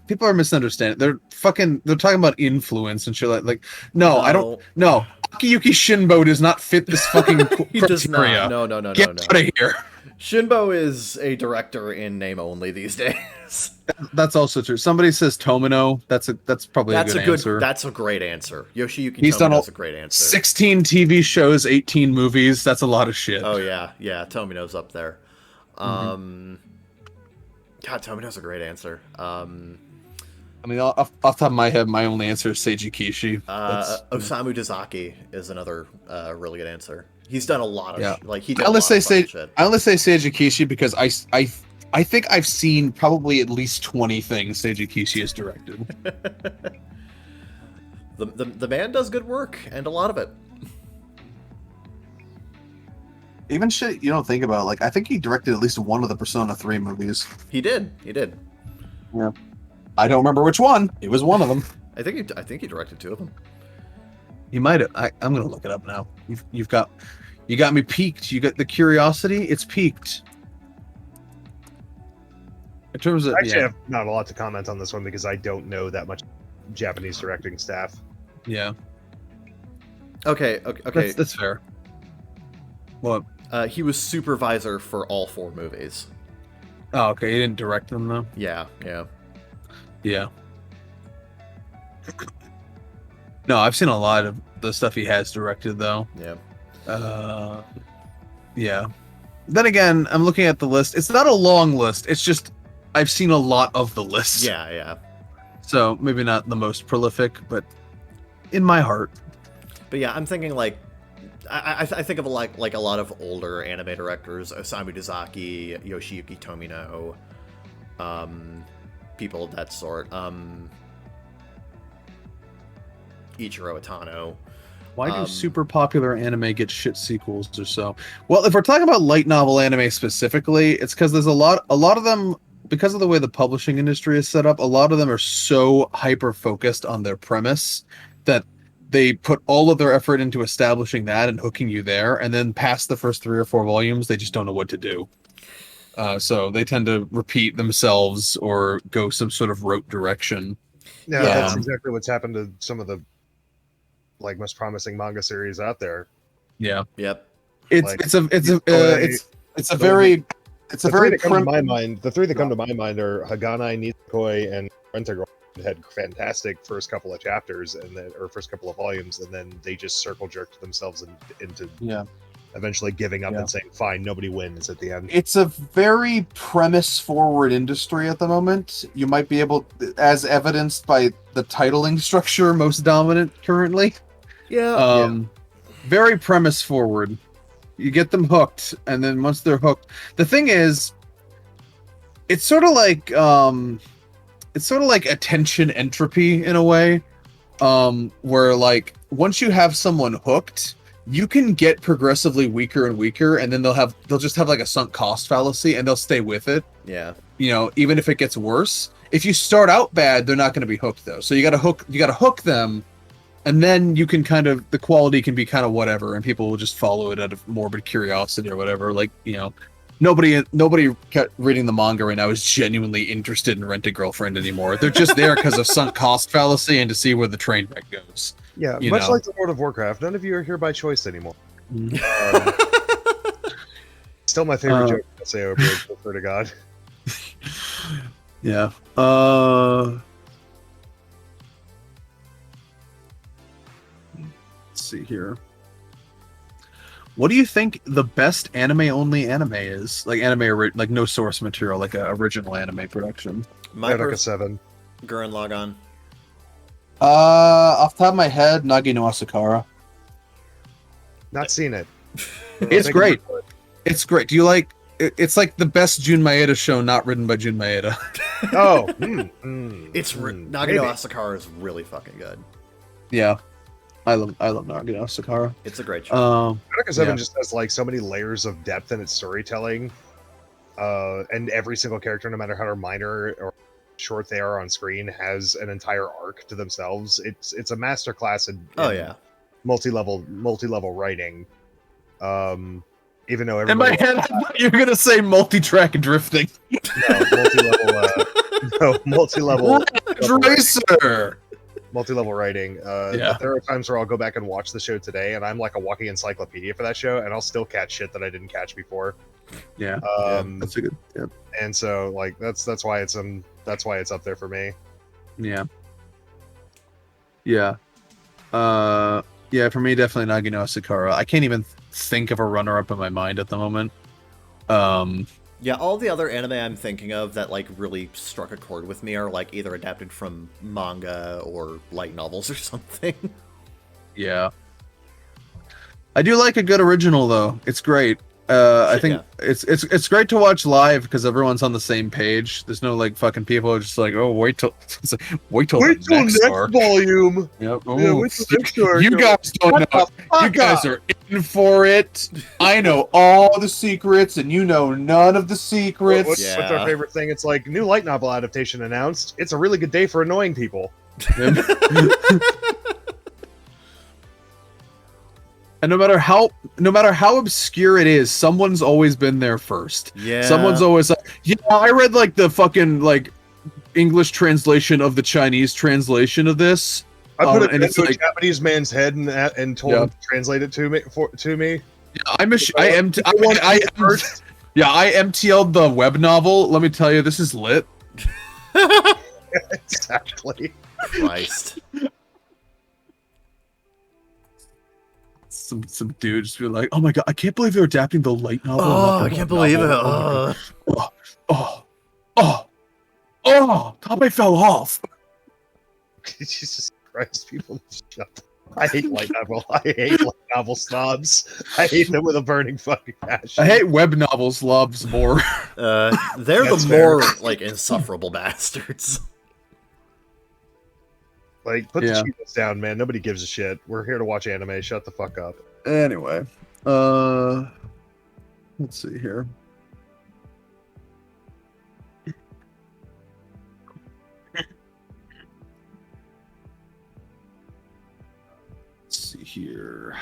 S1: people are misunderstanding. They're talking about influence and shit like no, I don't. No, Akiyuki Shinbo does not fit this fucking
S2: He does
S1: criteria.
S2: not. No.
S1: Get out of here.
S2: Shinbo is a director in name only these days.
S1: That's also true. Somebody says Tomino. That's probably a good answer.
S2: That's a great answer. Yoshiyuki
S1: He's done
S2: Tomino's a great answer.
S1: 16 TV shows, 18 movies. That's a lot of shit.
S2: Oh yeah, Tomino's up there. God, Tomino's a great answer.
S1: I mean, off the top of my head, my only answer is Seiji Kishi.
S2: Osamu Dezaki is another really good answer. He's done a lot of he did
S1: I only say
S2: shit.
S1: I only say Seiji Kishi because I think I've seen probably at least 20 things Seiji Kishi has directed.
S2: the man does good work, and a lot of it.
S1: Even shit you don't think about. Like, I think he directed at least one of the Persona 3 movies.
S2: He did.
S1: Yeah. I don't remember which one. It was one of them.
S2: I think he directed 2 of them.
S1: You might have. I'm gonna look it up now. You got me peaked. You got the curiosity. It's peaked. In terms of,
S3: I have not a lot to comment on this one because I don't know that much Japanese directing staff.
S1: Yeah.
S2: Okay.
S1: That's fair. What?
S2: He was supervisor for all 4 movies.
S1: Oh, okay. He didn't direct them though.
S2: Yeah.
S1: No, I've seen a lot of the stuff he has directed though.
S2: Yeah.
S1: Yeah. Then again, I'm looking at the list. It's not a long list. It's just I've seen a lot of the list.
S2: Yeah.
S1: So maybe not the most prolific, but in my heart.
S2: But yeah, I'm thinking like I think of like a lot of older anime directors, Osamu Dezaki, Yoshiyuki Tomino, people of that sort. Ichiro Atano.
S1: Why do super popular anime get shit sequels or so? Well, if we're talking about light novel anime specifically, it's because there's a lot of them, because of the way the publishing industry is set up, a lot of them are so hyper focused on their premise that they put all of their effort into establishing that and hooking you there, and then past the first 3 or 4 volumes, they just don't know what to do. So they tend to repeat themselves or go some sort of rote direction.
S3: Yeah, that's exactly what's happened to some of the most promising manga series out there.
S1: Yeah.
S2: Yep.
S1: It's a very
S3: to my mind. The 3 that come to my mind are Haganai, Nisekoi, and Rentagirl. Had fantastic first couple of chapters or first couple of volumes, and then they just circle jerked themselves into eventually giving up and saying, "Fine, nobody wins" at the end.
S1: It's a very premise-forward industry at the moment. You might be able, as evidenced by the titling structure most dominant currently. Very premise-forward. You get them hooked, and then once they're hooked, the thing is, it's sort of like attention entropy in a way, where like once you have someone hooked, you can get progressively weaker and weaker, and then they'll just have like a sunk cost fallacy, and they'll stay with it.
S2: Yeah.
S1: Even if it gets worse. If you start out bad, they're not going to be hooked though. So you got to hook them, and then you can the quality can be kind of whatever, and people will just follow it out of morbid curiosity or whatever. Like, nobody reading the manga right now is genuinely interested in Rent a Girlfriend anymore. They're just there because of sunk cost fallacy and to see where the train wreck goes.
S3: Yeah, much like the World of Warcraft, none of you are here by choice anymore. Still my favorite joke to say over it, swear to God.
S1: Yeah. Let's see here. What do you think the best anime-only anime is? Like like no source material, like an original anime production.
S3: Madoka 7.
S2: Gurren Lagann.
S1: Off the top of my head, Nagi no Asakara.
S3: Not seen it.
S1: It's great. It's great. Do you like? It's like the best Jun Maeda show not written by Jun Maeda.
S3: Oh,
S2: Nagi no Asakara is really fucking good.
S1: Yeah. I love Nagi no Asakara.
S2: It's a great show.
S3: Madoka 7 just has so many layers of depth in its storytelling, and every single character, no matter how minor or short they are on screen, has an entire arc to themselves. It's a masterclass in multi-level writing. Even though
S1: in my head, I thought you were gonna say multi-track drifting.
S3: Multi-level
S1: Racer.
S3: Multi-level writing. There are times where I'll go back and watch the show today, and I'm like a walking encyclopedia for that show, and I'll still catch shit that I didn't catch before.
S1: Yeah, that's a good. Yeah,
S3: And so like that's why it's up there for me.
S1: yeah, yeah. Yeah. For me, definitely Nagi no Asakura. I can't even think of a runner-up in my mind at the moment.
S2: Yeah, all the other anime I'm thinking of that like really struck a chord with me are like either adapted from manga or light novels or something.
S1: Yeah. I do like a good original though. It's great. I think it's great to watch live because everyone's on the same page. There's no like fucking people who are just like, oh, wait till the next arc.
S3: volume.
S1: Yep.
S3: Yeah,
S1: Ooh,
S3: wait till next arc.
S1: you guys don't know. You guys are in for it. I know all the secrets, and you know none of the secrets.
S3: What's our favorite thing? It's like new light novel adaptation announced. It's a really good day for annoying people.
S1: And no matter how obscure it is, someone's always been there first.
S2: Yeah.
S1: Someone's always like, yeah, I read like the fucking like English translation of the Chinese translation of this.
S3: I put it
S1: and
S3: into
S1: it's
S3: a
S1: like
S3: Japanese man's head and told him to translate it to me.
S1: Yeah, I MTL'd the web novel. Let me tell you, this is lit.
S3: Exactly.
S2: Christ.
S1: Some dude just be like, oh my god, I can't believe they're adapting the light novel.
S2: Oh, I can't believe it.
S1: Tabe fell off.
S3: Jesus Christ, people shut up. I hate light novel snobs. I hate them with a burning fucking passion.
S1: I hate web novel slobs more.
S2: They're
S3: That's
S2: the
S3: fair.
S2: more like insufferable bastards.
S3: Like, put the Cheetos down, man. Nobody gives a shit. We're here to watch anime. Shut the fuck up.
S1: Anyway, let's see here. Let's see here.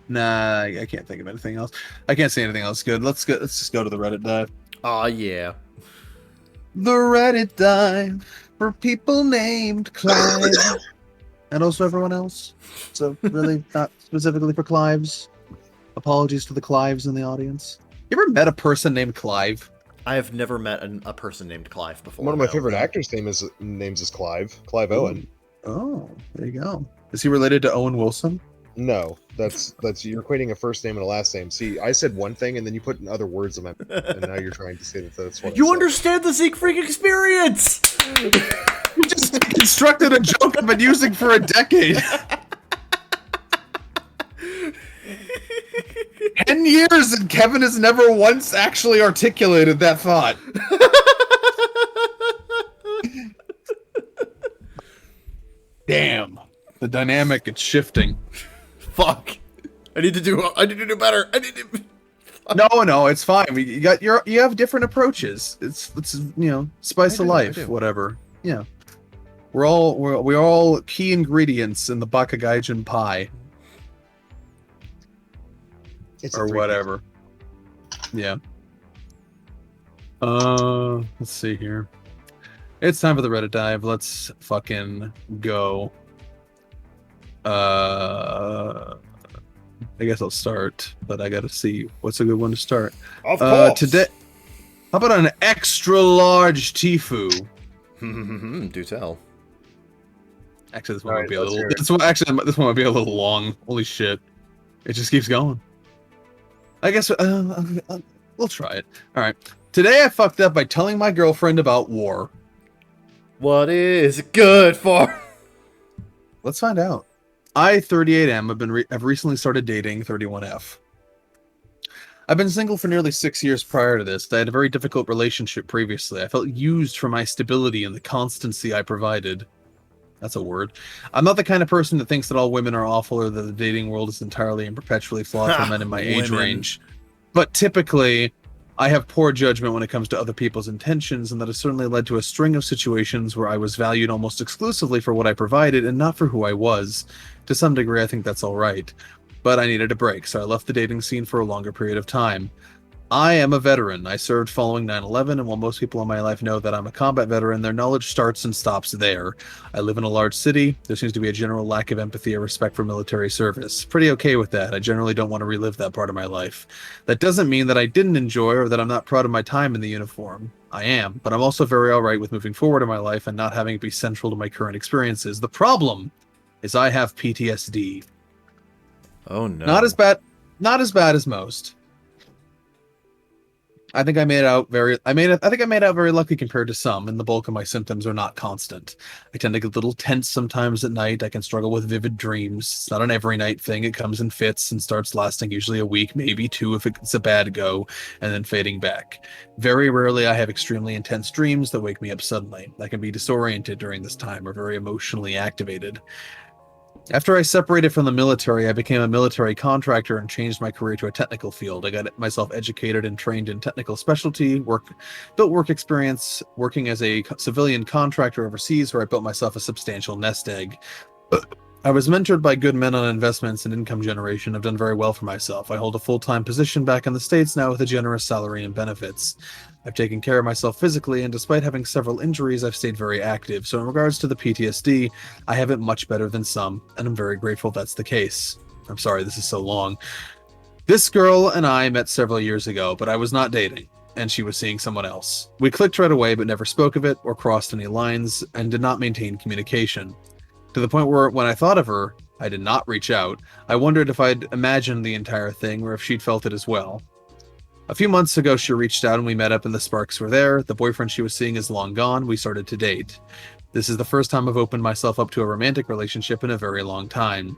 S1: Nah, I can't think of anything else. I can't see anything else good. Let's just go to the Reddit dive.
S2: Oh yeah.
S1: The Reddit dive for people named Clive. And also everyone else. So really not specifically for Clives. Apologies to the Clives in the audience. You ever met a person named Clive?
S2: I have never met a person named Clive before.
S3: One of my
S2: no.
S3: favorite actors' names is Clive Owen.
S1: Oh, there you go. Is he related to Owen Wilson?
S3: No, that's you're equating a first name and a last name. See, I said one thing and then you put in other words in my and now you're trying to say that's what.
S2: You understand the Zeke Freak experience.
S1: You just constructed a joke I've been using for a decade. 10 years and Kevin has never once actually articulated that thought. Damn. The dynamic is shifting.
S2: Fuck. I need to do better.
S1: No, it's fine. You have different approaches. It's spice of life, whatever. Yeah. We're all key ingredients in the bakagaijin pie. Or whatever. Yeah. Let's see here. It's time for the Reddit dive. Let's fucking go. I guess I'll start, but I gotta see what's a good one to start.
S3: Of course.
S1: Today, how about an extra large Tifu?
S2: Do tell.
S1: Actually, this one might be a little. This one might be a little long. Holy shit! It just keeps going. I guess we'll try it. All right. Today I fucked up by telling my girlfriend about war.
S2: What is it good for?
S1: Let's find out. I, 38M, have recently started dating 31F. I've been single for nearly 6 years prior to this. I had a very difficult relationship previously. I felt used for my stability and the constancy I provided. That's a word. I'm not the kind of person that thinks that all women are awful or that the dating world is entirely and perpetually flawed for men in my age range. But typically, I have poor judgment when it comes to other people's intentions, and that has certainly led to a string of situations where I was valued almost exclusively for what I provided and not for who I was. To some degree, I think that's all right. But I needed a break, so I left the dating scene for a longer period of time. I am a veteran. I served following 9/11, and while most people in my life know that I'm a combat veteran, their knowledge starts and stops there. I live in a large city. There seems to be a general lack of empathy or respect for military service. Pretty okay with that. I generally don't want to relive that part of my life. That doesn't mean that I didn't enjoy or that I'm not proud of my time in the uniform. I am, but I'm also very alright with moving forward in my life and not having it be central to my current experiences. The problem is I have PTSD.
S2: Oh no.
S1: Not as bad as most. I think I made out very lucky compared to some, and the bulk of my symptoms are not constant. I tend to get a little tense sometimes at night. I can struggle with vivid dreams. It's not an every night thing. It comes in fits and starts lasting usually a week, maybe two if it's a bad go, and then fading back. Very rarely I have extremely intense dreams that wake me up suddenly. I can be disoriented during this time or very emotionally activated. After I separated from the military, I became a military contractor and changed my career to a technical field. I got myself educated and trained in technical specialty, built work experience working as a civilian contractor overseas, where I built myself a substantial nest egg. I was mentored by good men on investments and income generation. I've done very well for myself. I hold a full-time position back in the States now with a generous salary and benefits. I've taken care of myself physically, and despite having several injuries, I've stayed very active. So in regards to the PTSD, I have it much better than some, and I'm very grateful that's the case. I'm sorry this is so long. This girl and I met several years ago, but I was not dating, and she was seeing someone else. We clicked right away, but never spoke of it or crossed any lines, and did not maintain communication. To the point where, when I thought of her, I did not reach out. I wondered if I'd imagined the entire thing, or if she'd felt it as well. A few months ago, she reached out and we met up and the sparks were there. The boyfriend she was seeing is long gone. We started to date. This is the first time I've opened myself up to a romantic relationship in a very long time.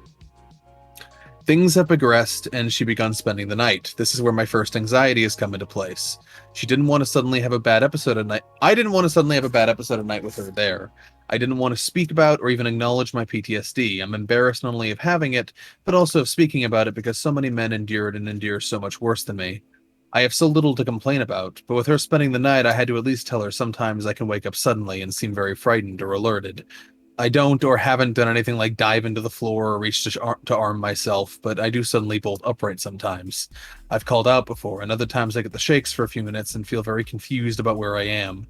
S1: Things have progressed, and she begun spending the night. This is where my first anxiety has come into place. She didn't want to suddenly have a bad episode at night. I didn't want to suddenly have a bad episode at night with her there. I didn't want to speak about or even acknowledge my PTSD. I'm embarrassed not only of having it, but also of speaking about it because so many men endured and endure so much worse than me. I have so little to complain about, but with her spending the night, I had to at least tell her sometimes I can wake up suddenly and seem very frightened or alerted. I don't or haven't done anything like dive into the floor or reach to arm myself, but I do suddenly bolt upright sometimes. I've called out before, and other times I get the shakes for a few minutes and feel very confused about where I am.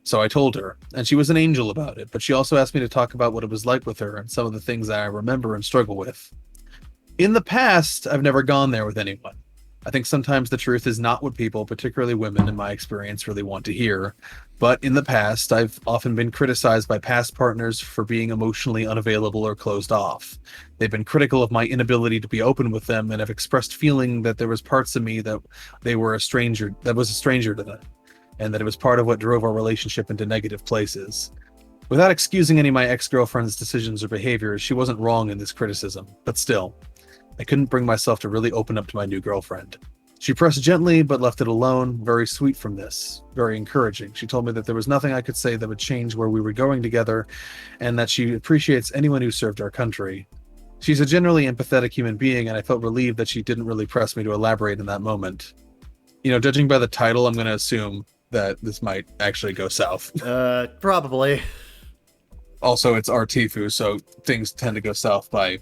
S1: So I told her, and she was an angel about it, but she also asked me to talk about what it was like with her and some of the things I remember and struggle with. In the past, I've never gone there with anyone. I think sometimes the truth is not what people, particularly women in my experience, really want to hear. But in the past, I've often been criticized by past partners for being emotionally unavailable or closed off. They've been critical of my inability to be open with them and have expressed feeling that there was parts of me that was a stranger to them, and that it was part of what drove our relationship into negative places. Without excusing any of my ex-girlfriend's decisions or behaviors, she wasn't wrong in this criticism, but still, I couldn't bring myself to really open up to my new girlfriend. She pressed gently, but left it alone. Very sweet from this. Very encouraging. She told me that there was nothing I could say that would change where we were going together, and that she appreciates anyone who served our country. She's a generally empathetic human being, and I felt relieved that she didn't really press me to elaborate in that moment. Judging by the title, I'm going to assume that this might actually go south.
S2: Probably.
S1: Also, it's Artifu, so things tend to go south by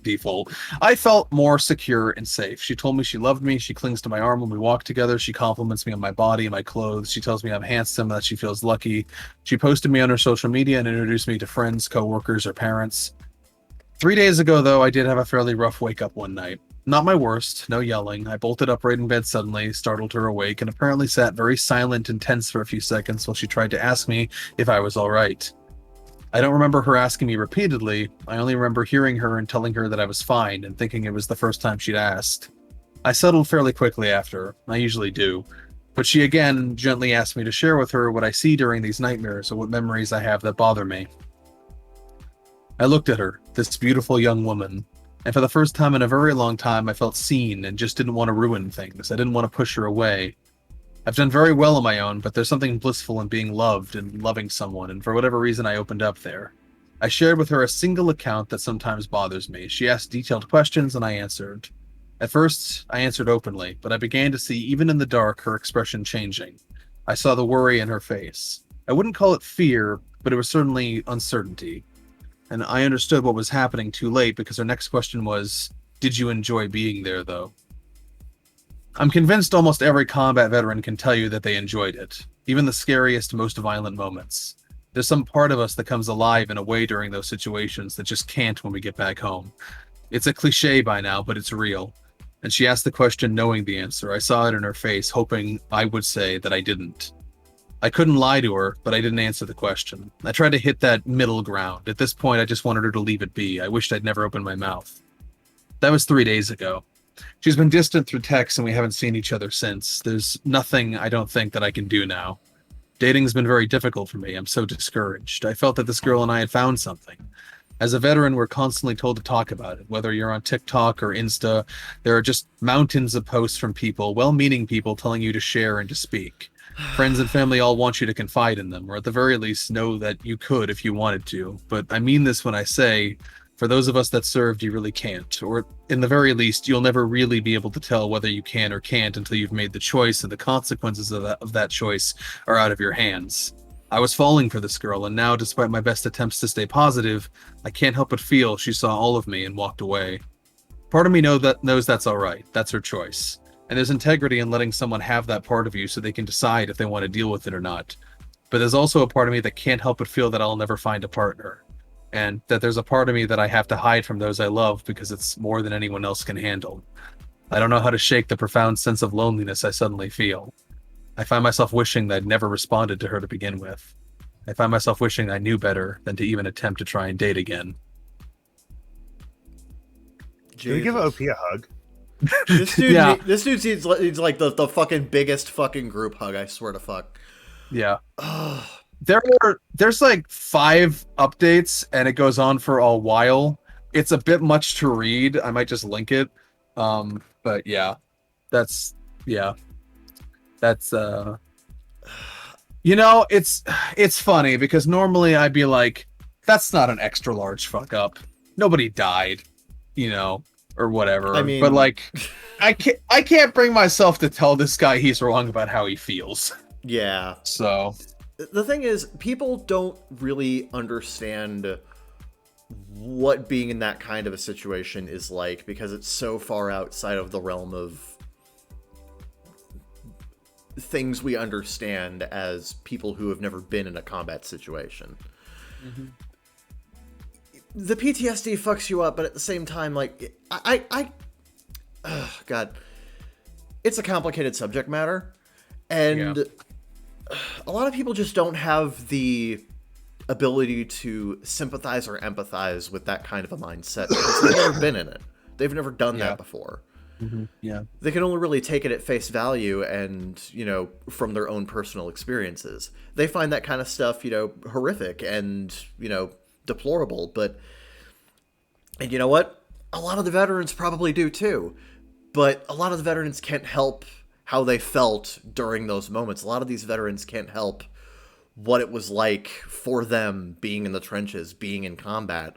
S1: default. I felt more secure and safe. She told me she loved me. She clings to my arm when we walk together. She compliments me on my body and my clothes. She tells me I'm handsome, that she feels lucky. She posted me on her social media and introduced me to friends, coworkers, or parents. 3 days ago, though, I did have a fairly rough wake-up one night. Not my worst, no yelling. I bolted upright in bed suddenly, startled her awake, and apparently sat very silent and tense for a few seconds while she tried to ask me if I was all right. I don't remember her asking me repeatedly. I only remember hearing her and telling her that I was fine and thinking it was the first time she'd asked. I settled fairly quickly after. I usually do. But she again gently asked me to share with her what I see during these nightmares or what memories I have that bother me. I looked at her, this beautiful young woman, and for the first time in a very long time I felt seen and just didn't want to ruin things. I didn't want to push her away. I've done very well on my own, but there's something blissful in being loved and loving someone, and for whatever reason I opened up there. I shared with her a single account that sometimes bothers me. She asked detailed questions and I answered. At first, I answered openly, but I began to see, even in the dark, her expression changing. I saw the worry in her face. I wouldn't call it fear, but it was certainly uncertainty. And I understood what was happening too late because her next question was, "Did you enjoy being there, though?" I'm convinced almost every combat veteran can tell you that they enjoyed it, even the scariest, most violent moments. There's some part of us that comes alive in a way during those situations that just can't when we get back home. It's a cliche by now, but it's real. And she asked the question knowing the answer. I saw it in her face, hoping I would say that I didn't. I couldn't lie to her, but I didn't answer the question. I tried to hit that middle ground. At this point, I just wanted her to leave it be. I wished I'd never opened my mouth. That was 3 days ago. She's been distant through text and we haven't seen each other since. There's nothing I don't think that I can do now. Dating's been very difficult for me. I'm so discouraged. I felt that this girl and I had found something. As a veteran, we're constantly told to talk about it. Whether you're on TikTok or Insta, there are just mountains of posts from people, well-meaning people, telling you to share and to speak. Friends and family all want you to confide in them, or at the very least know that you could if you wanted to. But I mean this when I say, for those of us that served, you really can't. Or in the very least, you'll never really be able to tell whether you can or can't until you've made the choice, and the consequences of that choice are out of your hands. I was falling for this girl, and now, despite my best attempts to stay positive, I can't help but feel she saw all of me and walked away. Part of me knows that's all right. That's her choice. And there's integrity in letting someone have that part of you so they can decide if they want to deal with it or not. But there's also a part of me that can't help but feel that I'll never find a partner. And that there's a part of me that I have to hide from those I love because it's more than anyone else can handle. I don't know how to shake the profound sense of loneliness I suddenly feel. I find myself wishing that I'd never responded to her to begin with. I find myself wishing I knew better than to even attempt to try and date again.
S3: Can we give OP a hug?
S2: This dude,
S1: Yeah.
S2: this dude needs like the fucking biggest fucking group hug. I swear to fuck.
S1: Yeah. There's like 5 updates and it goes on for a while. It's a bit much to read. I might just link it. But yeah. That's you know, it's funny because normally I'd be like, that's not an extra large fuck up. Nobody died, you know, or whatever.
S2: I mean,
S1: but like I can't bring myself to tell this guy he's wrong about how he feels.
S2: yeah.
S1: So
S2: The thing is, people don't really understand what being in that kind of a situation is like because it's so far outside of the realm of things we understand as people who have never been in a combat situation. Mm-hmm. The PTSD fucks you up, but at the same time, like, God, it's a complicated subject matter, and a lot of people just don't have the ability to sympathize or empathize with that kind of a mindset because they've never been in it. They've never done that before.
S1: Mm-hmm. Yeah.
S2: They can only really take it at face value and, you know, from their own personal experiences. They find that kind of stuff, you know, horrific and, you know, deplorable. And you know what? A lot of the veterans probably do too. But a lot of the veterans can't help how they felt during those moments. A lot of these veterans can't help what it was like for them being in the trenches, being in combat.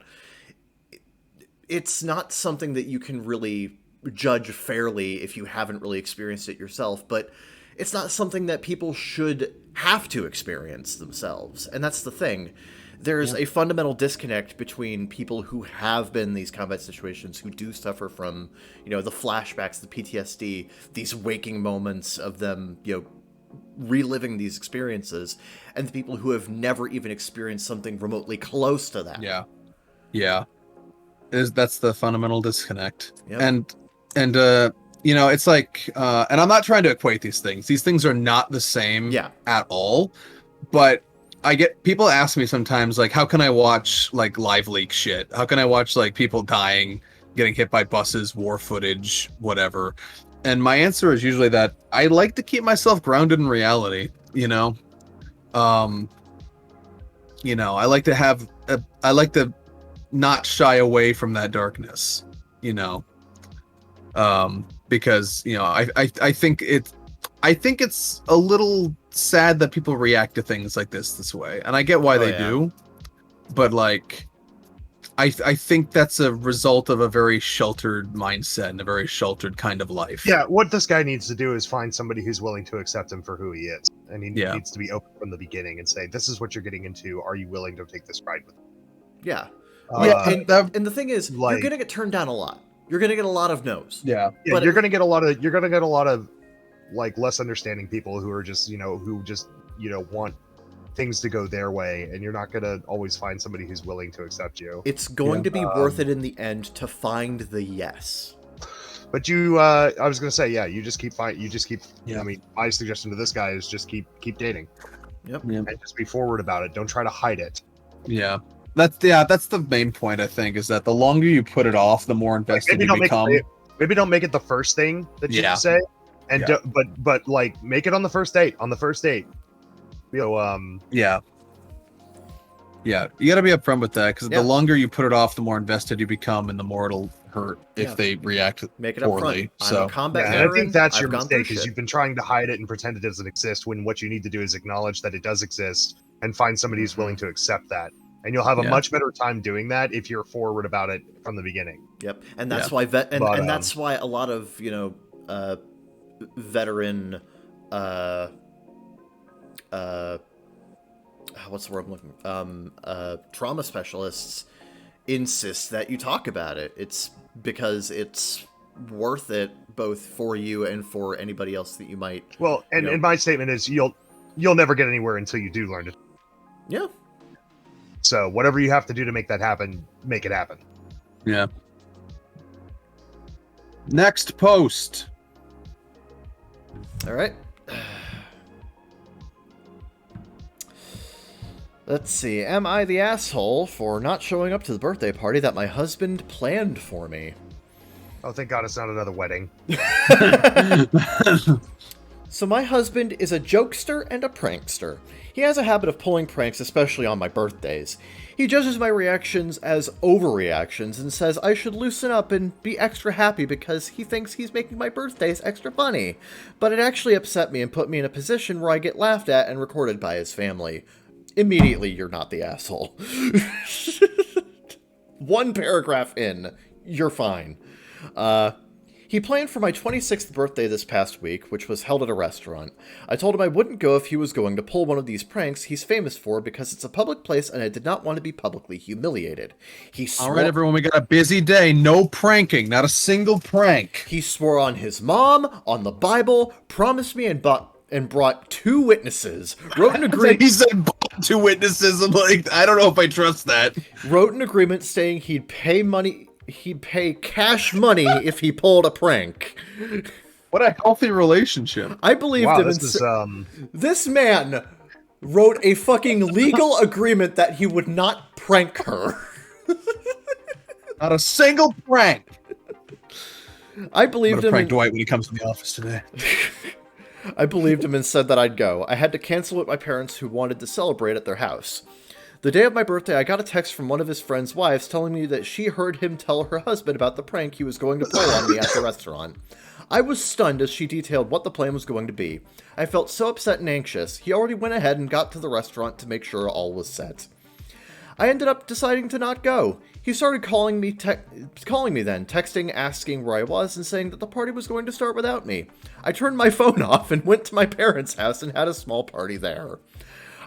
S2: It's not something that you can really judge fairly if you haven't really experienced it yourself, but it's not something that people should have to experience themselves. And that's the thing. There's a fundamental disconnect between people who have been in these combat situations, who do suffer from, you know, the flashbacks, the PTSD, these waking moments of them, you know, reliving these experiences, and the people who have never even experienced something remotely close to that.
S1: Yeah. That's the fundamental disconnect.
S2: Yep.
S1: And you know, it's like, and I'm not trying to equate these things. These things are not the same at all. But I get people ask me sometimes, like, how can I watch like live leak shit? How can I watch like people dying, getting hit by buses, war footage, whatever? And my answer is usually that I like to keep myself grounded in reality. You know, I like to not shy away from that darkness. You know. Because, you know, I think it's a little sad that people react to things like this way, and I get why they do, but like I think that's a result of a very sheltered mindset and a very sheltered kind of life.
S3: Yeah, what this guy needs to do is find somebody who's willing to accept him for who he is, and he needs to be open from the beginning and say, this is what you're getting into, are you willing to take this ride with me?
S2: And the thing is, you're gonna get turned down a lot. You're gonna get a lot of no's.
S1: Yeah.
S3: Yeah,
S2: But-
S3: you're gonna get a lot of like less understanding people who are just want things to go their way, and you're not gonna always find somebody who's willing to accept you.
S2: It's going
S1: Yeah.
S2: to be worth it in the end to find the yes.
S3: But I was gonna say, yeah, you just keep.
S1: Yeah.
S3: I mean, my suggestion to this guy is just keep dating
S1: Yeah.
S3: and just be forward about it. Don't try to hide it.
S1: Yeah. That's the main point, I think, is that the longer you put it off, the more invested you become.
S3: Maybe don't make it the first thing that you
S1: Yeah.
S3: say, and
S1: Yeah.
S3: but like make it on the first date.
S1: Yeah. Yeah, you got to be upfront with that, because
S2: Yeah.
S1: the longer you put it off, the more invested you become, and the more it'll hurt if
S2: Yeah.
S1: they react
S2: Make it up
S1: poorly.
S2: front. I'm
S1: So
S2: a combat
S3: Yeah, and I
S2: veteran.
S3: think that's
S2: I've
S3: your
S2: gone through
S3: mistake, is
S2: shit.
S3: you've been trying to hide it and pretend it doesn't exist, when what you need to do is acknowledge that it does exist and find somebody who's willing to accept that. And you'll have a
S1: Yeah.
S3: much better time doing that if you're forward about it from the beginning.
S2: Yep, and that's
S1: Yeah.
S2: why
S3: But,
S2: that's why a lot of veteran what's the word I'm looking trauma specialists insist that you talk about it. It's because it's worth it both for you and for anybody else that you might.
S3: Well, and,
S2: Yeah.
S3: and my statement is you'll never get anywhere until you do learn to.
S2: Yeah.
S3: So whatever you have to do to make that happen, make it happen.
S1: yeah. Next post.
S2: All right. Let's see. Am I the asshole for not showing up to the birthday party that my husband planned for me?
S3: Oh, thank God it's not another wedding.
S2: So my husband is a jokester and a prankster. He has a habit of pulling pranks, especially on my birthdays. He judges my reactions as overreactions and says I should loosen up and be extra happy because he thinks he's making my birthdays extra funny. But it actually upset me and put me in a position where I get laughed at and recorded by his family. Immediately, you're not the asshole. One paragraph in, you're fine. He planned for my 26th birthday this past week, which was held at a restaurant. I told him I wouldn't go if he was going to pull one of these pranks he's famous for because it's a public place and I did not want to be publicly humiliated. He swore,
S1: All right, everyone, we got a busy day. No pranking. Not a single prank.
S2: He swore on his mom, on the Bible, promised me and brought 2 witnesses, wrote an agreement.
S1: He said two witnesses. I'm like, I don't know if I trust that.
S2: Wrote an agreement saying he'd pay cash money if he pulled a prank.
S1: What a healthy relationship.
S2: I believed
S3: Wow,
S2: him. This man wrote a fucking legal agreement that he would not prank her.
S1: Not a single prank.
S2: I
S1: I'm
S2: believed
S1: gonna
S2: him.
S1: prank Dwight when he comes to the office today.
S2: I believed him and said that I'd go. I had to cancel with my parents who wanted to celebrate at their house. The day of my birthday, I got a text from one of his friend's wives telling me that she heard him tell her husband about the prank he was going to pull on me at the restaurant. I was stunned as she detailed what the plan was going to be. I felt so upset and anxious. He already went ahead and got to the restaurant to make sure all was set. I ended up deciding to not go. He started calling me then, texting, asking where I was, and saying that the party was going to start without me. I turned my phone off and went to my parents' house and had a small party there.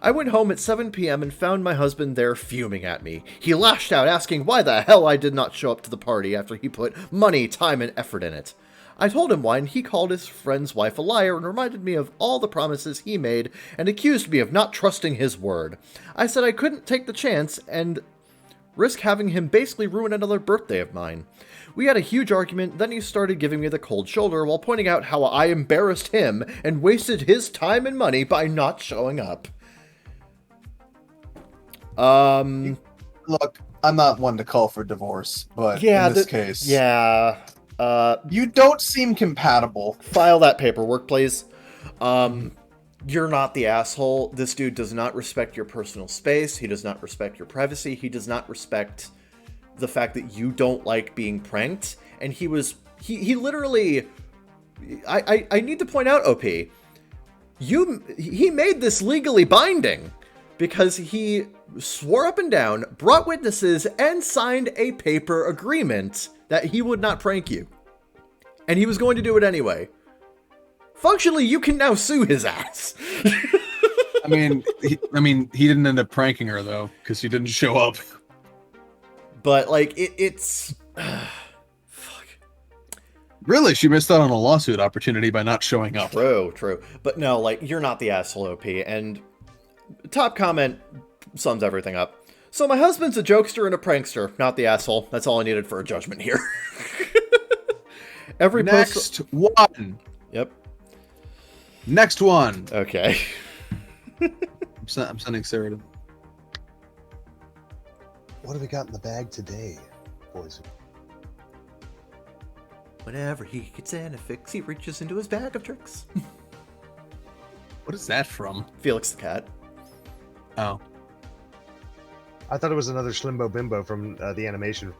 S2: I went home at 7 p.m. and found my husband there fuming at me. He lashed out, asking why the hell I did not show up to the party after he put money, time, and effort in it. I told him why, and he called his friend's wife a liar and reminded me of all the promises he made and accused me of not trusting his word. I said I couldn't take the chance and risk having him basically ruin another birthday of mine. We had a huge argument, then he started giving me the cold shoulder while pointing out how I embarrassed him and wasted his time and money by not showing up.
S1: Look, I'm not one to call for divorce, but in this case,
S2: Yeah.
S1: you don't seem compatible.
S2: File that paperwork, please. You're not the asshole. This dude does not respect your personal space. He does not respect your privacy. He does not respect the fact that you don't like being pranked. And he literally, I need to point out, OP, he made this legally binding because he swore up and down, brought witnesses, and signed a paper agreement that he would not prank you. And he was going to do it anyway. Functionally, you can now sue his ass.
S1: I mean, he didn't end up pranking her though, because he didn't show up.
S2: But like, it's fuck.
S1: Really, she missed out on a lawsuit opportunity by not showing up.
S2: True. But no, like, you're not the asshole, OP. And top comment sums everything up. So my husband's a jokester and a prankster, not the asshole. That's all I needed for a judgment here. Every
S1: Next one.
S2: Yep.
S1: Next one.
S2: Okay.
S1: I'm sending Sarah to...
S3: What have we got in the bag today, boys?
S2: Whenever he gets in a fix, he reaches into his bag of tricks.
S1: What is that from?
S2: Felix the cat.
S1: Oh.
S3: I thought it was another Schlimbo Bimbo from the animation.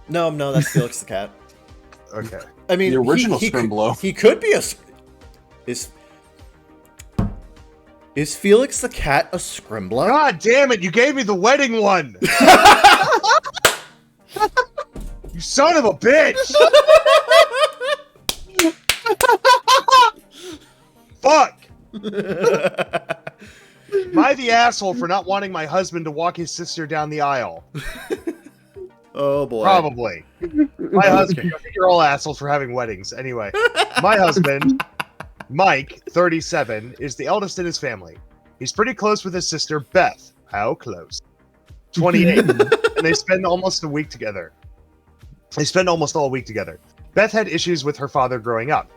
S2: No, that's Felix the cat.
S3: Okay.
S2: I mean,
S1: The original
S2: he
S1: Scrimblow.
S2: He could be a... Is Felix the cat a Scrimblow?
S3: God damn it! You gave me the wedding one. You son of a bitch! Fuck! Am I the asshole for not wanting my husband to walk his sister down the aisle?
S2: Oh boy.
S3: Probably. My husband, I think you're all assholes for having weddings. Anyway, my husband, Mike, 37, is the eldest in his family. He's pretty close with his sister, Beth. How close? 28. And they spend almost a week together. They spend almost all week together. Beth had issues with her father growing up.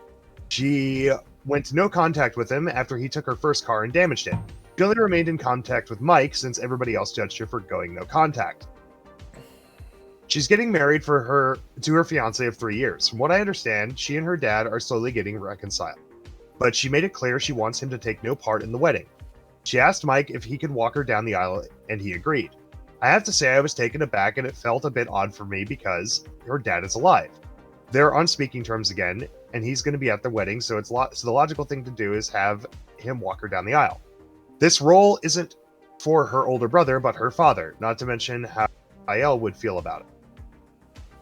S3: She went no contact with him after he took her first car and damaged it. She only remained in contact with Mike since everybody else judged her for going no contact. She's getting married to her fiance of 3 years. From what I understand, she and her dad are slowly getting reconciled. But she made it clear she wants him to take no part in the wedding. She asked Mike if he could walk her down the aisle, and he agreed. I have to say I was taken aback, and it felt a bit odd for me because her dad is alive. They're on speaking terms again, and he's going to be at the wedding, so the logical thing to do is have him walk her down the aisle. This role isn't for her older brother, but her father, not to mention how IL would feel about it.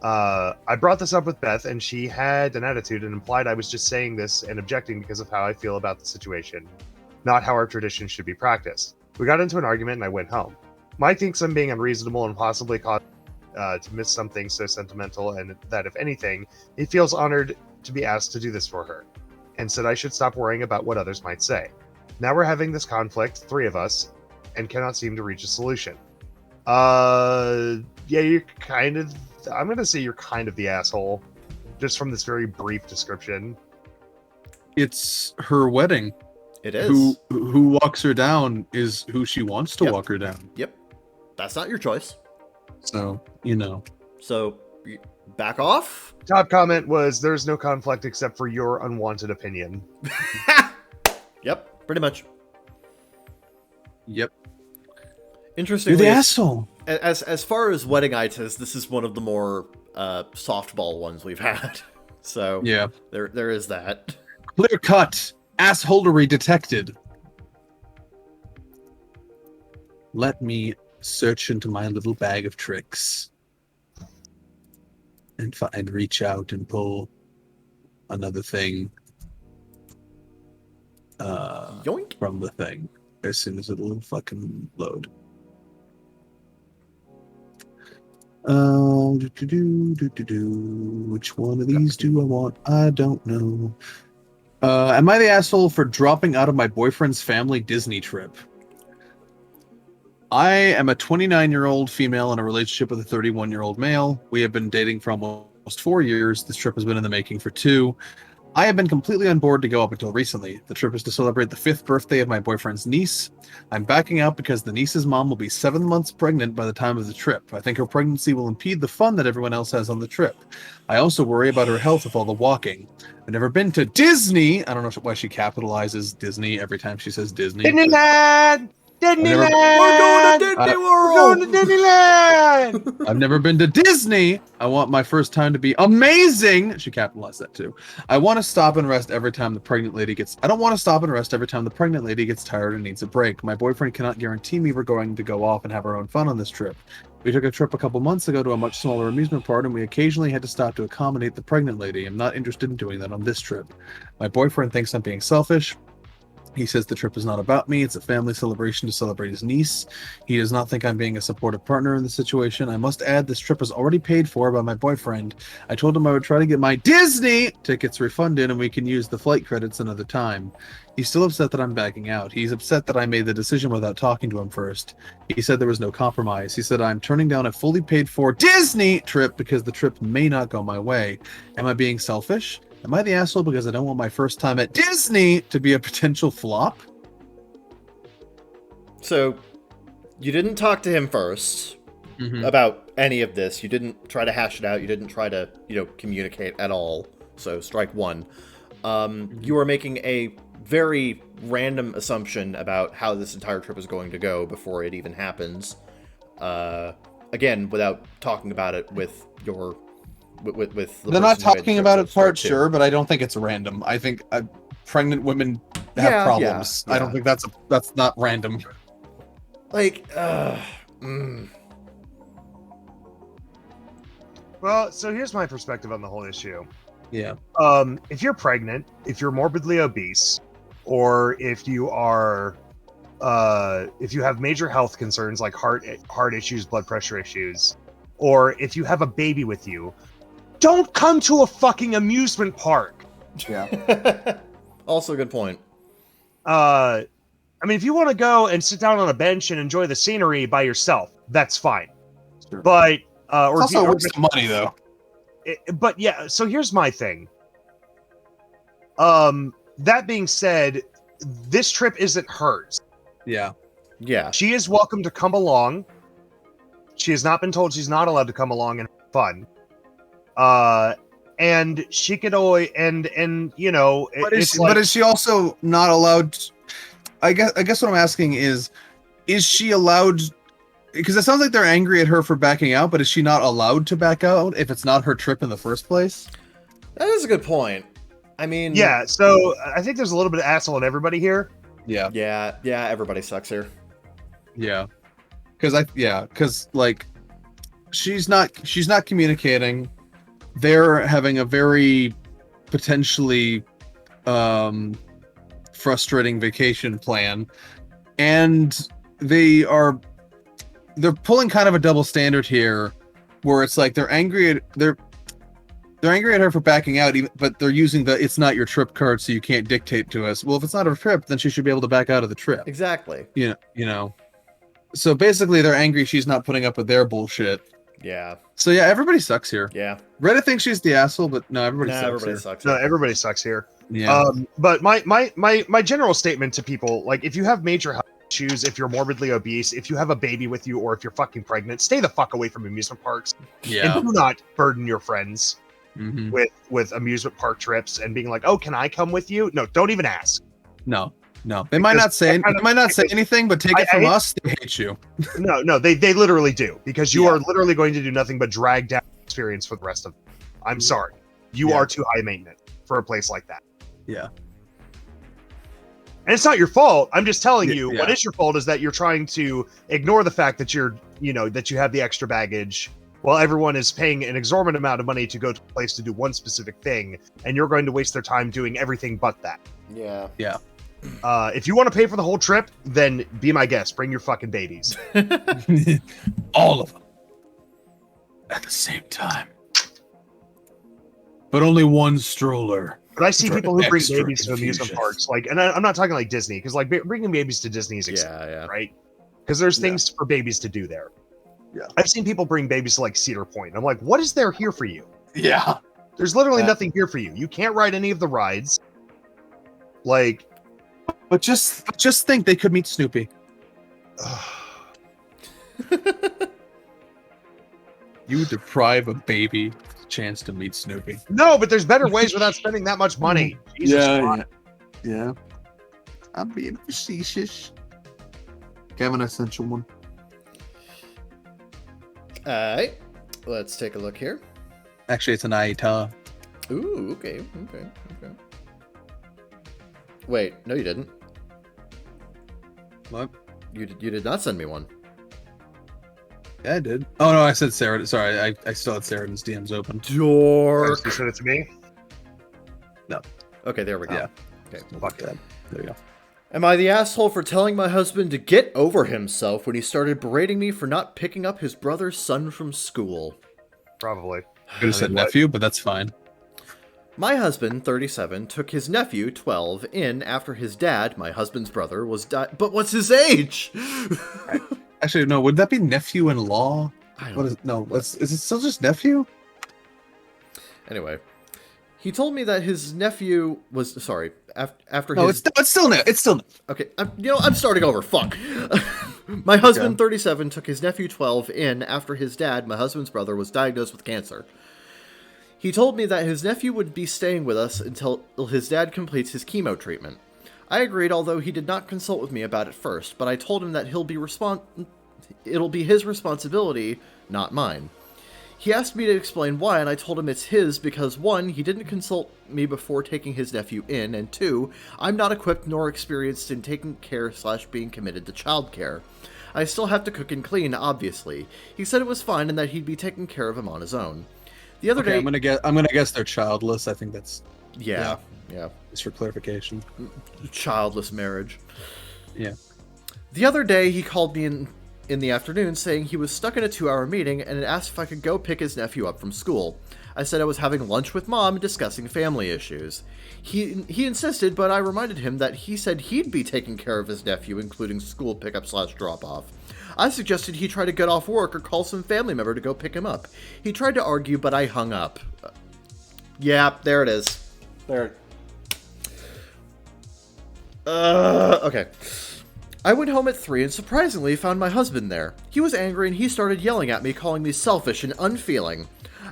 S3: I brought this up with Beth, and she had an attitude and implied I was just saying this and objecting because of how I feel about the situation, not how our tradition should be practiced. We got into an argument, and I went home. Mike thinks I'm being unreasonable and possibly caused to miss something so sentimental, and that if anything, he feels honored to be asked to do this for her, and said I should stop worrying about what others might say. Now we're having this conflict, 3 of us, and cannot seem to reach a solution. Yeah, you're kind of... I'm going to say you're kind of the asshole, just from this very brief description.
S1: It's her wedding.
S2: It is.
S1: Who walks her down is who she wants to walk her down.
S2: Yep. That's not your choice.
S1: So, you know.
S2: So, back off?
S3: Top comment was, there's no conflict except for your unwanted opinion.
S2: Yep, pretty much.
S1: Yep.
S2: Interestingly,
S1: You're the asshole.
S2: As far as wedding itis, this is one of the more softball ones we've had. So
S1: yeah,
S2: there is that.
S1: Clear cut, assholery detected. Let me search into my little bag of tricks and reach out and pull another thing
S2: Yoink.
S1: from the thing as soon as it'll fucking load. Which one of these do I want? I don't know. Am I the asshole for dropping out of my boyfriend's family Disney trip? I am a 29-year-old female in a relationship with a 31-year-old male. We have been dating for almost 4 years. This trip has been in the making for 2. I have been completely on board to go up until recently. The trip is to celebrate the 5th birthday of my boyfriend's niece. I'm backing out because the niece's mom will be 7 months pregnant by the time of the trip. I think her pregnancy will impede the fun that everyone else has on the trip. I also worry about her health with all the walking. I've never been to Disney. I don't know why she capitalizes Disney every time she says Disney.
S3: Disneyland! Disneyland!
S2: We're going to Disney World!
S3: We're going to Disneyland!
S1: I've never been to Disney. I want my first time to be amazing. She capitalized that too. I want to stop and rest every time the pregnant lady gets... I don't want to stop and rest every time the pregnant lady gets tired and needs a break. My boyfriend cannot guarantee me we're going to go off and have our own fun on this trip. We took a trip a couple months ago to a much smaller amusement park, and we occasionally had to stop to accommodate the pregnant lady. I'm not interested in doing that on this trip. My boyfriend thinks I'm being selfish. He says the trip is not about me. It's a family celebration to celebrate his niece. He does not think I'm being a supportive partner in the situation. I must add, this trip is already paid for by my boyfriend. I told him I would try to get my Disney tickets refunded and we can use the flight credits another time. He's still upset that I'm backing out. He's upset that I made the decision without talking to him first. He said there was no compromise. He said I'm turning down a fully paid for Disney trip because the trip may not go my way. Am I being selfish? Am I the asshole because I don't want my first time at Disney to be a potential flop?
S2: So, you didn't talk to him first about any of this. You didn't try to hash it out. You didn't try to, communicate at all. So, strike one. You are making a very random assumption about how this entire trip is going to go before it even happens. Again, without talking about it with your... With the
S1: They're not talking about it part, sure, but I don't think it's random. I think pregnant women have problems.
S2: Yeah.
S1: I don't think that's not random.
S3: Well, so here's my perspective on the whole issue.
S1: Yeah.
S3: If you're pregnant, if you're morbidly obese, or if you are, if you have major health concerns like heart issues, blood pressure issues, or if you have a baby with you, don't come to a fucking amusement park.
S1: Yeah.
S2: Also a good point.
S3: I mean, if you want to go and sit down on a bench and enjoy the scenery by yourself, that's fine.
S1: Sure.
S3: But
S1: It's also a waste of money, though.
S3: But yeah, so here's my thing. That being said, this trip isn't hers.
S1: Yeah.
S2: Yeah.
S3: She is welcome to come along. She has not been told she's not allowed to come along and have fun. And she could always, and
S1: but is she also not allowed to, I guess what I'm asking is she allowed, because it sounds like they're angry at her for backing out, but is she not allowed to back out if it's not her trip in the first place?
S2: That is a good point. I mean...
S3: Yeah, so I think there's a little bit of asshole in everybody here.
S1: Yeah.
S2: Yeah, everybody sucks here.
S1: Yeah. Because like she's not communicating. They're having a very potentially frustrating vacation plan, and they're pulling kind of a double standard here, where it's like they're angry at her for backing out, but they're using the "it's not your trip" card, so you can't dictate to us. Well, if it's not her trip, then she should be able to back out of the trip.
S2: Exactly.
S1: You know. So basically, they're angry she's not putting up with their bullshit.
S2: Yeah.
S1: So yeah, everybody sucks here.
S2: Yeah.
S1: Reddit thinks she's the asshole, but no, everybody
S2: sucks.
S3: No, everybody sucks here.
S1: Yeah.
S3: But my general statement to people, like, if you have major health issues, if you're morbidly obese, if you have a baby with you, or if you're fucking pregnant, stay the fuck away from amusement parks.
S1: Yeah.
S3: And do not burden your friends
S1: Mm-hmm.
S3: with amusement park trips and being like, oh, can I come with you? No, don't even ask.
S1: No. They might not say anything, but take it from us, they hate you.
S3: No, they literally do, because you are literally going to do nothing but drag down the experience for the rest of them. I'm sorry. You are too high maintenance for a place like that.
S1: Yeah.
S3: And it's not your fault. I'm just telling you, what is your fault is that you're trying to ignore the fact that that you have the extra baggage while everyone is paying an exorbitant amount of money to go to a place to do one specific thing, and you're going to waste their time doing everything but that.
S2: Yeah.
S1: Yeah.
S3: If you want to pay for the whole trip, then be my guest. Bring your fucking babies.
S1: All of them. At the same time. But only one stroller.
S3: But I see people who bring
S1: extra
S3: babies to amusement
S1: confusion.
S3: parks, like, and I'm not talking like Disney, because like bringing babies to Disney is expensive, right? Because there's things for babies to do there.
S1: Yeah.
S3: I've seen people bring babies to like Cedar Point. I'm like, what is there here for you?
S1: Yeah.
S3: There's literally nothing here for you. You can't ride any of the rides. Like,
S1: But just think they could meet Snoopy. You deprive a baby of the chance to meet Snoopy.
S3: no, but there's better ways without spending that much money. Jesus Christ.
S1: Yeah. I'm being facetious. Kevin, essential one.
S2: Alright. Let's take a look here.
S1: Actually, it's an Aita.
S2: Ooh, okay. Wait, no you didn't.
S1: What?
S2: You did not send me one.
S1: Yeah, I did. Oh no, I said Sarah. Sorry, I still had Sarah's DMs open.
S2: Dork.
S3: You sent it to me?
S1: No.
S2: Okay, there we go.
S1: Yeah.
S2: Okay.
S1: Fuck that. There you go.
S4: Am I the asshole for telling my husband to get over himself when he started berating me for not picking up his brother's son from school?
S3: Probably.
S1: Could have said nephew, but that's fine.
S4: My husband, 37, took his nephew, 12, in after his dad, my husband's brother, was But what's his age?
S1: Actually, no. Would that be nephew-in-law?
S4: I don't
S1: What is no? Is it still just nephew?
S4: Anyway, he told me that his nephew was after
S1: No,
S4: his.
S1: it's still nephew.
S4: Okay, I'm starting over. Fuck. My husband, 37, took his nephew, 12, in after his dad, my husband's brother, was diagnosed with cancer. He told me that his nephew would be staying with us until his dad completes his chemo treatment. I agreed, although he did not consult with me about it first, but I told him that it'll be his responsibility, not mine. He asked me to explain why, and I told him it's his because 1, he didn't consult me before taking his nephew in, and 2, I'm not equipped nor experienced in taking care / being committed to childcare. I still have to cook and clean, obviously. He said it was fine and that he'd be taking care of him on his own. The other day,
S1: I'm gonna guess they're childless. I think that's
S4: yeah.
S1: just for clarification.
S4: Childless marriage.
S1: Yeah.
S4: The other day, he called me in the afternoon saying he was stuck in a 2-hour meeting and asked if I could go pick his nephew up from school. I said I was having lunch with Mom and discussing family issues. He insisted, but I reminded him that he said he'd be taking care of his nephew, including school pickup / drop-off. I suggested he try to get off work or call some family member to go pick him up. He tried to argue, but I hung up. Yeah, there it is. There. Okay. I went home at 3 and surprisingly found my husband there. He was angry and he started yelling at me, calling me selfish and unfeeling.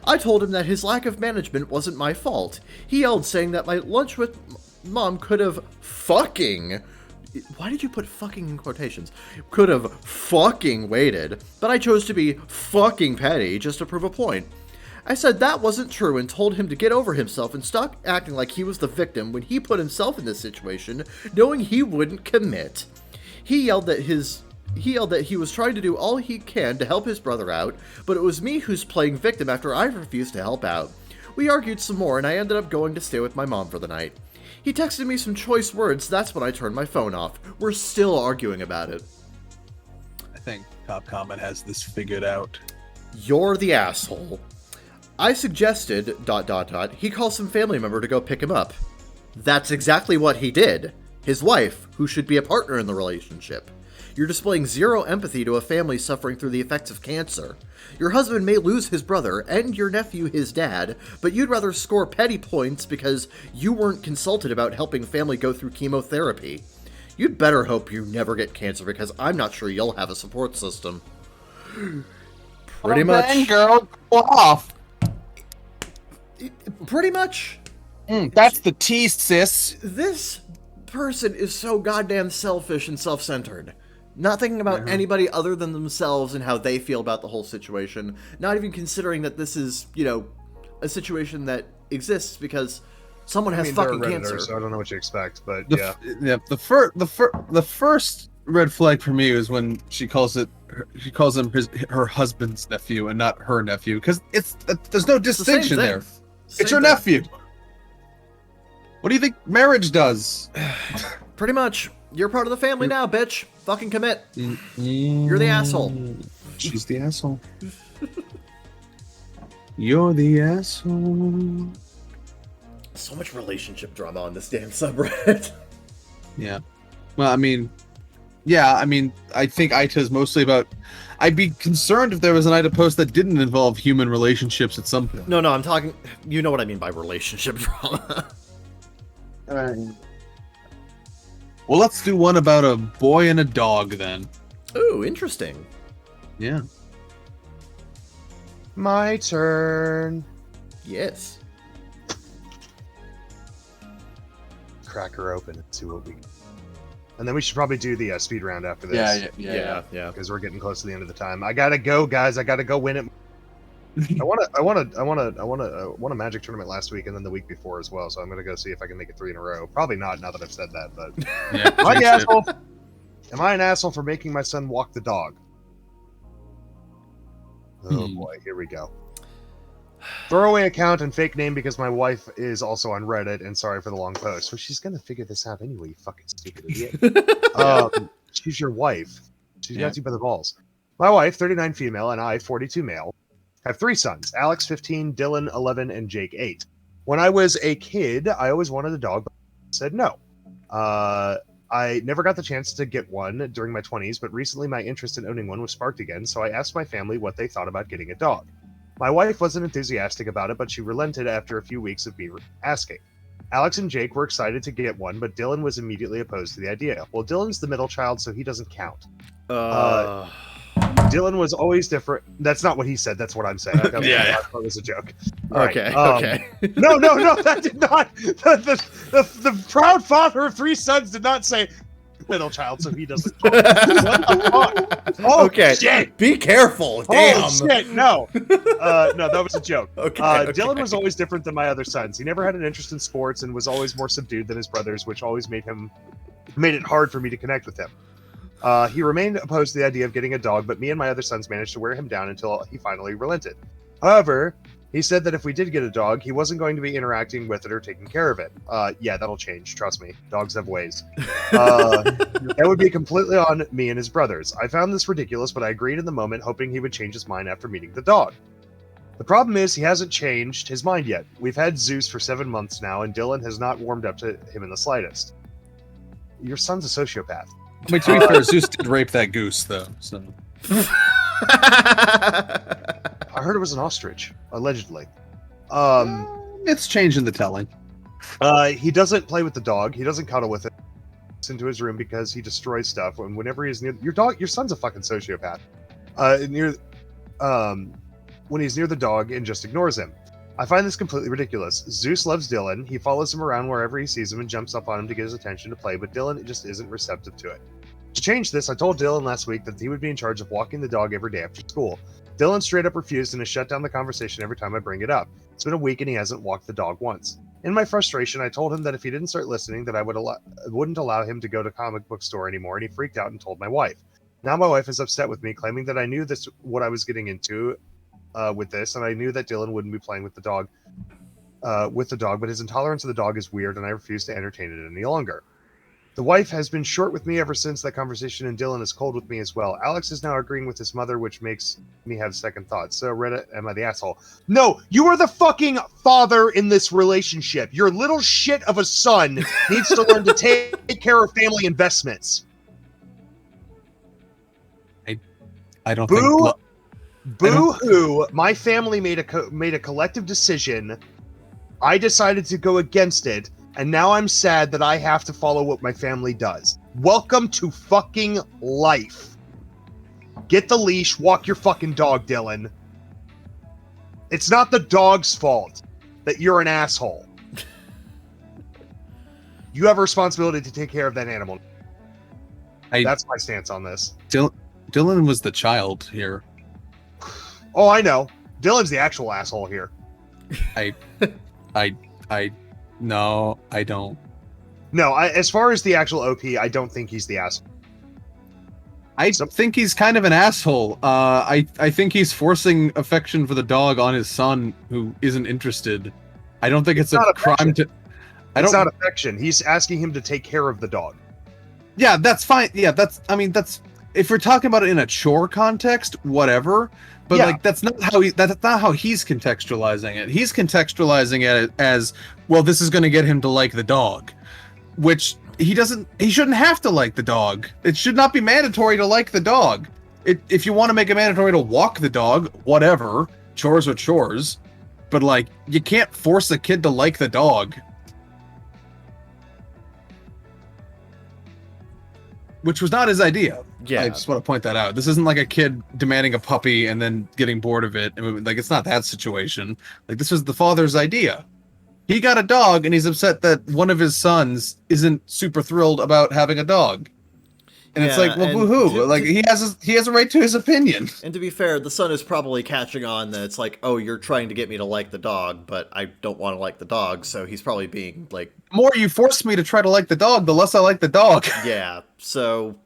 S4: I told him that his lack of management wasn't my fault. He yelled, saying that my lunch with Mom could have fucking... Why did you put fucking in quotations? Could have fucking waited, but I chose to be fucking petty just to prove a point. I said that wasn't true and told him to get over himself and stop acting like he was the victim when he put himself in this situation, knowing he wouldn't commit. He yelled that he was trying to do all he can to help his brother out, but it was me who's playing victim after I refused to help out. We argued some more and I ended up going to stay with my mom for the night. He texted me some choice words, that's when I turned my phone off. We're still arguing about it.
S1: I think Top Comment has this figured out.
S4: You're the asshole. I suggested, ... he call some family member to go pick him up. That's exactly what he did. His wife, who should be a partner in the relationship. You're displaying zero empathy to a family suffering through the effects of cancer. Your husband may lose his brother, and your nephew his dad, but you'd rather score petty points because you weren't consulted about helping family go through chemotherapy. You'd better hope you never get cancer because I'm not sure you'll have a support system. Pretty much.
S1: Dang, girl, go off.
S4: Pretty much.
S1: That's the tea, sis.
S4: This person is so goddamn selfish and self-centered. Not thinking about anybody other than themselves and how they feel about the whole situation. Not even considering that this is, a situation that exists because someone has fucking
S3: they're a Redditor,
S4: cancer.
S3: so I don't know what you expect, but
S1: The first red flag for me is when she calls him her husband's nephew and not her nephew, because there's no distinction there. It's your nephew. What do you think marriage does?
S4: Pretty much. You're part of the family now, bitch. Fucking commit. You're the asshole.
S1: She's the asshole. You're the asshole.
S4: So much relationship drama on this damn subreddit.
S1: Yeah. Well, I think Aita is mostly about... I'd be concerned if there was an Aita post that didn't involve human relationships at some point.
S4: No, I'm talking... You know what I mean by relationship drama.
S1: Well, let's do one about a boy and a dog, then.
S4: Ooh, interesting.
S1: Yeah.
S3: my turn.
S4: Yes.
S3: Crack her open and see what we... And then we should probably do the speed round after this.
S4: Yeah.
S3: Because we're getting close to the end of the time. I gotta go, guys. I gotta go win it. I won a Magic tournament last week and then the week before as well. So I'm gonna go see if I can make it 3 in a row. Probably not, now that I've said that. But am I an asshole for making my son walk the dog? Oh boy, here we go. Throwaway account and fake name because my wife is also on Reddit, and sorry for the long post. So she's gonna figure this out anyway, you fucking stupid idiot. She's your wife. She's got you by the balls. My wife, 39 female, and I, 42 male, have 3 sons: Alex, 15, Dylan, 11, and Jake, 8. When I was a kid, I always wanted a dog, but said no. I never got the chance to get one during my 20s, but recently my interest in owning one was sparked again, so I asked my family what they thought about getting a dog. My wife wasn't enthusiastic about it, but she relented after a few weeks of me asking. Alex and Jake were excited to get one, but Dylan was immediately opposed to the idea. Well, Dylan's the middle child, so he doesn't count. Dylan was always different. That's not what he said. That's what I'm saying. I thought it was a joke.
S2: Okay.
S3: No, that did not. The proud father of 3 sons did not say middle child, so he doesn't count. What the fuck? Oh,
S2: okay.
S3: Shit.
S2: Be careful. Damn.
S3: Oh, shit. No. No, that was a joke.
S2: Okay.
S3: Dylan was always different than my other sons. He never had an interest in sports and was always more subdued than his brothers, which always made it hard for me to connect with him. He remained opposed to the idea of getting a dog, but me and my other sons managed to wear him down until he finally relented. However, he said that if we did get a dog, he wasn't going to be interacting with it or taking care of it. Yeah, that'll change. Trust me. Dogs have ways. That would be completely on me and his brothers. I found this ridiculous, but I agreed in the moment, hoping he would change his mind after meeting the dog. The problem is he hasn't changed his mind yet. We've had Zeus for 7 months now, and Dylan has not warmed up to him in the slightest. Your son's a sociopath.
S1: I mean, to be fair, Zeus did rape that goose, though. So
S3: I heard it was an ostrich, allegedly.
S1: It's changing the telling.
S3: He doesn't play with the dog. He doesn't cuddle with it. He's into his room because he destroys stuff. And whenever he's near your son's a fucking sociopath. When he's near the dog and just ignores him. I find this completely ridiculous. Zeus loves Dylan. He follows him around wherever he sees him and jumps up on him to get his attention to play, but Dylan just isn't receptive to it. To change this, I told Dylan last week that he would be in charge of walking the dog every day after school. Dylan straight up refused and has shut down the conversation every time I bring it up. It's been a week and he hasn't walked the dog once. In my frustration, I told him that if he didn't start listening, that I wouldn't allow him to go to comic book store anymore, and he freaked out and told my wife. Now my wife is upset with me, claiming that I knew what I was getting into with this, and I knew that Dylan wouldn't be playing with the dog, but his intolerance of the dog is weird, and I refuse to entertain it any longer. The wife has been short with me ever since that conversation, and Dylan is cold with me as well. Alex is now agreeing with his mother, which makes me have second thoughts. So, Reddit, am I the asshole? No, you are the fucking father in this relationship. Your little shit of a son needs to learn to take care of family investments.
S1: I don't think...
S3: Boo-hoo, my family made a collective decision. I decided to go against it, and now I'm sad that I have to follow what my family does. Welcome to fucking life. Get the leash, walk your fucking dog, Dylan. It's not the dog's fault that you're an asshole. You have a responsibility to take care of that animal. That's my stance on this.
S1: Dylan was the child here.
S3: Oh, I know. Dylan's the actual asshole here.
S1: No, I don't.
S3: No, as far as the actual OP, I don't think he's the asshole.
S1: I think he's kind of an asshole. I think he's forcing affection for the dog on his son who isn't interested. I don't think it's a crime to...
S3: It's not affection. He's asking him to take care of the dog.
S1: Yeah, that's fine. Yeah, that's... If we're talking about it in a chore context, whatever... But
S3: yeah.
S1: Like that's not how he's contextualizing it. He's contextualizing it as, well, this is going to get him to like the dog, which he shouldn't have to like the dog. It should not be mandatory to like the dog. If you want to make it mandatory to walk the dog, whatever, chores are chores, but like you can't force a kid to like the dog. Which was not his idea.
S2: Yeah.
S1: I just want to point that out. This isn't like a kid demanding a puppy and then getting bored of it. I mean, like, it's not that situation. Like, this was the father's idea. He got a dog, and he's upset that one of his sons isn't super thrilled about having a dog. And it's like, well, boo-hoo. Like, he has a right to his opinion.
S2: And to be fair, the son is probably catching on that it's like, oh, you're trying to get me to like the dog, but I don't want to like the dog, so he's probably being, like...
S1: The more you force me to try to like the dog, the less I like the dog.
S2: Yeah, so...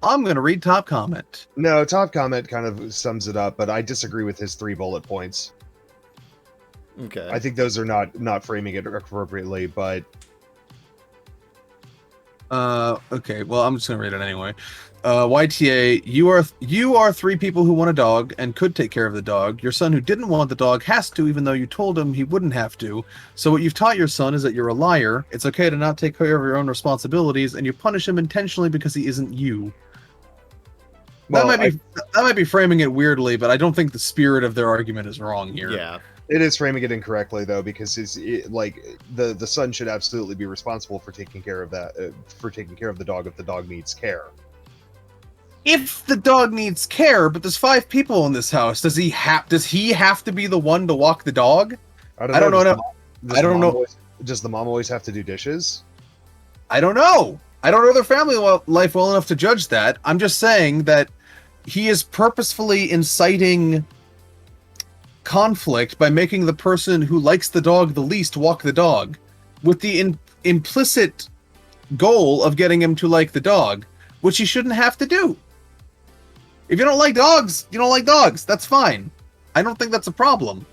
S1: I'm going to read top comment.
S3: No, top comment kind of sums it up, but I disagree with his 3 bullet points.
S2: Okay.
S3: I think those are not framing it appropriately, but
S1: Okay, well, I'm just gonna read it anyway. YTA, you are 3 people who want a dog and could take care of the dog. Your son who didn't want the dog has to, even though you told him he wouldn't have to. So what you've taught your son is that you're a liar. It's okay to not take care of your own responsibilities, and you punish him intentionally because he isn't you.
S3: well,
S1: that might be framing it weirdly, but I don't think the spirit of their argument is wrong here.
S2: Yeah.
S3: it is framing it incorrectly though, because the son should absolutely be responsible for taking care of that, for taking care of the dog if the dog needs care.
S1: If the dog needs care, but there's 5 people in this house, does he have to be the one to walk the dog? I don't know.
S3: Does the mom always have to do dishes?
S1: I don't know. I don't know their family life well enough to judge that. I'm just saying that he is purposefully inciting conflict by making the person who likes the dog the least walk the dog, with the implicit goal of getting him to like the dog, which he shouldn't have to do. If you don't like dogs, you don't like dogs. That's fine. I don't think that's a problem.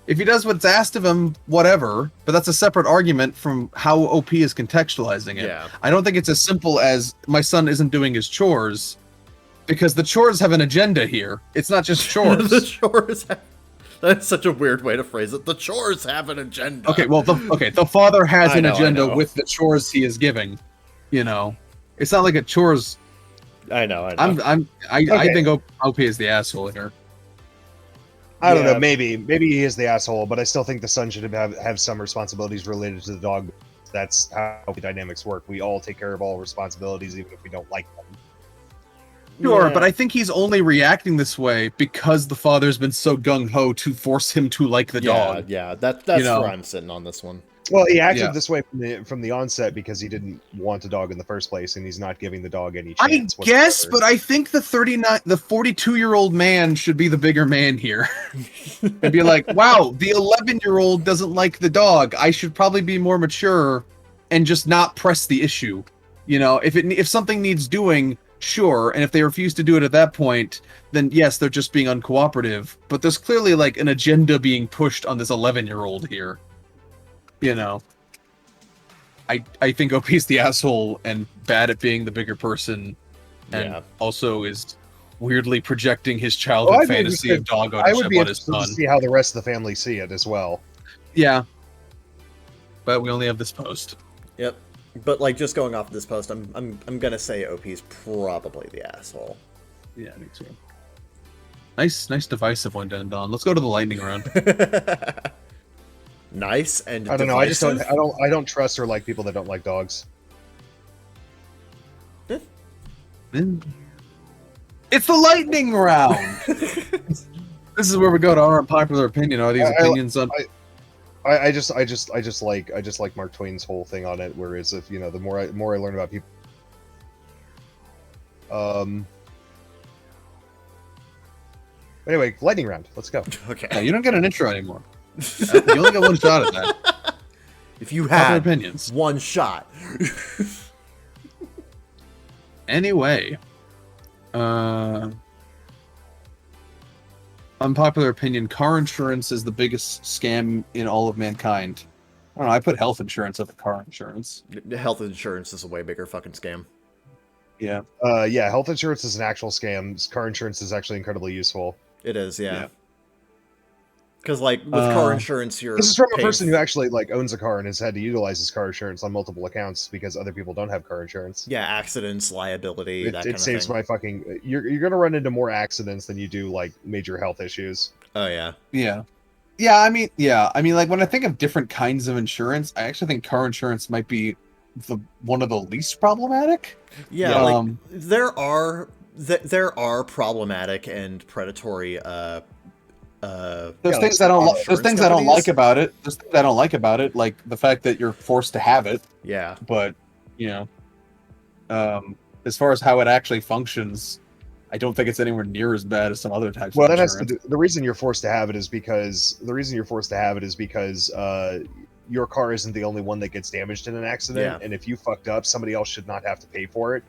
S1: If he does what's asked of him, whatever, but that's a separate argument from how OP is contextualizing it.
S2: Yeah.
S1: I don't think it's as simple as my son isn't doing his chores, because the chores have an agenda here. It's not just chores.
S2: The chores that's such a weird way to phrase it. The chores have an agenda.
S1: Okay, well, the father has an agenda
S2: know.
S1: with the chores he is giving. You know, it's not like a chores.
S2: I know.
S1: I think OP is the asshole here.
S3: I don't
S2: Yeah.
S3: know. Maybe he is the asshole, but I still think the son should have some responsibilities related to the dog. That's how the dynamics work. We all take care of all responsibilities, even if we don't like them.
S1: Sure,
S2: Yeah.
S1: but I think he's only reacting this way because the father's been so gung-ho to force him to like the dog.
S2: Yeah, that's
S1: You know.
S2: where I'm sitting on this one.
S3: Well, he acted
S1: Yeah.
S3: this way from the onset because he didn't want a dog in the first place, and he's not giving the dog any
S1: I
S3: chance.
S1: guess,
S3: whatsoever.
S1: but I think the 42-year-old man should be the bigger man here. And be like, wow, the 11-year-old doesn't like the dog. I should probably be more mature and just not press the issue. You know, if something needs doing, sure, and if they refuse to do it at that point, then yes, they're just being uncooperative. But there's clearly like an agenda being pushed on this 11-year-old here. You know, I think OP's the asshole and bad at being the bigger person, and also is weirdly projecting his childhood
S3: I'd be
S1: fantasy of
S3: interested-
S1: dog
S3: I would
S1: ownership
S3: be
S1: on his
S3: interested to
S1: son.
S3: see how the rest of the family see it as well.
S1: Yeah, but we only have this post.
S2: Yep. But like just going off of this post, I'm gonna say OP's probably the asshole.
S1: Yeah, me too. Nice divisive one to end on. Let's go to the lightning round.
S2: Nice and
S3: I don't know. I just
S2: divisive.
S3: don't trust or like people that don't like dogs.
S1: It's the lightning round. This is where we go to our unpopular opinion. Are these opinions on?
S3: I just like Mark Twain's whole thing on it. Whereas if the more I learn about people, anyway, lightning round. Let's go.
S2: Okay.
S1: No, you don't get an intro anymore. You only get one shot at that.
S2: If you
S1: Popular
S2: had
S1: opinions.
S2: one shot.
S1: Anyway, unpopular opinion: car insurance is the biggest scam in all of mankind. I don't know. I put health insurance over car insurance.
S2: Health insurance is a way bigger fucking scam.
S1: Yeah.
S3: Yeah, health insurance is an actual scam. Car insurance is actually incredibly useful.
S2: It is,
S1: Yeah.
S2: yeah. Because like with car insurance, you're
S3: This is from a
S2: paying
S3: person who actually owns a car and has had to utilize his car insurance on multiple accounts because other people don't have car insurance.
S2: Yeah, accidents, liability, that kind
S3: It
S2: of
S3: saves
S2: thing.
S3: my fucking. You're gonna run into more accidents than you do major health issues.
S2: Oh yeah.
S1: Yeah. I mean, like when I think of different kinds of insurance, I actually think car insurance might be one of the least problematic.
S2: Yeah, like there are problematic and predatory
S1: There's things I don't like. There's things I don't like about it. There's things I don't like about it, like the fact that you're forced to have it.
S2: Yeah.
S1: But as far as how it actually functions, I don't think it's anywhere near as bad as some other types
S3: Well,
S1: of
S3: that has
S1: insurance.
S3: to do, the reason you're forced to have it is because your car isn't the only one that gets damaged in an accident,
S2: Yeah.
S3: and if you fucked up, somebody else should not have to pay for it.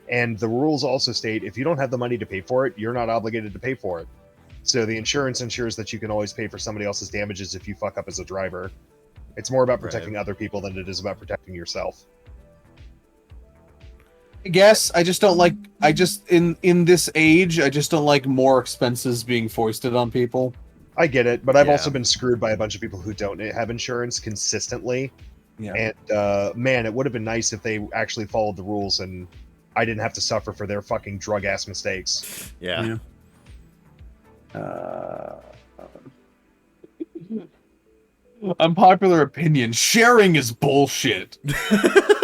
S3: And the rules also state if you don't have the money to pay for it, you're not obligated to pay for it. So the insurance ensures that you can always pay for somebody else's damages if you fuck up as a driver. It's more about protecting other people than it is about protecting yourself.
S1: I guess I just don't like. In this age, I just don't like more expenses being foisted on people.
S3: I get it, but I've also been screwed by a bunch of people who don't have insurance consistently. Yeah. And man, it would have been nice if they actually followed the rules and I didn't have to suffer for their fucking drug ass mistakes.
S2: Yeah.
S1: Unpopular opinion: sharing is bullshit.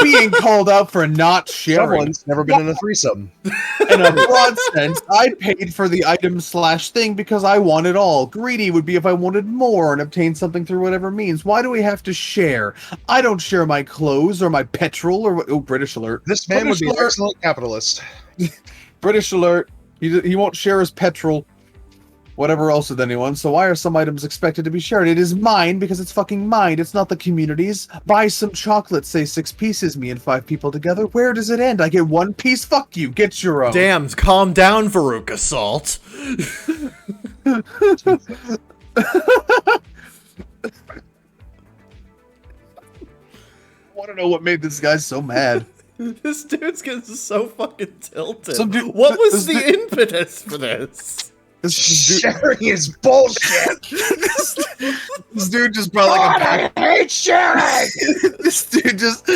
S1: Being called out for not sharing.
S3: Someone's never been in a threesome.
S1: In a broad sense, I paid for the item/thing because I want it all. Greedy would be if I wanted more and obtained something through whatever means. Why do we have to share? I don't share my clothes or my petrol or... Oh, British alert.
S3: This man would be an excellent capitalist.
S1: British alert. He won't share his petrol. Whatever else with anyone, so why are some items expected to be shared? It is mine because it's fucking mine. It's not the community's. Buy some chocolate, say 6 pieces, me and 5 people together. Where does it end? I get 1 piece? Fuck you. Get your own.
S2: Damn, calm down, Veruca Salt.
S1: I want to know what made this guy so mad.
S2: This dude's getting so fucking tilted.
S1: What
S2: was the impetus for this?
S3: Sharing is bullshit.
S1: This dude just brought like a pack.
S3: I hate sharing.
S1: This dude just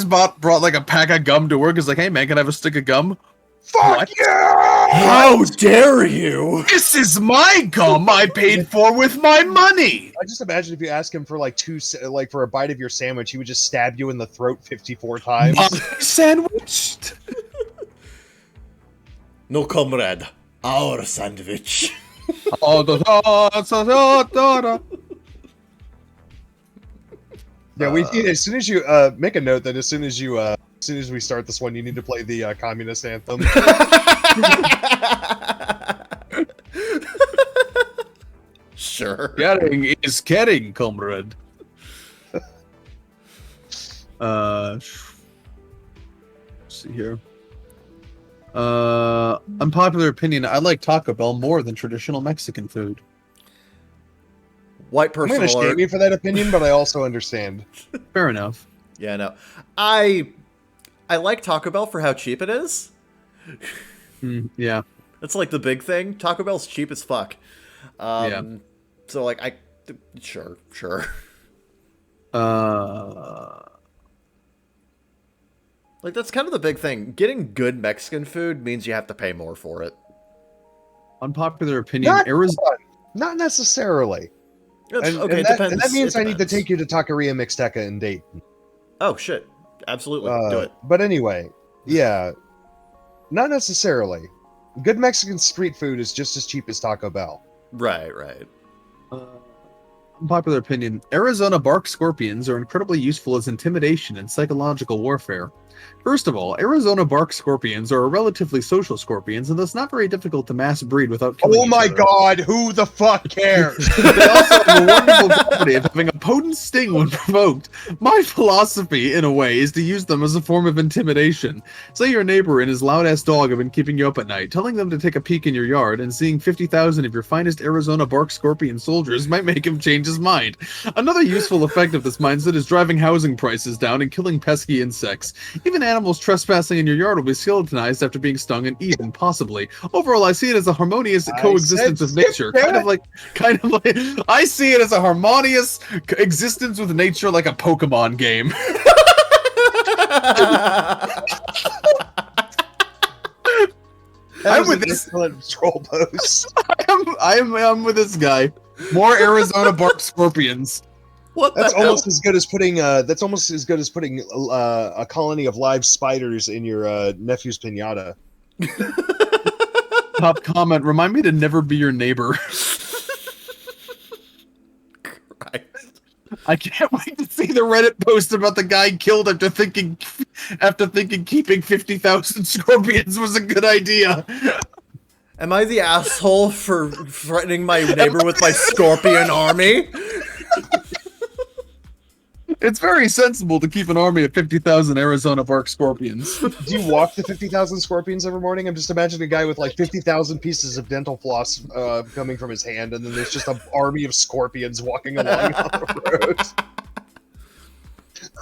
S1: brought like a pack of gum to work. He's like, hey man, can I have a stick of gum?
S3: Fuck you!
S2: How dare you?
S1: This is my gum I paid for with my money.
S3: I just imagine if you ask him for for a bite of your sandwich, he would just stab you in the throat 54 times.
S1: Sandwiched.
S2: No, comrade. Our sandwich.
S3: Yeah, we need, as soon as you make a note that as soon as we start this one, you need to play the communist anthem.
S2: Sure.
S1: Getting is getting, comrade. Let's see here. Unpopular opinion: I like Taco Bell more than traditional Mexican food.
S2: White person
S3: I'm going to shame you for that opinion, but I also understand.
S1: Fair enough.
S2: Yeah, no. I like Taco Bell for how cheap it is.
S1: Yeah.
S2: That's like the big thing. Taco Bell's cheap as fuck.
S1: Yeah.
S2: So like sure. Like, that's kind of the big thing. Getting good Mexican food means you have to pay more for it.
S1: Unpopular opinion:
S3: Not necessarily.
S2: Okay,
S3: and that means I need to take you to Taqueria Mixteca in Dayton.
S2: Oh, shit. Absolutely. Do it.
S3: But anyway, yeah. Not necessarily. Good Mexican street food is just as cheap as Taco Bell.
S2: Right.
S1: Unpopular opinion: Arizona bark scorpions are incredibly useful as intimidation and psychological warfare. First of all, Arizona bark scorpions are relatively social scorpions, and thus not very difficult to mass breed without killing
S3: Oh my god, who the fuck cares?
S1: They also have the wonderful property of having a potent sting when provoked. My philosophy, in a way, is to use them as a form of intimidation. Say your neighbor and his loud-ass dog have been keeping you up at night. Telling them to take a peek in your yard and seeing 50,000 of your finest Arizona bark scorpion soldiers might make him change his mind. Another useful effect of this mindset is driving housing prices down and killing pesky insects. Even animals trespassing in your yard will be skeletonized after being stung and eaten, possibly. Overall, I see it as a harmonious coexistence of nature. Kind of like, I see it as a harmonious existence with nature, like a Pokemon game. I'm with this
S3: troll post.
S1: I'm with this guy. More Arizona bark scorpions.
S3: That's almost as good as putting a colony of live spiders in your nephew's piñata.
S1: Top comment: remind me to never be your neighbor.
S2: Christ.
S1: I can't wait to see the Reddit post about the guy killed after thinking keeping 50,000 scorpions was a good idea.
S2: Am I the asshole for threatening my neighbor with my scorpion army?
S1: It's very sensible to keep an army of 50,000 Arizona bark scorpions.
S3: Do you walk the 50,000 scorpions every morning? I'm just imagining a guy with like 50,000 pieces of dental floss coming from his hand, and then there's just an army of scorpions walking along on the road.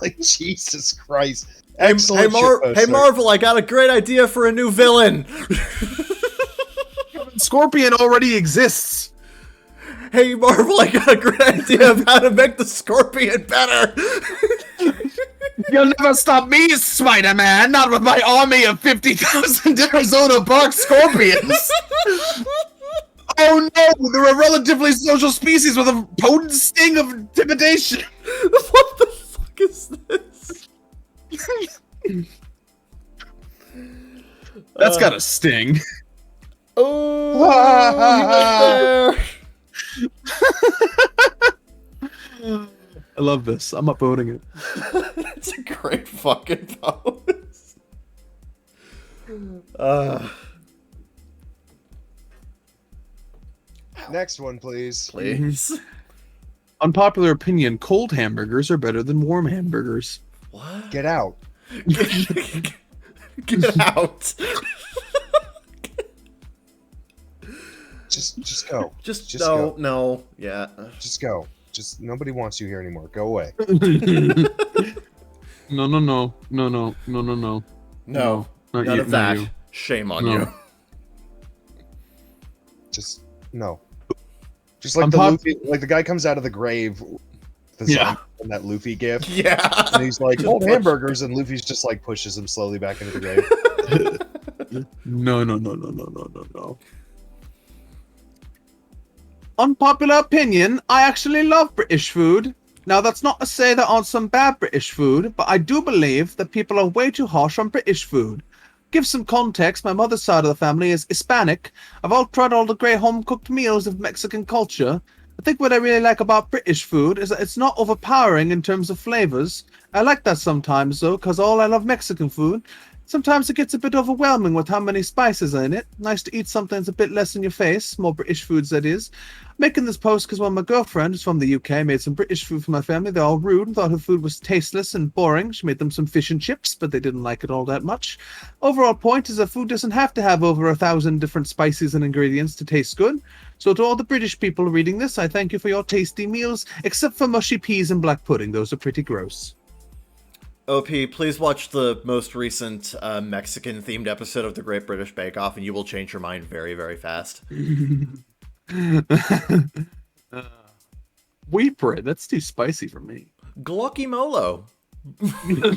S3: Like, Jesus Christ. Excellent
S2: Hey, Marvel, I got a great idea for a new villain.
S1: Scorpion already exists.
S2: Hey, Marvel, I got a great idea of how to make the Scorpion better.
S1: You'll never stop me, Spider-Man, not with my army of 50,000 Arizona bark scorpions. Oh no, they're a relatively social species with a potent sting of intimidation.
S2: What the fuck is this?
S1: That's got a sting.
S2: Oh, you went there.
S1: I love this. I'm upvoting it.
S2: It's a great fucking pose.
S3: Next one, please.
S2: Please.
S1: Unpopular opinion, cold hamburgers are better than warm hamburgers.
S2: What?
S3: Get out.
S2: Get out.
S3: Just go.
S2: Just
S3: go.
S2: no. Yeah.
S3: Just go. Just nobody wants you here anymore. Go away.
S1: No.
S2: No.
S1: Not
S2: None
S1: you,
S2: of
S1: not
S2: that.
S1: you.
S2: Shame on
S1: No.
S2: you.
S3: Just no. Just like Luffy, like the guy comes out of the grave.
S1: Yeah.
S3: In that Luffy gif.
S2: Yeah.
S3: And he's like, "Old hamburgers," and Luffy's just like pushes him slowly back into the grave.
S1: No. Unpopular opinion, I actually love British food. Now, that's not to say there aren't some bad British food, but I do believe that people are way too harsh on British food. Give some context, my mother's side of the family is Hispanic. I've all tried all the great home-cooked meals of Mexican culture. I think what I really like about British food is that it's not overpowering in terms of flavors. I like that sometimes, though, because I love Mexican food. Sometimes it gets a bit overwhelming with how many spices are in it. Nice to eat something that's a bit less in your face, more British foods that is. Making this post because when my girlfriend, who's from the UK, made some British food for my family, they're all rude and thought her food was tasteless and boring. She made them some fish and chips, but they didn't like it all that much. Overall point is that food doesn't have to have over 1,000 different spices and ingredients to taste good. So to all the British people reading this, I thank you for your tasty meals, except for mushy peas and black pudding. Those are pretty gross.
S2: OP, please watch the most recent Mexican-themed episode of The Great British Bake Off, and you will change your mind very, very fast.
S1: Wheat bread, that's too spicy for me.
S2: Guacamole.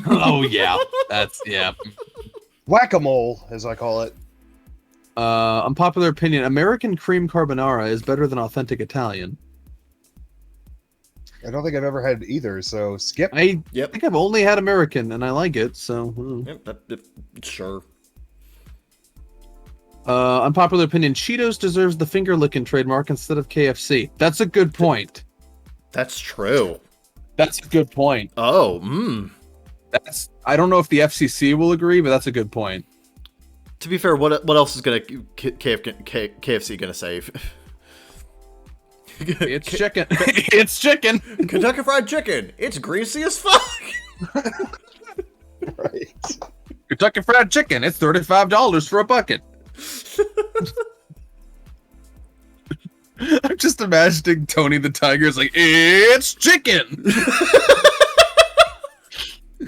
S1: Oh, yeah. Yeah.
S3: Whack-a-mole, as I call it.
S1: Unpopular opinion, American cream carbonara is better than authentic Italian.
S3: I don't think I've ever had either, so skip.
S1: I think I've only had American, and I like it, so...
S2: Yep, sure.
S1: Unpopular opinion, Cheetos deserves the finger-licking trademark instead of KFC. That's a good point.
S2: That's true.
S1: That's a good point.
S2: Oh,
S1: I don't know if the FCC will agree, but that's a good point.
S2: To be fair, what else is KFC gonna save?
S1: It's chicken. It's chicken.
S2: Kentucky Fried Chicken. It's greasy as fuck.
S3: Right.
S1: Kentucky Fried Chicken. It's $35 for a bucket. I'm just imagining Tony the Tiger is like, it's chicken.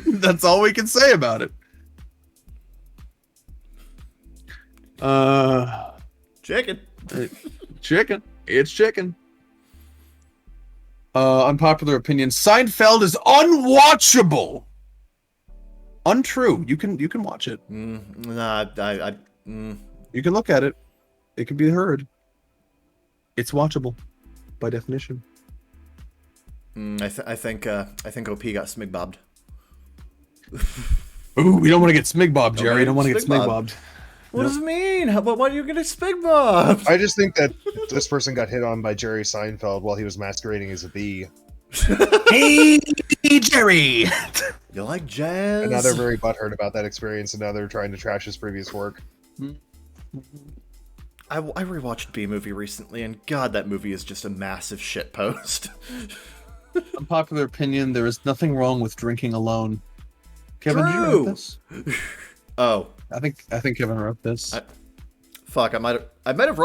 S1: That's all we can say about it.
S2: Chicken.
S1: Chicken. It's chicken. Unpopular opinion. Seinfeld is unwatchable. Untrue. You can watch it.
S2: You
S1: can look at it. It can be heard. It's watchable, by definition.
S2: I think OP got smig-bobbed.
S1: Ooh, we don't want to get smig-bobbed, Jerry. Don't want to get smig-bobbed.
S2: What does it mean? Why do you get a smig-bobbed?
S3: I just think that this person got hit on by Jerry Seinfeld while he was masquerading as a bee.
S1: Hey, Jerry!
S2: You like jazz?
S3: And now they're very butthurt about that experience, and now they're trying to trash his previous work.
S2: I rewatched B-Movie recently, and God, that movie is just a massive shitpost.
S1: Unpopular opinion: there is nothing wrong with drinking alone. Kevin, did you
S2: True.
S1: write this?
S2: Oh,
S1: I think Kevin wrote this.
S2: fuck! I might have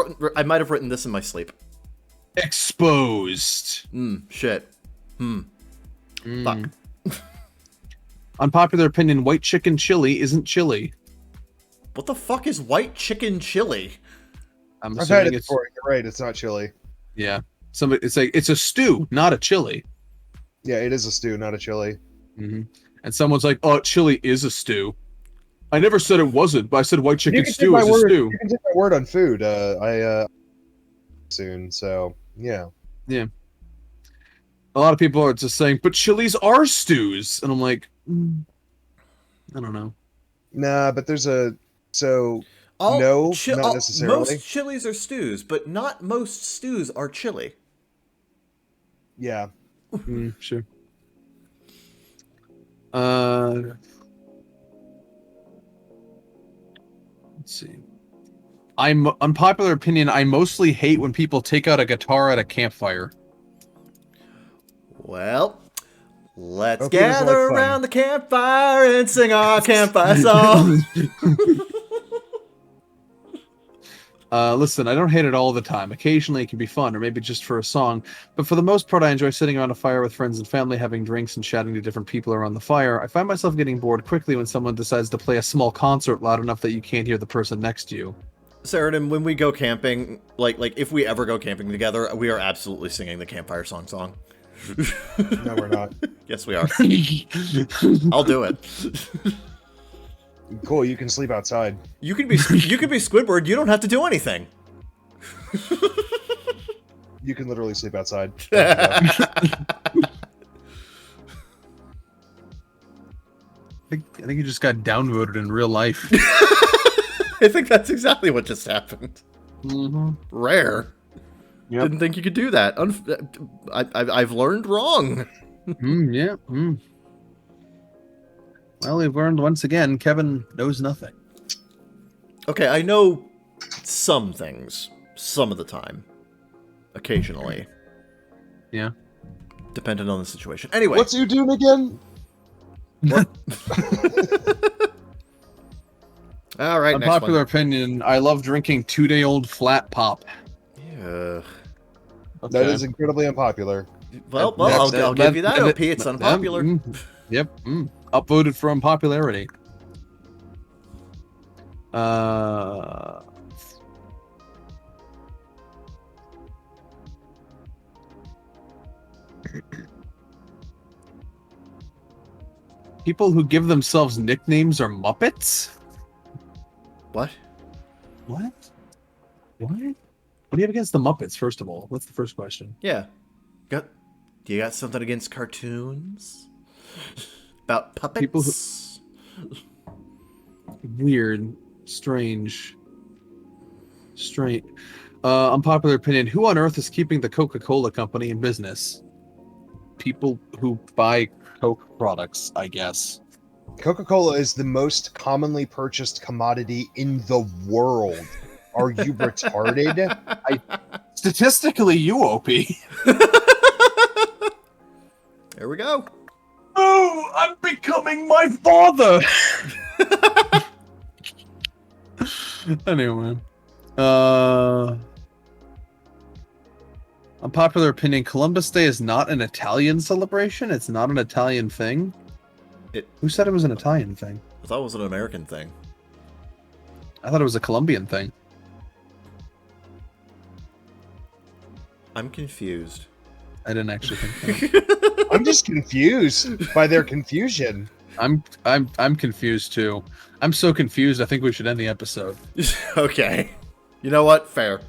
S2: written this in my sleep.
S1: Exposed.
S2: Shit. Fuck.
S1: Unpopular opinion: white chicken chili isn't chili.
S2: What the fuck is white chicken chili?
S1: I'm
S3: I've had
S1: assuming
S3: it
S1: it's
S3: before. You're right. It's not chili.
S1: yeah. Somebody, it's a stew, not a chili.
S3: Yeah, it is a stew, not a chili.
S1: And someone's like, "Oh, chili is a stew." I never said it wasn't, but I said white chicken stew is a stew.
S3: You can take my word on food. Soon, so yeah.
S1: Yeah. A lot of people are just saying, "But chilies are stews," and I'm like, I don't know.
S3: Nah, but there's a not necessarily.
S2: Most chilies are stews, but not most stews are chili.
S3: Yeah.
S1: Sure. Let's see. Unpopular opinion. I mostly hate when people take out a guitar at a campfire.
S2: Well, let's
S3: Hope you guys
S2: gather
S3: like fun.
S2: around the campfire and sing our campfire song.
S1: Listen, I don't hate it all the time. Occasionally it can be fun, or maybe just for a song. But for the most part, I enjoy sitting around a fire with friends and family, having drinks and chatting to different people around the fire. I find myself getting bored quickly when someone decides to play a small concert loud enough that you can't hear the person next to you.
S2: Sheridan, when we go camping, like if we ever go camping together, we are absolutely singing the campfire song.
S3: No, we're not.
S2: Yes, we are. I'll do it.
S3: Cool. You can sleep outside.
S2: You can be Squidward. You don't have to do anything.
S3: You can literally sleep outside.
S1: I think you just got downvoted in real life.
S2: I think that's exactly what just happened. Rare.
S1: Yep.
S2: Didn't think you could do that. I've learned wrong.
S1: Yeah. Well, we've learned once again, Kevin knows nothing.
S2: Okay, I know some things. Some of the time. Occasionally.
S1: Yeah.
S2: Depending on the situation. Anyway.
S3: What's you doing again?
S2: All right, next
S1: Unpopular
S2: one.
S1: opinion, I love drinking 2-day-old flat pop.
S2: Yeah.
S3: That is incredibly unpopular.
S2: Well, I'll give you that, OP. It's unpopular.
S1: Yep. Upvoted for unpopularity. People who give themselves nicknames are Muppets?
S2: What?
S1: What? What do you have against the Muppets, first of all? What's the first question?
S2: Yeah. Do you got something against cartoons? About puppets?
S1: Weird. Strange. Unpopular opinion. Who on earth is keeping the Coca-Cola company in business? People who buy Coke products, I guess.
S3: Coca-Cola is the most commonly purchased commodity in the world. Are you retarded?
S1: Statistically, you OP.
S2: There we go.
S1: Oh, I'm becoming my father. Anyway, unpopular opinion: Columbus Day is not an Italian celebration. It's not an Italian thing. Who said it was an Italian thing?
S2: I thought it was an American thing.
S1: I thought it was a Colombian thing.
S2: I'm confused.
S1: I didn't actually think that.
S3: I'm just confused by their confusion.
S1: I'm confused too. I'm so confused. I think we should end the episode.
S2: Okay. You know what? Fair.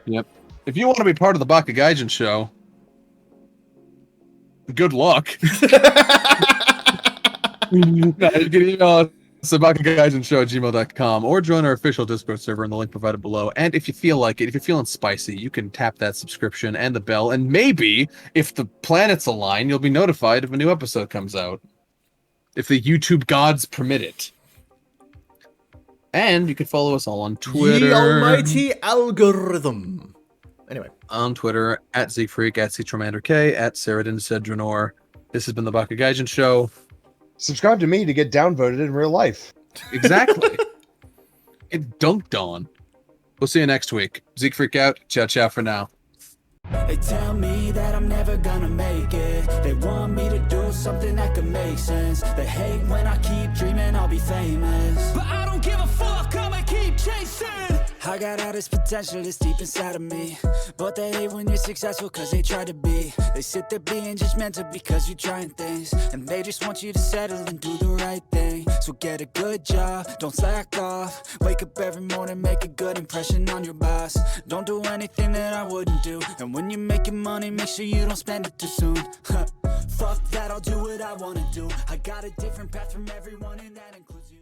S1: Yep. If you want to be part of the Baka Gaijin show, good luck. You can email us at bakagaijinshow@gmail.com or join our official Discord server in the link provided below. And if you feel like it, if you're feeling spicy, you can tap that subscription and the bell. And maybe, if the planets align, you'll be notified if a new episode comes out. If the YouTube gods permit it. And you can follow us all on Twitter.
S2: The almighty algorithm. Anyway.
S1: On Twitter, at ZeekFreak, at CTromanderK, at Saradin Cedranor. This has been the Baka Gaijin Show.
S3: Subscribe to me to get downvoted in real life.
S1: Exactly. Get dunked on. We'll see you next week. ZeekFreak out. Ciao, ciao for now.
S5: They tell me that I'm never gonna make it. They want me to do something that could make sense. They hate when I keep dreaming I'll be famous, but I don't give a fuck, I'ma keep chasing. I got all this potential that's deep inside of me, but they hate when you're successful cause they try to be. They sit there being judgmental because you're trying things, and they just want you to settle and do the right thing. So get a good job, don't slack off. Wake up every morning, make a good impression on your boss. Don't do anything that I wouldn't do, and when you're making money, make sure you don't spend it too soon. Fuck that, I'll do what I wanna do. I got a different path from everyone, and that includes you.